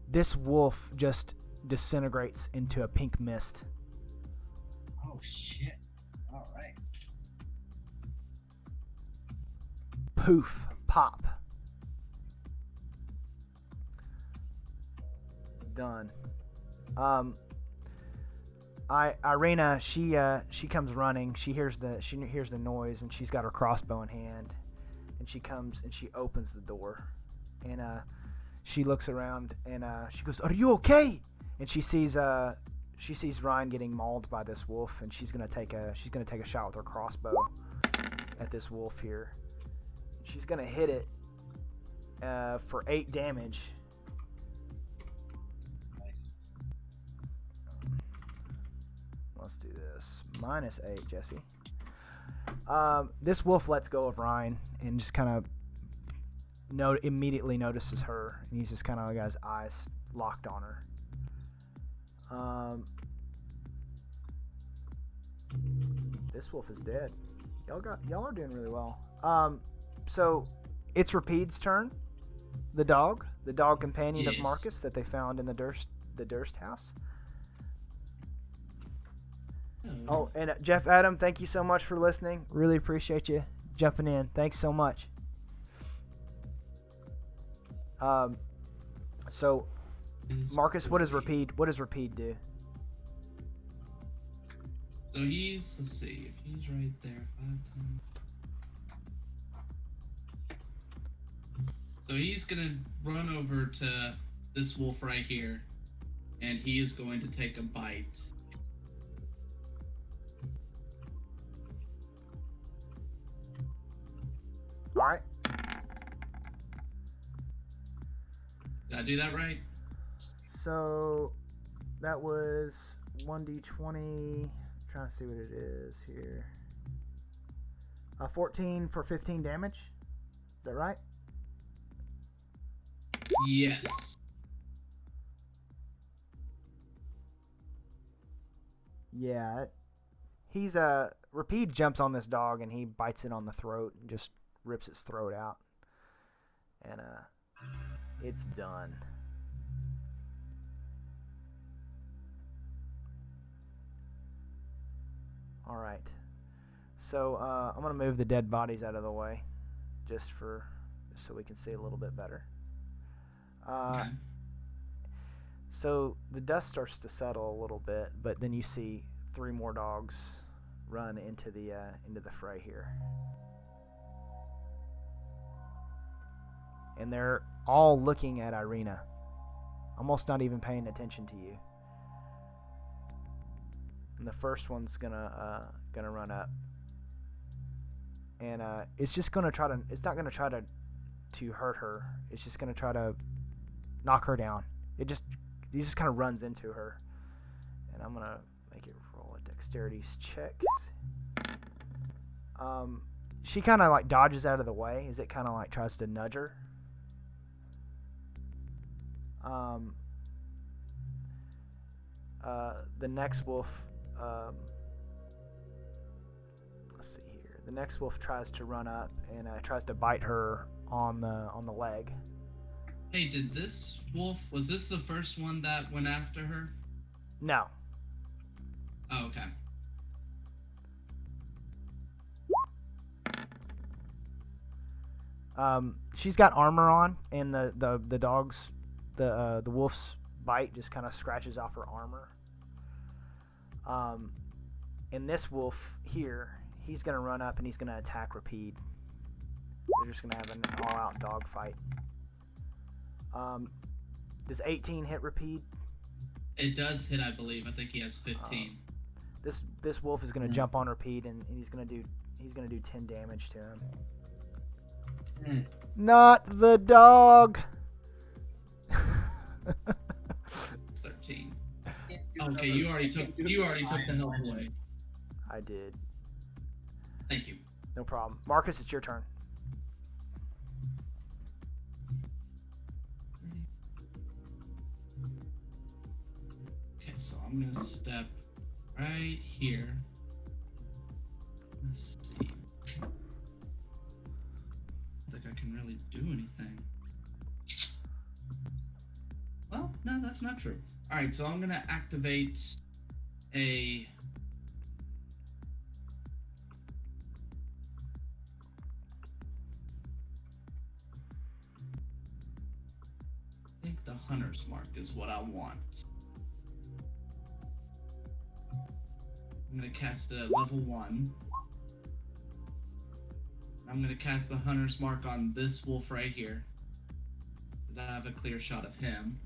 This wolf just disintegrates into a pink mist. Oh shit! All right. Poof, pop. Done. Irina, she comes running. She hears the noise, and she's got her crossbow in hand, and she comes and she opens the door, and she looks around and she goes, "Are you okay?" And she sees Rein getting mauled by this wolf, and she's gonna take a shot with her crossbow at this wolf here. She's gonna hit it for 8 damage. Nice. Let's do this. -8, Jesse. This wolf lets go of Rein and just kind of immediately notices her, and he's just kind of got his eyes locked on her. This wolf is dead. Y'all are doing really well. So it's Rapid's turn. The dog companion of Yes. Marcus that they found in the Durst house. Oh, and Jeff Adam, thank you so much for listening. Really appreciate you jumping in. Thanks so much. So Marcus, what does Rapid do? So let's see, if he's right there 5 times. So he's gonna run over to this wolf right here, and he is going to take a bite. All right. Did I do that right? So that was 1d20. Trying to see what it is here. 14 for 15 damage. Is that right? Yes. Yeah. He's Rapid jumps on this dog and he bites it on the throat and just rips its throat out. And it's done. All right. So I'm gonna move the dead bodies out of the way, just so we can see a little bit better. Okay. So the dust starts to settle a little bit, but then you see 3 more dogs run into the fray here, and they're all looking at Irina, almost not even paying attention to you. And the first one's gonna run up, and it's just gonna try to. It's not gonna try to hurt her. It's just gonna try to knock her down. He just kind of runs into her, and I'm gonna make it roll a dexterity check. She kind of like dodges out of the way as it kind of like tries to nudge her. The next wolf. Let's see here. The next wolf tries to run up and tries to bite her on the leg. Hey, did this wolf, was this the first one that went after her? No. Oh, okay. She's got armor on, and the dog's the wolf's bite just kind of scratches off her armor. And this wolf here, he's gonna run up and he's gonna attack Rapid. They're just gonna have an all-out dog fight. Does 18 hit repeat? It does hit, I believe. I think he has 15. This wolf is gonna jump on repeat and he's gonna do 10 damage to him. Not the dog. 13. Okay, you already took the health away. I did. Thank you. No problem. Marcus, it's your turn. Okay, so I'm gonna step right here. Let's see. I don't think I can really do anything. Well, no, that's not true. Alright, so I'm gonna activate a I think the hunter's mark is what I want. I'm gonna cast a level 1. I'm gonna cast the hunter's mark on this wolf right here, because I have a clear shot of him.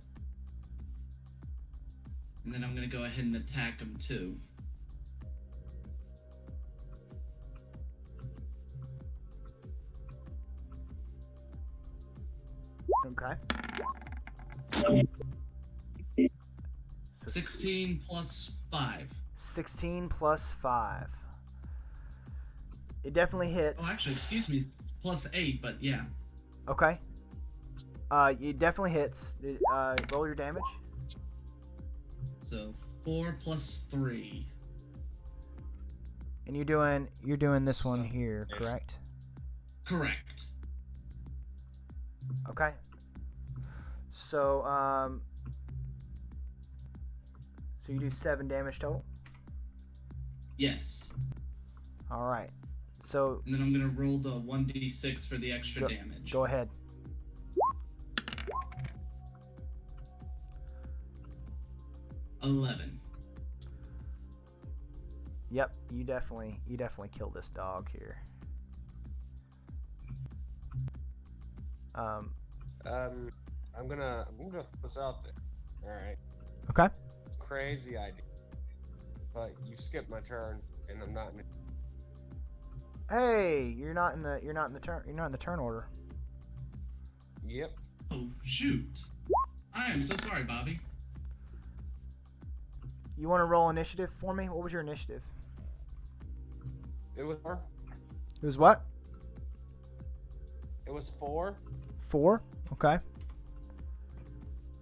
And then I'm gonna go ahead and attack him too. Okay. 16 plus 5. 16 plus 5. It definitely hits. Oh, actually, excuse me, plus 8, but yeah. Okay. It definitely hits. Roll your damage. So 4 plus 3. And you're doing this one here, correct? Correct. Okay. So so you do 7 damage total. Yes. All right. So And then I'm gonna roll the 1d6 for the extra damage. go ahead. $11. Yep, you definitely kill this dog here. I'm gonna throw this out there. All right. Okay. Crazy idea, but you skipped my turn, and I'm not. Hey, you're not in the turn order. Yep. Oh, shoot. I am so sorry, Bobby. You want to roll initiative for me? What was your initiative? It was 4. It was what? It was 4. 4? Okay.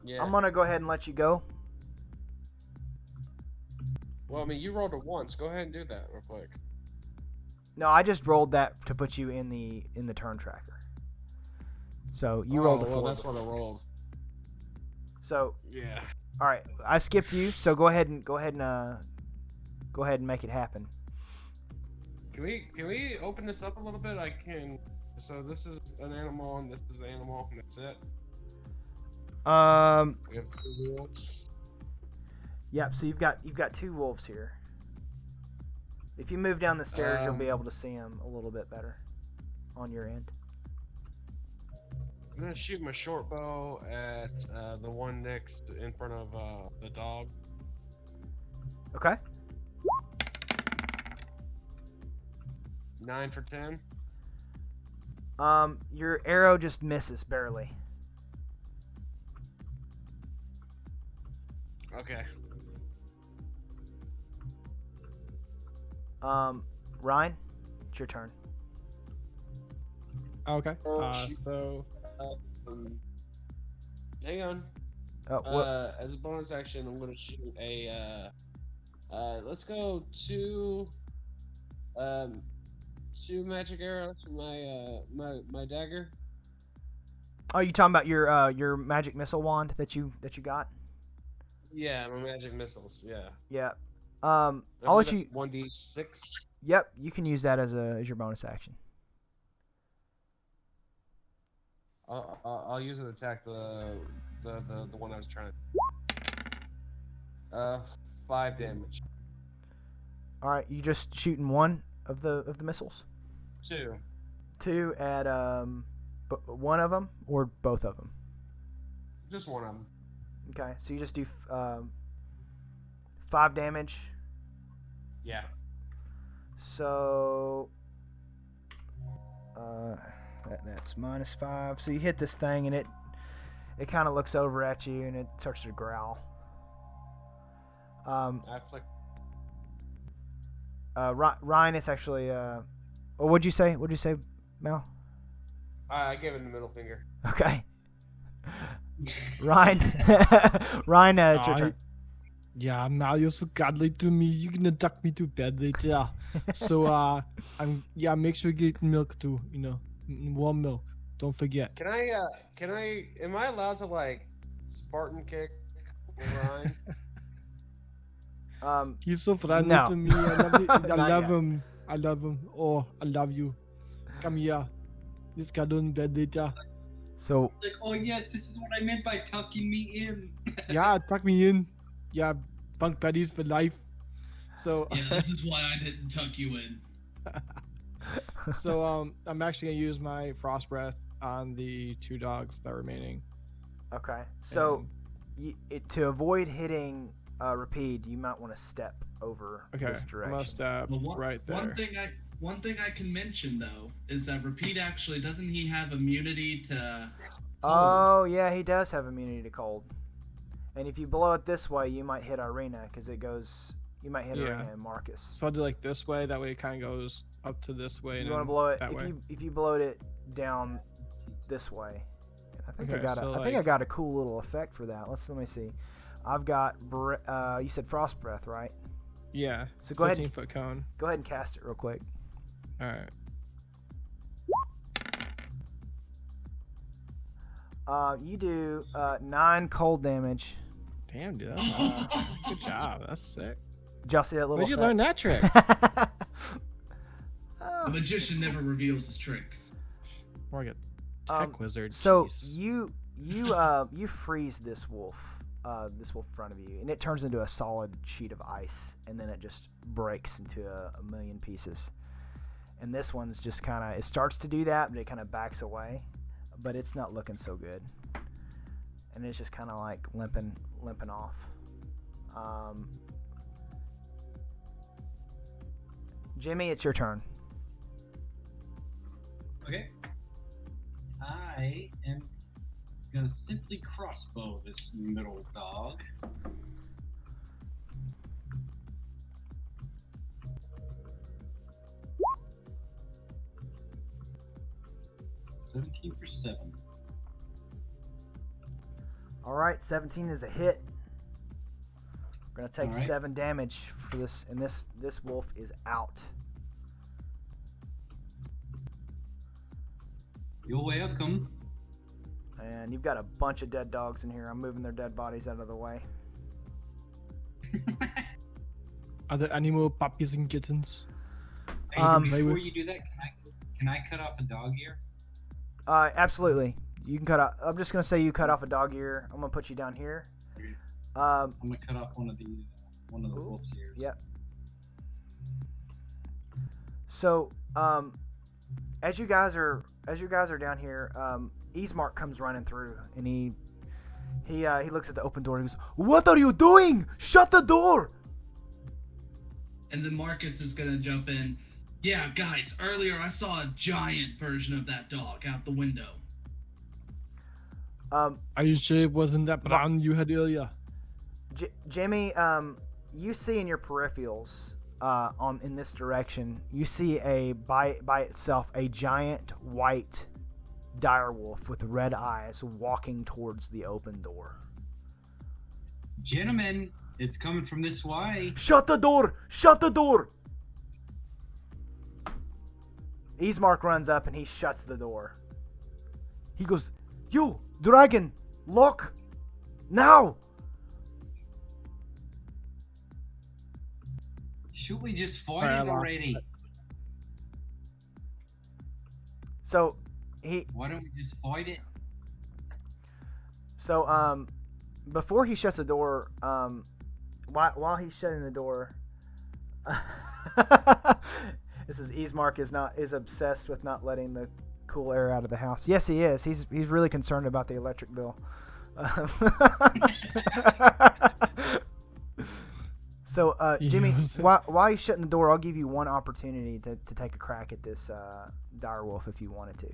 Yeah. I'm gonna go ahead and let you go. Well, I mean, you rolled a 1, so go ahead and do that real quick. No, I just rolled that to put you in the turn tracker. So you rolled the 4. Well, that's what I rolled. So Yeah. all right, I skipped you. So go ahead and make it happen. Can we open this up a little bit? I can. So this is an animal, and this is an animal, and that's it. We have 2 wolves. Yep. So you've got 2 wolves here. If you move down the stairs, you'll be able to see them a little bit better on your end. I'm gonna shoot my short bow at the one next in front of the dog. Okay. 9 for 10. Your arrow just misses barely. Okay. Rein, it's your turn. Okay. Shoot. So Hang on. What? As a bonus action, I'm gonna shoot a. Let's go 2 magic arrows from my dagger. Oh, you talking about your magic missile wand that you got? Yeah, my magic missiles. Yeah. Yeah. I'll let you. 1d6. Yep, you can use that as your bonus action. I'll use it to attack the one I was trying. 5 damage. All right, you just shooting one of the missiles? 2. 2 at one of them or both of them? Just one of them. Okay, so you just do 5 damage. Yeah. So that's -5. So you hit this thing and it kind of looks over at you and it starts to growl. I flick. Rein is actually. What'd you say? What'd you say, Mel? I gave him the middle finger. Okay. Rein, Rein, it's your turn. Yeah, Mario, so godly to me. You're gonna tuck me to bed later. So, make sure you get milk too. Warm milk. Don't forget. Can I? Am I allowed to like Spartan kick Ryan? He's so friendly No. to me. I love it. I Not love yet. him. I love him. Oh, I love you. Come here. Let's get on bed later. So Like, oh yes, this is what I meant by tucking me in. Yeah, tuck me in. Yeah, bunk buddies for life. So, Yeah, this is why I didn't tuck you in. I'm actually gonna use my frost breath on the 2 dogs that are remaining. okay. So And- to avoid hitting Rapide, you might want to step over okay, this I'm direction. gonna step Well, right there. One thing I can mention though is that Repeat actually doesn't he have immunity to? Oh yeah, he does have immunity to cold. And if you blow it this way, you might hit Arena because it goes. You might hit Yeah. Arena and Marcus. So I'll do like this way. That way it kind of goes up to this way. And You want to then blow it that way. if you blowed it down this way. I think Okay, so I think I got a cool little effect for that. Let me see. I've got you said frost breath, right? Yeah. So go ahead. 15-foot cone. Go ahead and cast it real quick. All right. You do 9 cold damage. Damn, dude. Good job. That's sick. Did y'all see that little? Where'd you learn that trick? A magician never reveals his tricks. More like a tech wizard. So Jeez. you freeze this wolf in front of you, and it turns into a solid sheet of ice, and then it just breaks into a million pieces. And this one's just kind of, it starts to do that, but it kind of backs away, but it's not looking so good, and it's just kind of like limping off. Jimmy, it's your turn. Okay. I am gonna simply crossbow this middle dog. $17 for 7. All right, 17 is a hit. We're gonna take All right. 7 damage for this, and this wolf is out. You're welcome. And you've got a bunch of dead dogs in here. I'm moving their dead bodies out of the way. Are there animal puppies and kittens? Hey, before you do that, can I cut off a dog ear? Absolutely. You can cut off. I'm just gonna say you cut off a dog ear. I'm gonna put you down here. I'm gonna cut off one of the wolf's ears. Yep. So, as you guys are down here, Ismark comes running through, and he looks at the open door and he goes, "What are you doing? Shut the door!" And then Marcus is gonna jump in. Yeah, guys, earlier I saw a giant version of that dog out the window. Are you sure it wasn't that brown you had earlier? Jimmy, you see in your peripherals, in this direction, you see by itself a giant white direwolf with red eyes walking towards the open door. Gentlemen, it's coming from this way. Shut the door! Shut the door! Ismark runs up and he shuts the door. He goes, "You, dragon, lock now!" Should we just fight Alright, it already? So Why don't we just fight it? before he shuts the door, while he's shutting the door, this is Ismark is obsessed with not letting the cool air out of the house. Yes, he is. He's really concerned about the electric bill. So, He Jimmy, knows it. while you're shutting the door, I'll give you one opportunity to take a crack at this direwolf if you wanted to.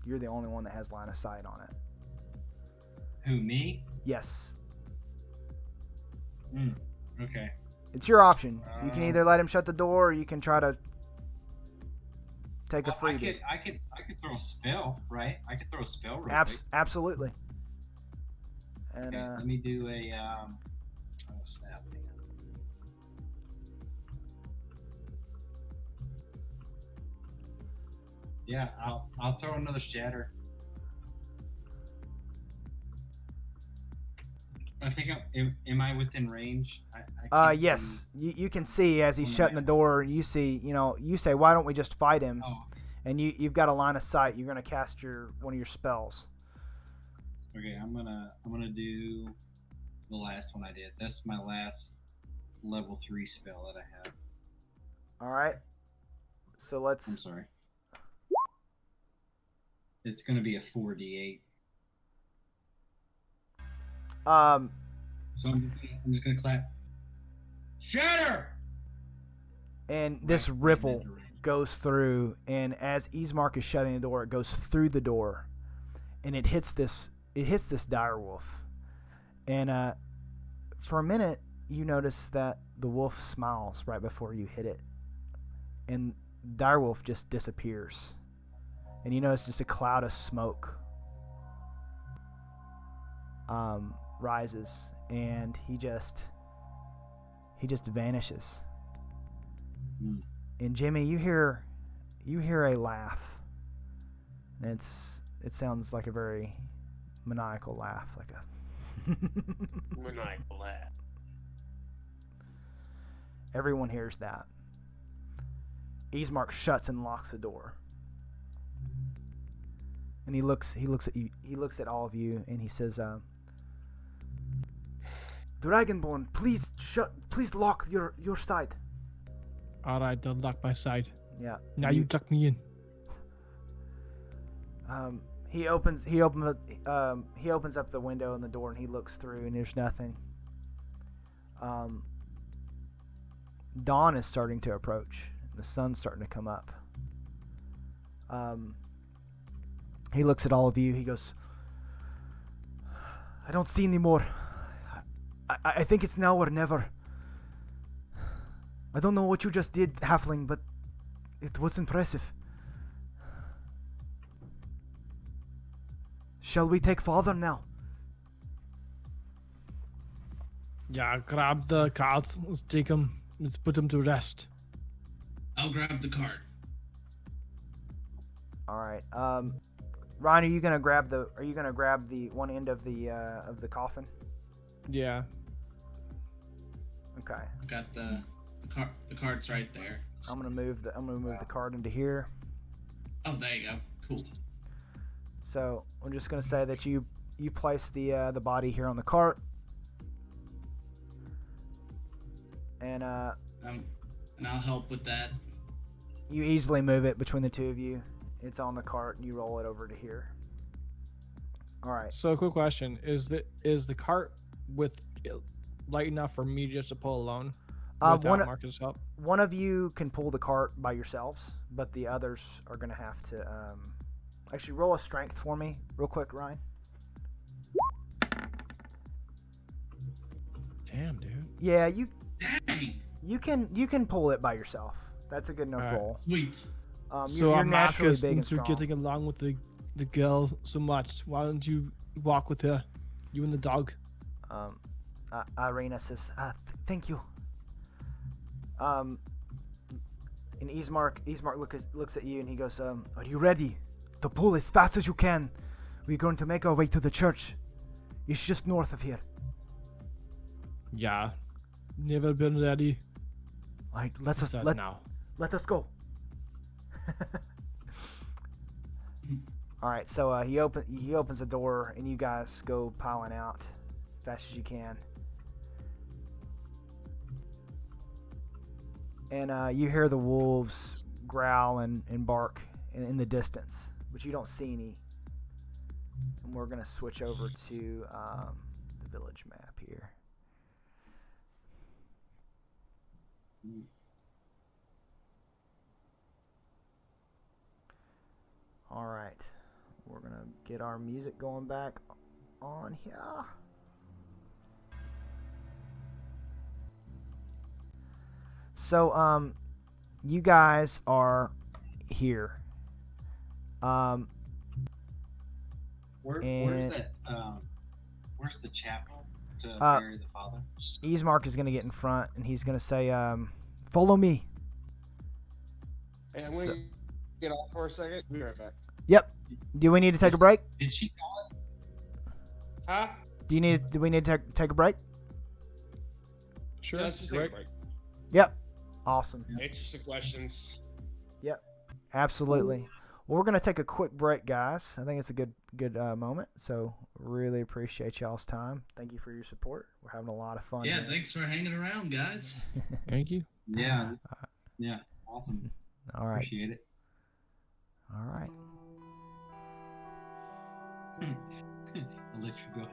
You're the only one that has line of sight on it. Who, me? Yes. Okay. It's your option. You can either let him shut the door, or you can try to take a Well, freebie. I could throw a spell, right? I could throw a spell real quick. Absolutely. And Okay, let me do a oh snap. Hang on. Yeah, I'll throw another shatter. I think am I within range? I can't yes. see. You can see as he's Oh, shutting the door. You see, you say, "Why don't we just fight him?" Oh, And you've got a line of sight. You're gonna cast one of your spells. okay. I'm gonna do the last one I did. That's my last level 3 spell that I have. All right. So let's. I'm sorry. It's gonna be a 4d8. So I'm just gonna clap. Shatter! And this Right, ripple right, right. goes through, and as Ismark is shutting the door, it goes through the door, and it hits this direwolf. And for a minute, you notice that the wolf smiles right before you hit it, and direwolf just disappears, and you notice just a cloud of smoke rises, and he just vanishes. And Jimmy, you hear a laugh, and it sounds like a very maniacal laugh, like a Maniacal laugh. Everyone hears that. Ismark shuts and locks the door, and he looks at you. He looks at all of you, and he says, "Dragonborn, please lock your side." All right, I'll lock my side. Yeah. Now you tuck me in. He opens up the window and the door, and he looks through, and there's nothing. Dawn is starting to approach. The sun's starting to come up. He looks at all of you. He goes, "I don't see any more. I think it's now or never. I don't know what you just did, Halfling, but it was impressive. Shall we take Father now?" Yeah, grab the cards. Let's take him. Let's put him to rest. I'll grab the cart. All right. Ryan, are you gonna grab the one end of the coffin? Yeah. Okay. I've got the cart's right there. I'm gonna move the card into here. Oh, there you go. Cool. So I'm just gonna say that you place the body here on the cart, and I'll help with that. you easily move it between the two of you. It's on the cart, and you roll it over to here. All right. So, quick question: Is the cart with light enough for me just to pull alone without Marcus' help? One of you can pull the cart by yourselves, but the others are gonna have to actually roll a strength for me, real quick, Ryan. Damn, dude. Yeah, Dang. you can pull it by yourself. That's a good enough All right. roll. Sweet. You're naturally Marcus, big and since you're strong. getting along with the girl so much, why don't you walk with her? You and the dog. Irina says, "Thank you." And Ismark looks at you, and he goes, "Are you ready to pull as fast as you can? We're going to make our way to the church. It's just north of here." Yeah. Never been ready. All right, let us go. All right, so he opens the door, and you guys go piling out as fast as you can. And you hear the wolves growl and bark in the distance, but you don't see and we're gonna switch over to the village map here. All right, we're gonna get our music going back on here. So, you guys are here. Where's and- that? Where's the chapel to bury the father? Ismark is gonna get in front, and he's gonna say, "Follow me." Hey, I'm gonna get off for a second. Be right back. Yep. Do we need to take a break? Did she call it? Huh? Do we need to take a break? Yeah, let's just take a break. Yep. Awesome. Answer some questions. Absolutely. Well, we're gonna take a quick break, guys. I think it's a good moment. So really appreciate y'all's time. Thank you for your support. We're having a lot of fun. Yeah, here. thanks for hanging around, guys. Thank you. Yeah. Yeah. Awesome. All right. Appreciate it. All right. I'll let you go.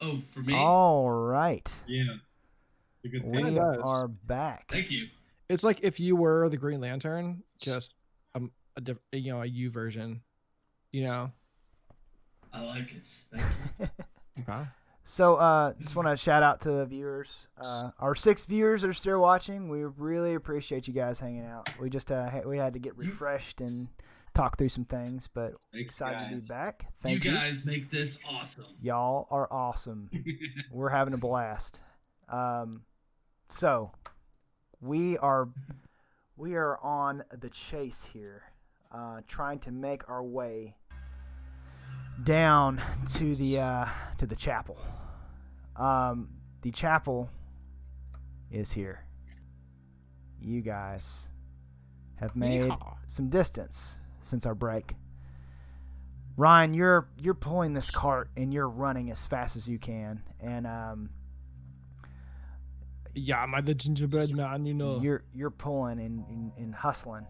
Oh, for me? All right. Yeah, it's a good We Kinda does. are back. Thank you. It's like if you were the Green Lantern, just a U version. I like it. Thank you. Okay. So, just want to shout out to the viewers. Our 6 viewers that are still watching. We really appreciate you guys hanging out. We just we had to get refreshed and talk through some things, but excited to be back. Thank you. You guys make this awesome. Y'all are awesome. We're having a blast. So we are on the chase here, trying to make our way down to the chapel. The chapel is here. You guys have made some distance since our break. Rein, you're pulling this cart and you're running as fast as you can, and yeah, I'm the gingerbread man, You're pulling and hustling.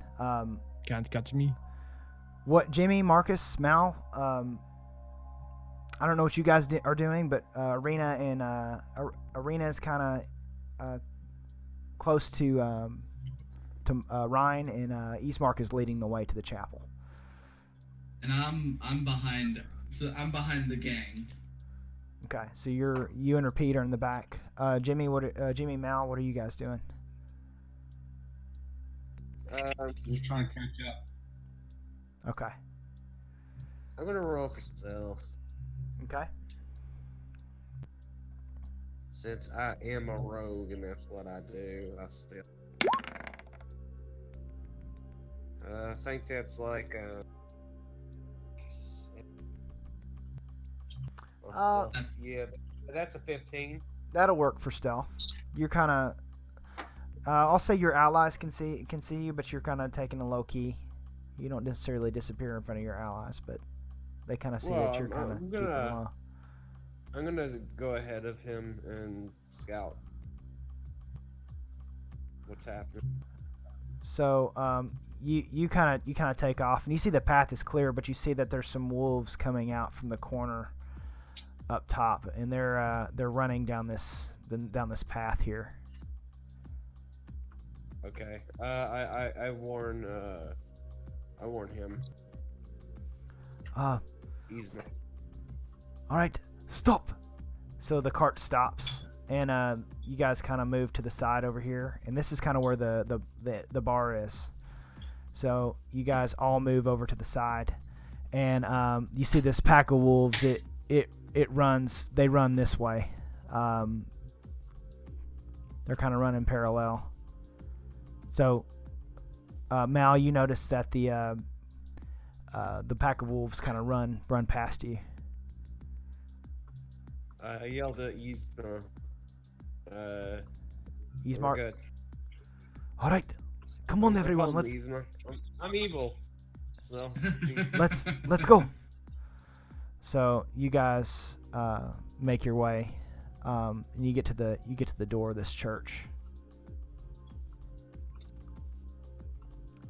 Can't catch me. What Jimmy, Marcus, Mal, I don't know what you guys are doing, but Arena is kind of close to Rein, and Eastmark is leading the way to the chapel. And I'm behind the gang. Okay, so you and Repeat are in the back. Jimmy, Jimmy, Mal, what are you guys doing? Just trying to catch up. Okay. I'm gonna roll for stealth. Okay. Since I am a rogue and that's what I do, I still. I think that's like yeah, that's a 15. That'll work for stealth. You're kind of. I'll say your allies can see you, but you're kind of taking a low key. You don't necessarily disappear in front of your allies, but they kind of see that you're kind of keeping low. I'm gonna go ahead of him and scout what's happening. So you kind of take off, and you see the path is clear, but you see that there's some wolves coming out from the corner up top, and they're running down this path here. Okay. I warn him. He's not. All right, stop. So the cart stops, and you guys kind of move to the side over here, and this is kind of where the bar is. So you guys all move over to the side, and you see this pack of wolves. It runs. They run this way. They're kind of running parallel. So, Mal, you notice that the pack of wolves kind of run past you. I yelled at Yzma. Yzma. Good. All right, come on, everyone. Let's. Yzma. I'm evil. So let's go. So you guys make your way, and you get to the door of this church.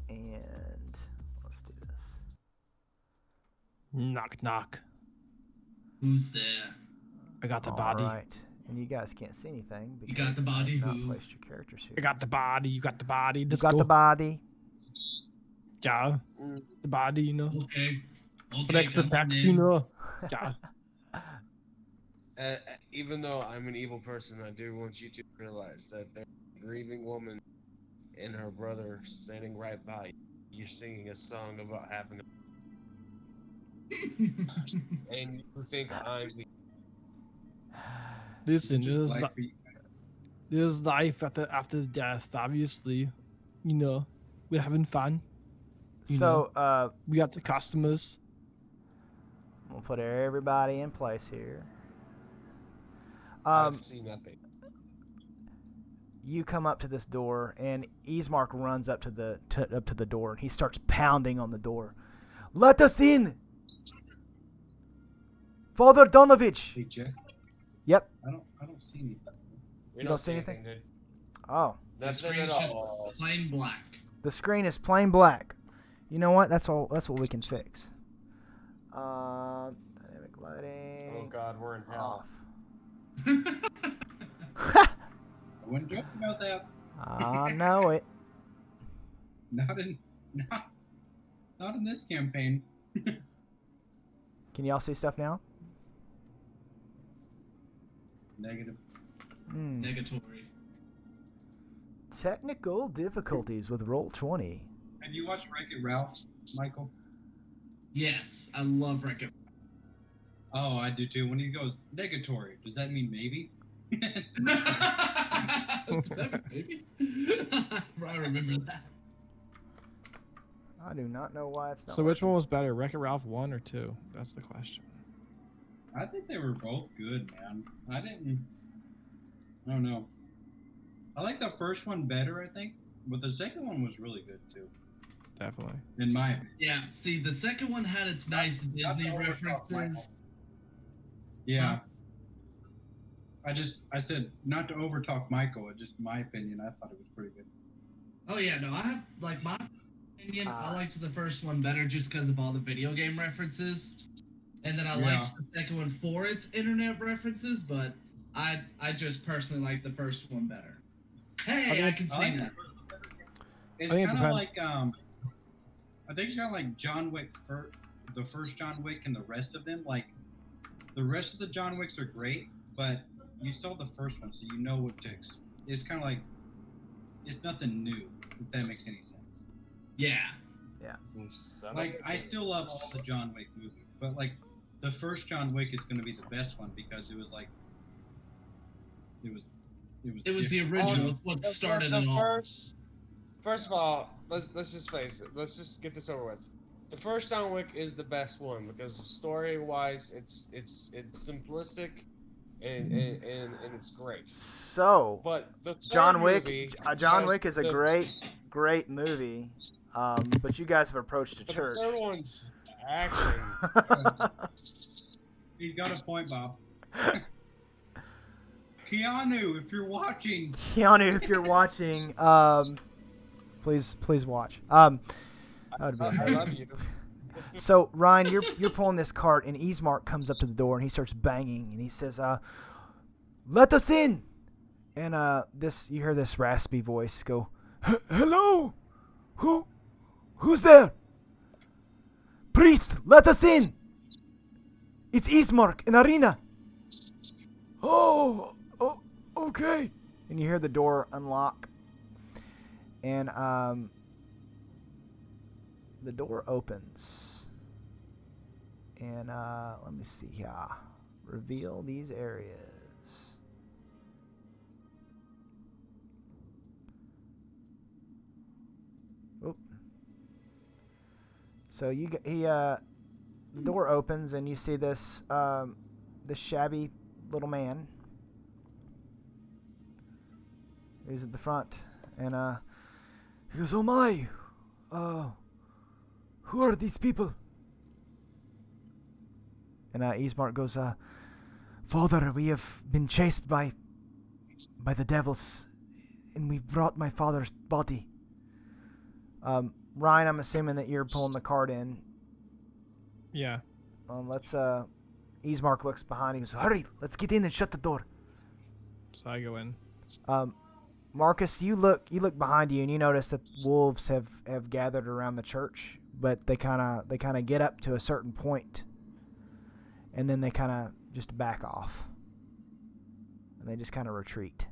And let's do this. Knock, knock. Who's there? I got the body. All right. And you guys can't see anything because You got the body, you have not who? placed your characters here. I got the body. You got the body. You Let's got go. the body. Yeah. The body, Okay. Flex the come on packs, in. Yeah. even though I'm an evil person, I do want you to realize that there's a grieving woman and her brother standing right by you. You're singing a song about having and you think I'm the Listen, Just there's like there's life after death. Obviously, we're having fun. So We got the customers. we'll put everybody in place here. I see nothing. You come up to this door, and Eastmark runs up to the door, and he starts pounding on the door. Let us in, Father Donovich. Hey, Jeff. Yep. I don't see anything. We don't see anything? Dude. Oh, The Nothing screen's at just all. plain black. the screen is plain black. You know what? That's what we can fix. Dynamic lighting. Oh god, we're in hell. Off. I wasn't joking about that. I know it. Not in. Not. Not in this campaign. Can y'all see stuff now? Negative. Negatory. Technical difficulties with Roll20. Have you watched Wreck-It Ralph, Michael? Yes, I love Wreck-It. Oh, I do too. When he goes negatory, does that mean maybe? Maybe. I remember that. I do not know why it's not. So which one was better, Wreck-It Ralph 1 or 2? That's the question. I think they were both good, man. I don't know. I like the first one better, I think, but the second one was really good too. Definitely. In my opinion. Yeah, see, the second one had its nice Disney the overclock, references. Michael. Yeah. Huh? I said not to overtalk Michael, it's just my opinion. I thought it was pretty good. Oh yeah, no, I have like my opinion. I liked the first one better just because of all the video game references, and then I liked the second one for its internet references. But I just personally like the first one better. Hey, I can see that. It's kind of like I think it's kind of like John Wick the first John Wick and the rest of them. Like the rest of the John Wicks are great, but you saw the first one, so you know what to expect. It's kind of like it's nothing new, if that makes any sense. Yeah. Like I still love all the John Wick movies, but like the first John Wick is going to be the best one because it was like it was the original. It's what started it all. First of all, let's just face it. Let's just get this over with. The first John Wick is the best one because story-wise, it's simplistic and it's great. So, but the John Wick, movie John Wick is a great movie. But you guys have approached a church. The third one's action. You got a point, Bob. Keanu, if you're watching. Keanu, if you're watching, please watch. That would be I love you. So Rein, you're pulling this cart, and Ismark comes up to the door, and he starts banging, and he says, "Let us in!" And you hear this raspy voice go, "Hello, who's there? Priest, let us in! It's Ismark in Arena." Oh, okay. And you hear the door unlock, and the door opens. And let me see here. Reveal these areas. Oop. So the door opens and you see this this shabby little man who's at the front, and he goes, "Oh my, who are these people?" And Ismark goes, "Father, we have been chased by the devils, and we've brought my father's body." Ryan, I'm assuming that you're pulling the cart in. Yeah. Ismark looks behind. He goes, "Hurry, let's get in and shut the door." So I go in. Marcus, you look behind you, and you notice that wolves have gathered around the church, but they kind of get up to a certain point, and then they kind of just back off, and they just kind of retreat.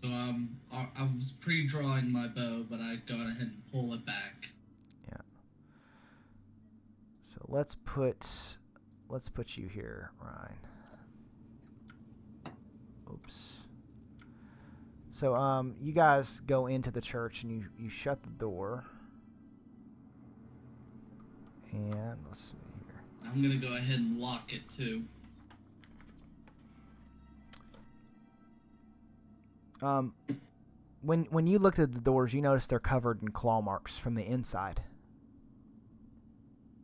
So I was pre-drawing my bow, but I go ahead and pull it back. Yeah. So let's put you here, Ryan. Oops. So you guys go into the church and you shut the door. And let's see here. I'm gonna go ahead and lock it too. When you looked at the doors, you noticed they're covered in claw marks from the inside.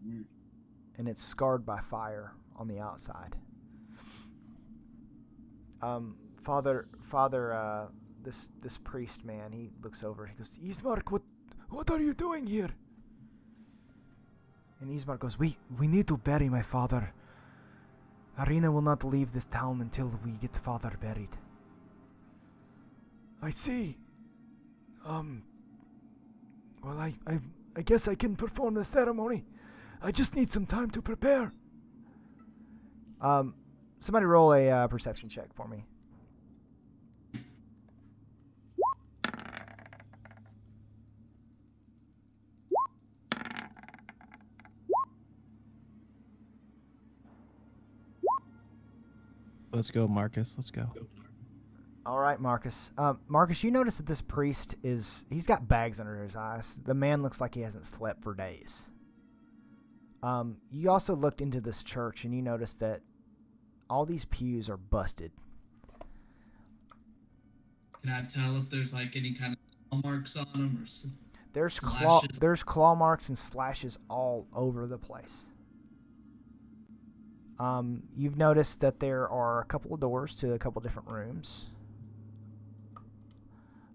And it's scarred by fire on the outside. Father, this priest man, he looks over. He goes, "Ismark, what are you doing here?" And Ismark goes, "We need to bury my father. Arena will not leave this town until we get father buried." "I see. Well, I guess I can perform the ceremony. I just need some time to prepare. Somebody roll a perception check for me. Let's go, Marcus. Let's go. All right, Marcus. Marcus, you notice that this priest he's got bags under his eyes. The man looks like he hasn't slept for days. You also looked into this church and you noticed that all these pews are busted. Can I tell if there's like any kind of claw marks on them or There's slashes? claw marks and slashes all over the place. You've noticed that there are a couple of doors to a couple different rooms.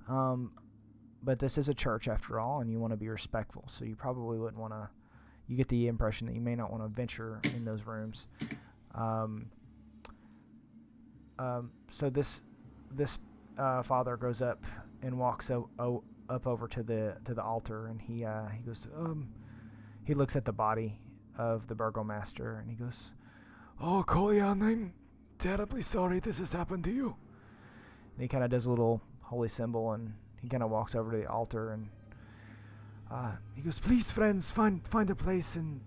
But this is a church after all, and you want to be respectful, so you probably wouldn't want to. You get the impression that you may not want to venture in those rooms. So this father goes up and walks up over to the altar, and he goes. He looks at the body of the burgomaster, and he goes, "Oh, Kolyan, I'm terribly sorry this has happened to you." And he kind of does a little holy symbol, and he kind of walks over to the altar, and he goes, "Please, friends, find a place, and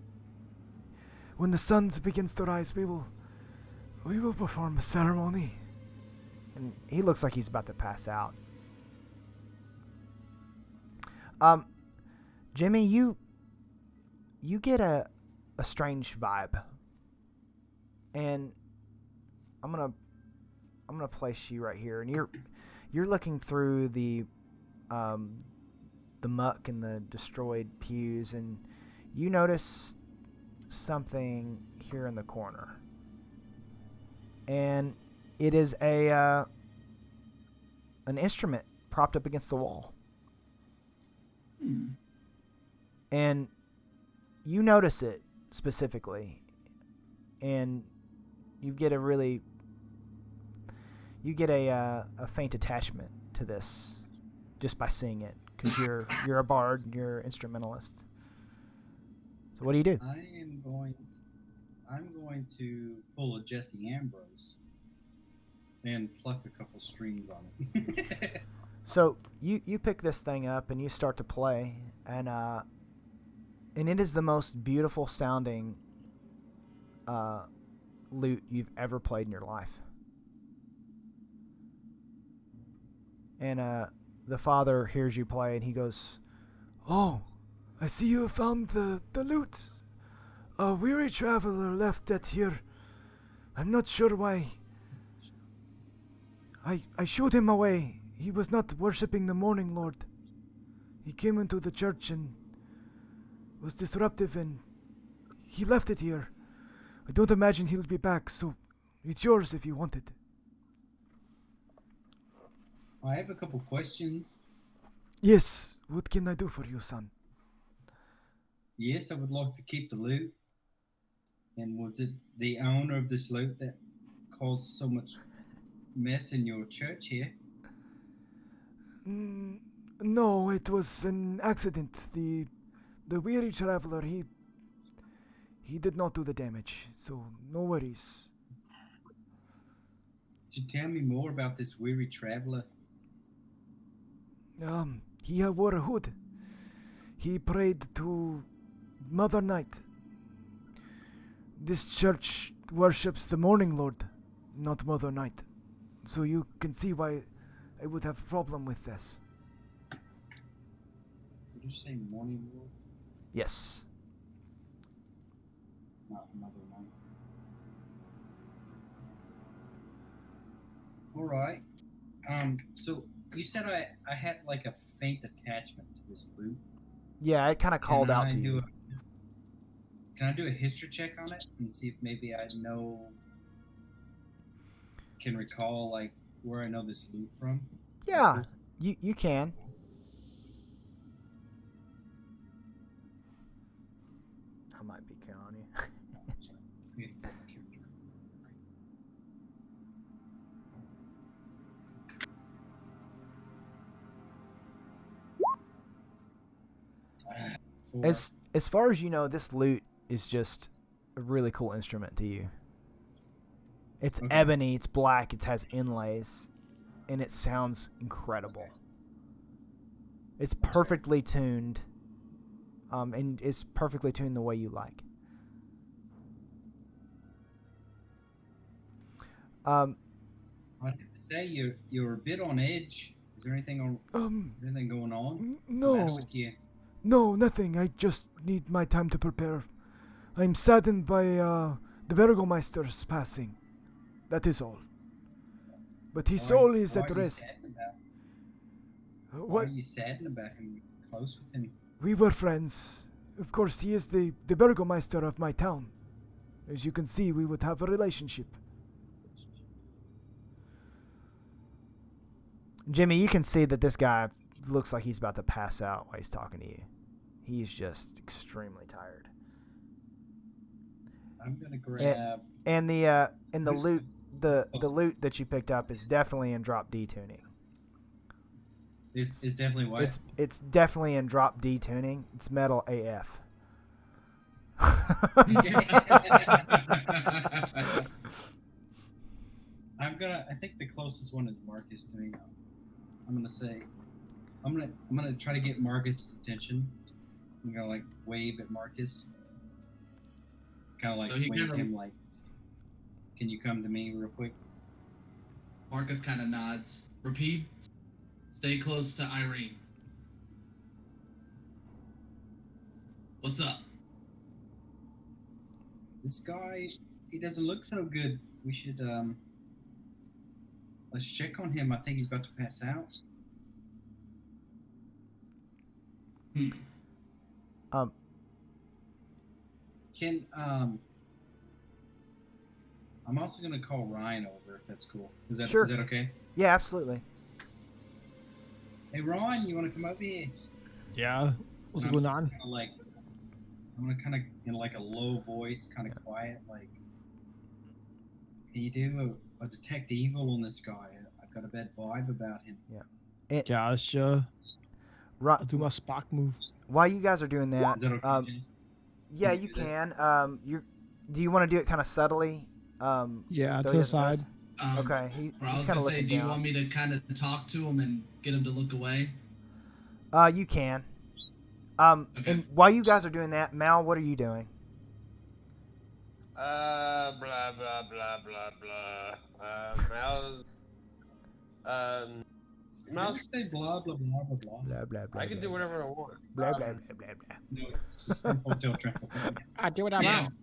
when the sun begins to rise, we will perform a ceremony." And he looks like he's about to pass out. Jimmy, you get a strange vibe, and I'm gonna place you right here, and you're looking through the muck and the destroyed pews, and you notice something here in the corner, and it is an instrument propped up against the wall. And you notice it specifically, and you get a faint attachment to this just by seeing it, because you're a bard, and you're an instrumentalist. So what do you do? I'm going to pull a Jesse Ambrose and pluck a couple strings on it. So you pick this thing up and you start to play, and it is the most beautiful sounding lute you've ever played in your life. And the father hears you play, and he goes, "Oh, I see you have found the lute. A weary traveler left it here. I'm not sure why. I shooed him away. He was not worshipping the Morning Lord. He came into the church and was disruptive, and he left it here. I don't imagine he'll be back, so it's yours if you want it." I have a couple questions. "Yes, what can I do for you, son?" Yes, I would like to keep the loot. And was it the owner of this loot that caused so much mess in your church here? No, it was an accident. The weary traveler, he did not do the damage, so no worries. Could you tell me more about this weary traveler? He wore a hood. He prayed to Mother Night. This church worships the Morning Lord, not Mother Night. So you can see why I would have a problem with this. Did you say Morning Lord? Yes. Not Mother Night. Alright. So you said I had like a faint attachment to this loot. Yeah, it kind of called out to you. Can I do a history check on it and see if maybe can recall like where I know this loot from? Yeah, you can. I might be killing you. before. As far as you know, this lute is just a really cool instrument to you. It's Okay. ebony, it's black, it has inlays, and it sounds incredible. It's perfectly tuned, and it's perfectly tuned the way you like. I'd have to say you're a bit on edge. Is there anything going on? No, With you? no, nothing. I just need my time to prepare. I'm saddened by the Burgomeister's passing. That is all. But his soul is Why at are you rest. saddened about- Why What? are you saddened about him? You're close with him. We were friends. Of course, he is the Burgomeister of my town. As you can see, we would have a relationship. Jimmy, you can see that this guy looks like he's about to pass out while he's talking to you. He's just extremely tired. I'm gonna grab. And the Who's- loot the loot that you picked up is definitely in drop D tuning. Is definitely what? It's definitely in drop D tuning. It's metal AF. I think the closest one is Marcus to me. I'm gonna try to get Marcus' attention. I'm gonna like wave at Marcus. Kind of like So he wave kinda- him like, can you come to me real quick? Marcus kind of nods. Repeat. Stay close to Irene. What's up? This guy, he doesn't look so good. We should let's check on him. I think he's about to pass out. Can I'm also gonna call Ryan over if that's cool. Sure. Is that okay? Yeah, absolutely. Hey Ryan, you want to come over here? Yeah. What's going on? Kinda like, I'm gonna kind of in like a low voice, kind of quiet, like, can you do a detect evil on this guy? I've got a bad vibe about him. Gotcha. Ri- I'll do my Spock move. While you guys are doing that, Is that okay, James? yeah, Can you you do that? can. Do you want to do it kind of subtly? Yeah, so to he the doesn't notice? side. Okay, I he's was kind of gonna say, looking do you down. want me to kind of talk to him and get him to look away? You can. Okay. And while you guys are doing that, Mal, what are you doing? Blah blah blah blah blah. Mouse. Did you say blah blah blah blah blah? Blah blah blah. I can do whatever I want. Blah blah blah blah blah. No, it's Hotel Transylvania. I do what I Yeah. want.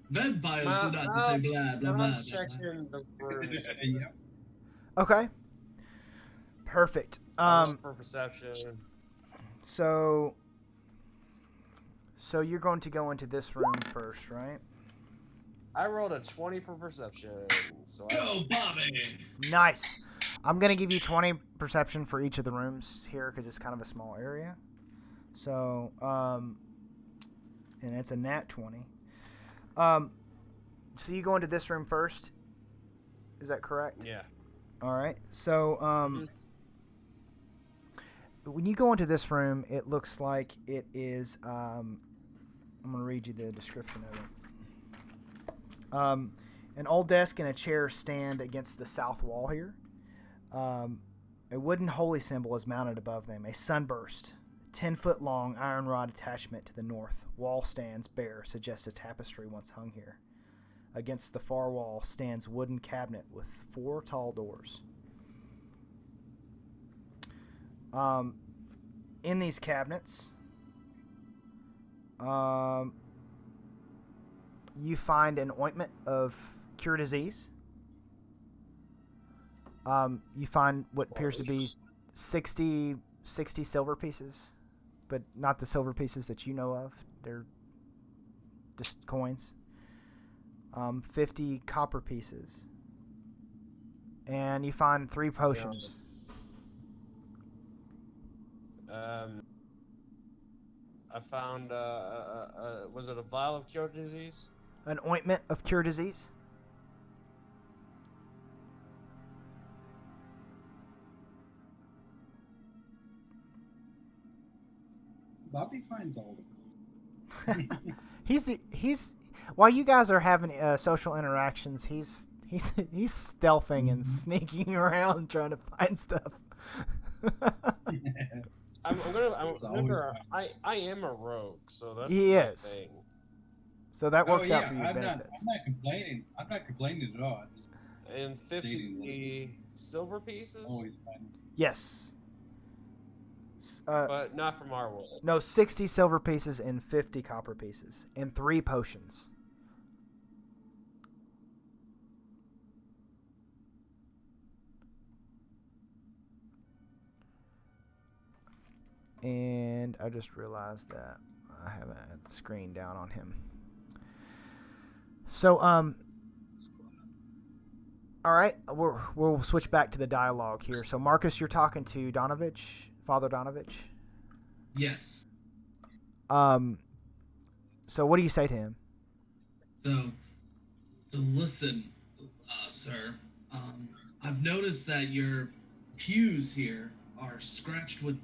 Vampires do not say blah blah blah. Mouse blah, blah. checking the rooms. Yeah. Okay. Perfect. For perception. So you're going to go into this room first, right? I rolled a 20 for perception, so Go, Bobby! Nice. I'm gonna give you 20 perception for each of the rooms here because it's kind of a small area. So, and it's a nat 20. So you go into this room first. Is that correct? yeah. All right. So, when you go into this room, it looks like it is. I'm gonna read you the description of it. An old desk and a chair stand against the south wall here. A wooden holy symbol is mounted above them. A sunburst, 10-foot long iron rod attachment to the north. Wall stands bare, suggests a tapestry once hung here. Against the far wall stands wooden cabinet with 4 tall doors. In these cabinets, you find an ointment of cure disease. You find what appears to be 60 silver pieces, but not the silver pieces that you know of. They're just coins. 50 copper pieces. And you find 3 potions. I found was it a vial of cure disease? An ointment of cure disease. Bobby finds all of them. he's while you guys are having social interactions, he's stealthing and sneaking around trying to find stuff. Remember, I am a rogue, so that's He my is. thing. So that works out yeah, for your benefits. I'm not complaining. I'm not complaining at all. I'm just And 50 silver pieces, always finding. Yes. but not from our world. No, 60 silver pieces and 50 copper pieces and 3 potions. And I just realized that I haven't had the screen down on him. So, all right, we'll switch back to the dialogue here. So, Marcus, you're talking to Donovich, Father Donovich. Yes. So what do you say to him? So listen, sir. I've noticed that your pews here are scratched with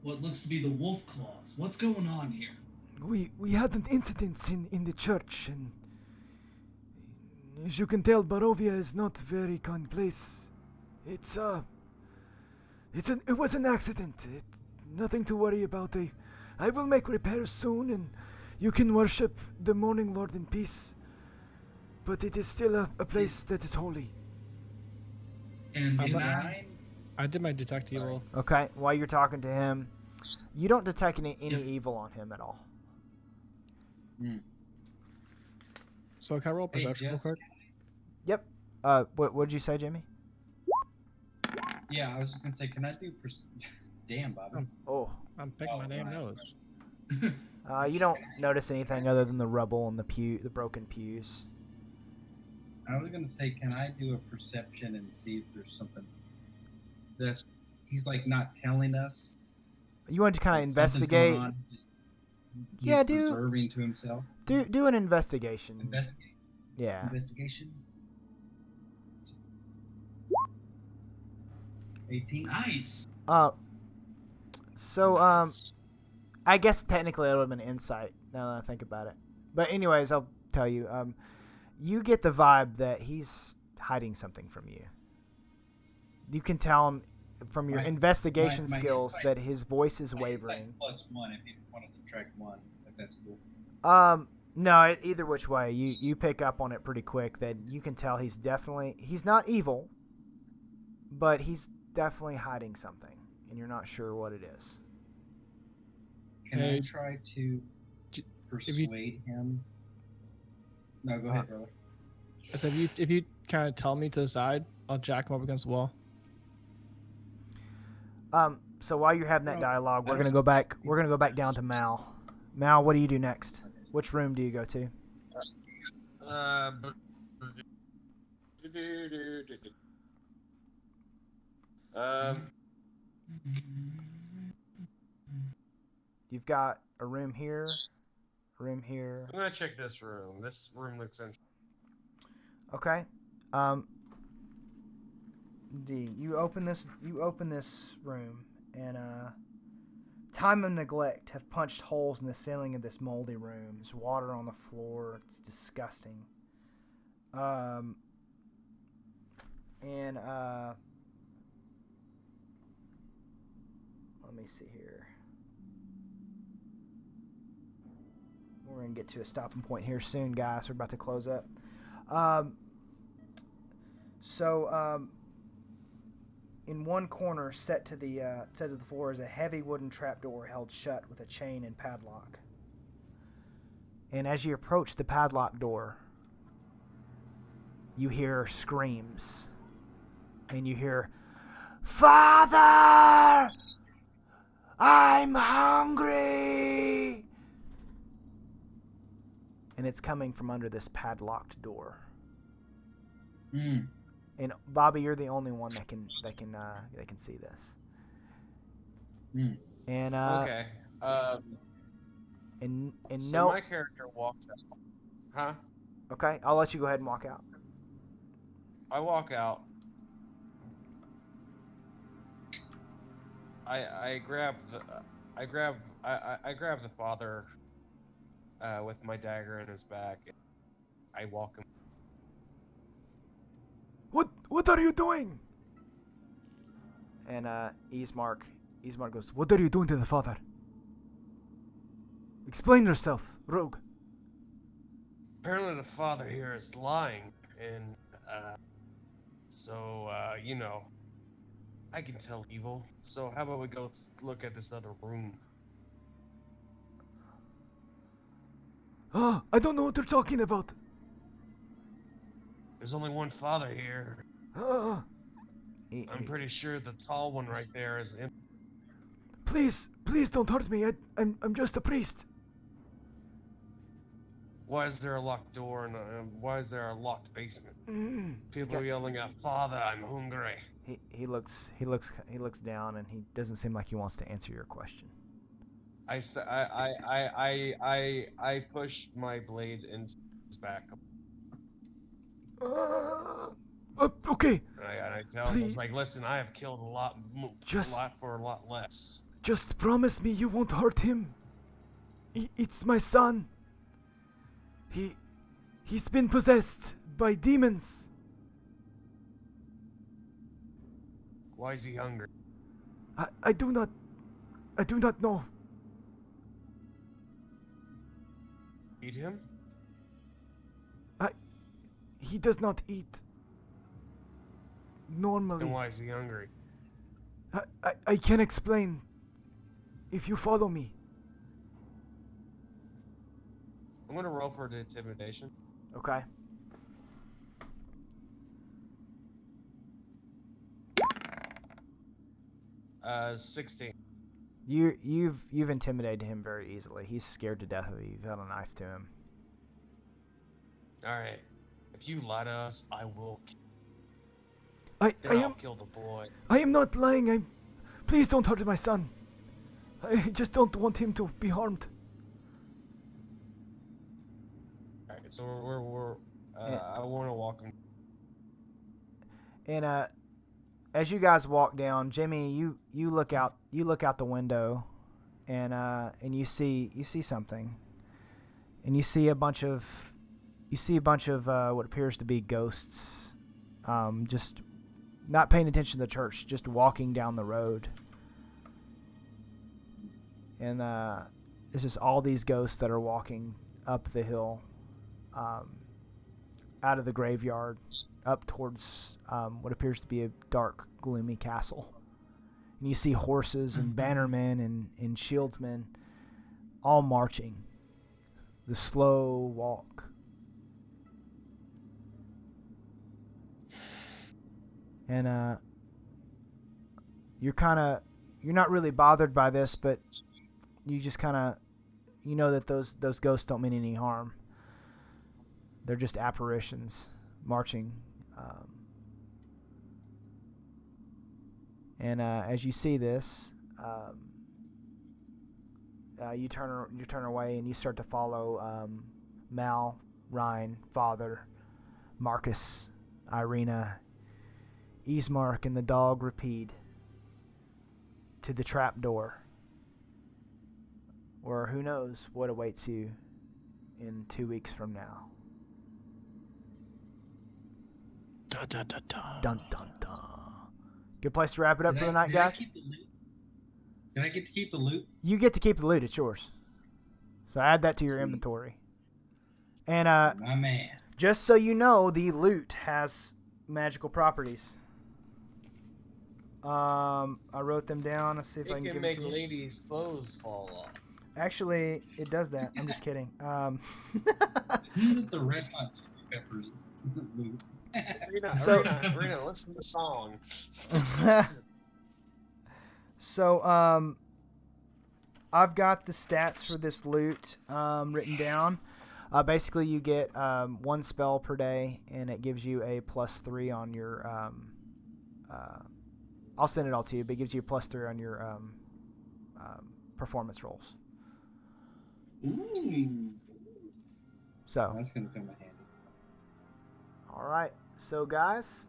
what looks to be the wolf claws. What's going on here? We had an incident in the church, and as you can tell, Barovia is not a very kind place. It was an accident. Nothing to worry about. I will make repairs soon, and you can worship the Morning Lord in peace. But it is still a place that is holy. And I did my detect evil. Okay, while you're talking to him, you don't detect any evil on him at all. So can I roll perception real quick? Yep. What did you say, Jimmy? Yeah, I was just gonna say, can I do? Damn, Bobby. Oh. I'm picking my damn nose. You don't notice anything other than the rubble and the broken pews. I was gonna say, can I do a perception and see if there's something that he's like not telling us? You want to kind of Like, something's investigate? going on, just he's Yeah, preserving to himself. Do an investigation. Investigate. Yeah. Investigation. 18. nice. So I guess technically it would have been insight now that I think about it. But anyways, I'll tell you. You get the vibe that he's hiding something from you. You can tell from your investigation my skills insight- that his voice is My wavering. insight's +1 if you want to subtract 1, if that's cool. No, either which way, you pick up on it pretty quick that you can tell he's not evil, but he's definitely hiding something, and you're not sure what it is. Can I try to persuade him? No, go ahead, brother. So if you kind of tell me to the side, I'll jack him up against the wall. So while you're having that dialogue, we're gonna go back down to Mal. Mal, what do you do next? Which room do you go to? You've got a room here, a room here. I'm gonna check this room. This room looks interesting. Okay. D, you open this room, and time and neglect have punched holes in the ceiling of this moldy room. There's water on the floor. It's disgusting. Let me see here. We're going to get to a stopping point here soon, guys. We're about to close up. In one corner, set to the floor, is a heavy wooden trapdoor held shut with a chain and padlock. And as you approach the padlock door, you hear screams. And you hear, "Father! I'm hungry!" And it's coming from under this padlocked door. And Bobby, you're the only one that can see this. And Okay. and So no. my character walks out. Huh? Okay, I'll let you go ahead and walk out. I walk out. I grab I grab the father with my dagger in his back. And I walk him. What are you doing? And Ismark goes, what are you doing to the father? Explain yourself, rogue. Apparently the father here is lying, and so you know, I can tell evil. So how about we go look at this other room? I don't know what you're talking about. There's only one father here. I'm pretty sure the tall one right there is in. Please don't hurt me. I'm just a priest. Why is there a locked door and why is there a locked basement? People are yelling out, "Father, I'm hungry." He looks down, and he doesn't seem like he wants to answer your question. I push my blade into his back. Okay. And I tell him, I was like, "Listen, I have killed a lot for a lot less. Just promise me you won't hurt him. It's my son. He's been possessed by demons." Why is he hungry? I do not know. Eat him? He does not eat normally. Then why is he hungry? I can explain if you follow me. I'm gonna roll for the intimidation. Okay. Uh, 16. You've intimidated him very easily. He's scared to death of you. You've held a knife to him. All right. If you lie to us, I will. I'll kill the boy. I am not lying. Please don't hurt my son. I just don't want him to be harmed. All right. So we're I want to walk him. And as you guys walk down, Jimmy, you look out the window, and you see something, and you see a bunch of what appears to be ghosts, just not paying attention to the church, just walking down the road, and it's just all these ghosts that are walking up the hill, out of the graveyard, up towards what appears to be a dark, gloomy castle. And you see horses and bannermen and shieldsmen all marching. The slow walk. And you're not really bothered by this, but you just you know that those ghosts don't mean any harm. They're just apparitions marching. And as you see this, you turn away and you start to follow Mal, Rein, Father, Marcus, Irina, Ismark, and the dog Rapide to the trap door, where who knows what awaits you in 2 weeks from now. Dun, dun, dun, dun. Dun, dun, dun. Good place to wrap it up for the night, guys. Can I get to keep the loot? You get to keep the loot. It's yours. So add that to your inventory. And My man. just so you know, the loot has magical properties. I wrote them down. Let's see if I It can can give make it to you. ladies' clothes fall off. Actually, it does that. I'm just kidding. Isn't the red hot chili peppers loot? Rena, listen to the song. So, I've got the stats for this loot written down. Basically, you get one spell per day, and it gives you a +3 on your. I'll send it all to you, but it gives you a +3 on your performance rolls. So That's gonna come in handy. all right, so guys,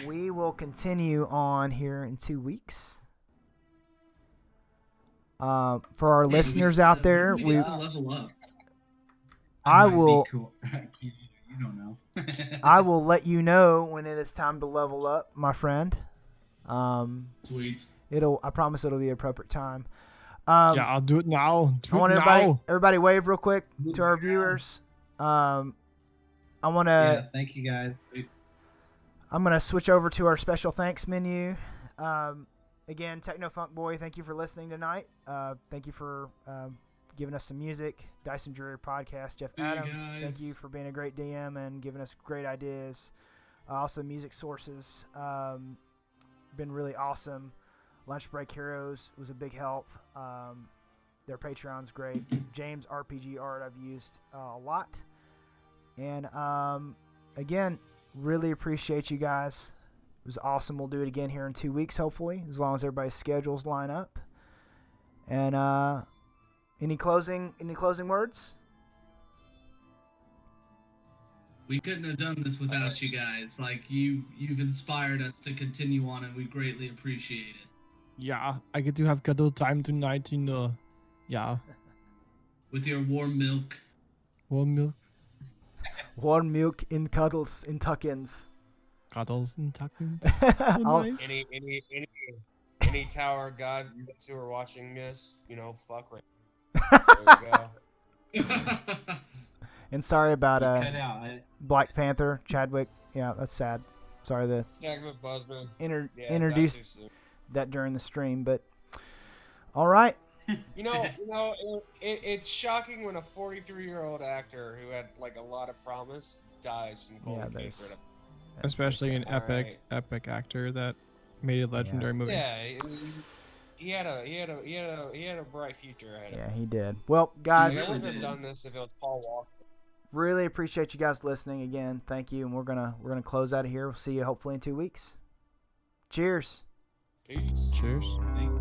we will continue on here in 2 weeks. For our listeners out there, we we need to level up. I Might be will Cool. You don't know. I will let you know when it is time to level up, my friend. Sweet. I promise it'll be appropriate time. Yeah, I'll do it now. I want everybody wave real quick to our viewers. I want to. Yeah, thank you guys. I'm gonna switch over to our special thanks menu. Again, Techno Funk Boy, thank you for listening tonight. Thank you for giving us some music. Dyson Dreary Podcast, Jeff See you Adam, guys. thank you for being a great DM and giving us great ideas. Also, music sources, been really awesome. Lunch Break Heroes was a big help. Their Patreon's great. James RPG Art I've used a lot. And again, really appreciate you guys. It was awesome. We'll do it again here in 2 weeks, hopefully, as long as everybody's schedules line up. And any closing words? We couldn't have done this without you guys. Like you've inspired us to continue on, and we greatly appreciate it. Yeah, I get to have cuddle time tonight in the, yeah, With your warm milk. warm milk, Warm milk in cuddles, in tuck-ins. cuddles and tucking. I'll- Nice. Any tower gods who are watching this, fuck right. There we go. And sorry about Cut out. Black Panther, Chadwick. Yeah, that's sad. Sorry to Jackman Buzzman. introduce that during the stream, but all right. It's shocking when a 43-year-old actor who had like a lot of promise dies from colon cancer. Especially an Alright. epic actor that made a legendary movie. Yeah, he had a bright future ahead of him. Yeah, he did. Well, guys, They wouldn't have done this if it was Paul Walker. really appreciate you guys listening again. Thank you, and we're gonna close out of here. We'll see you hopefully in 2 weeks. Cheers. Peace. Cheers. Thank you.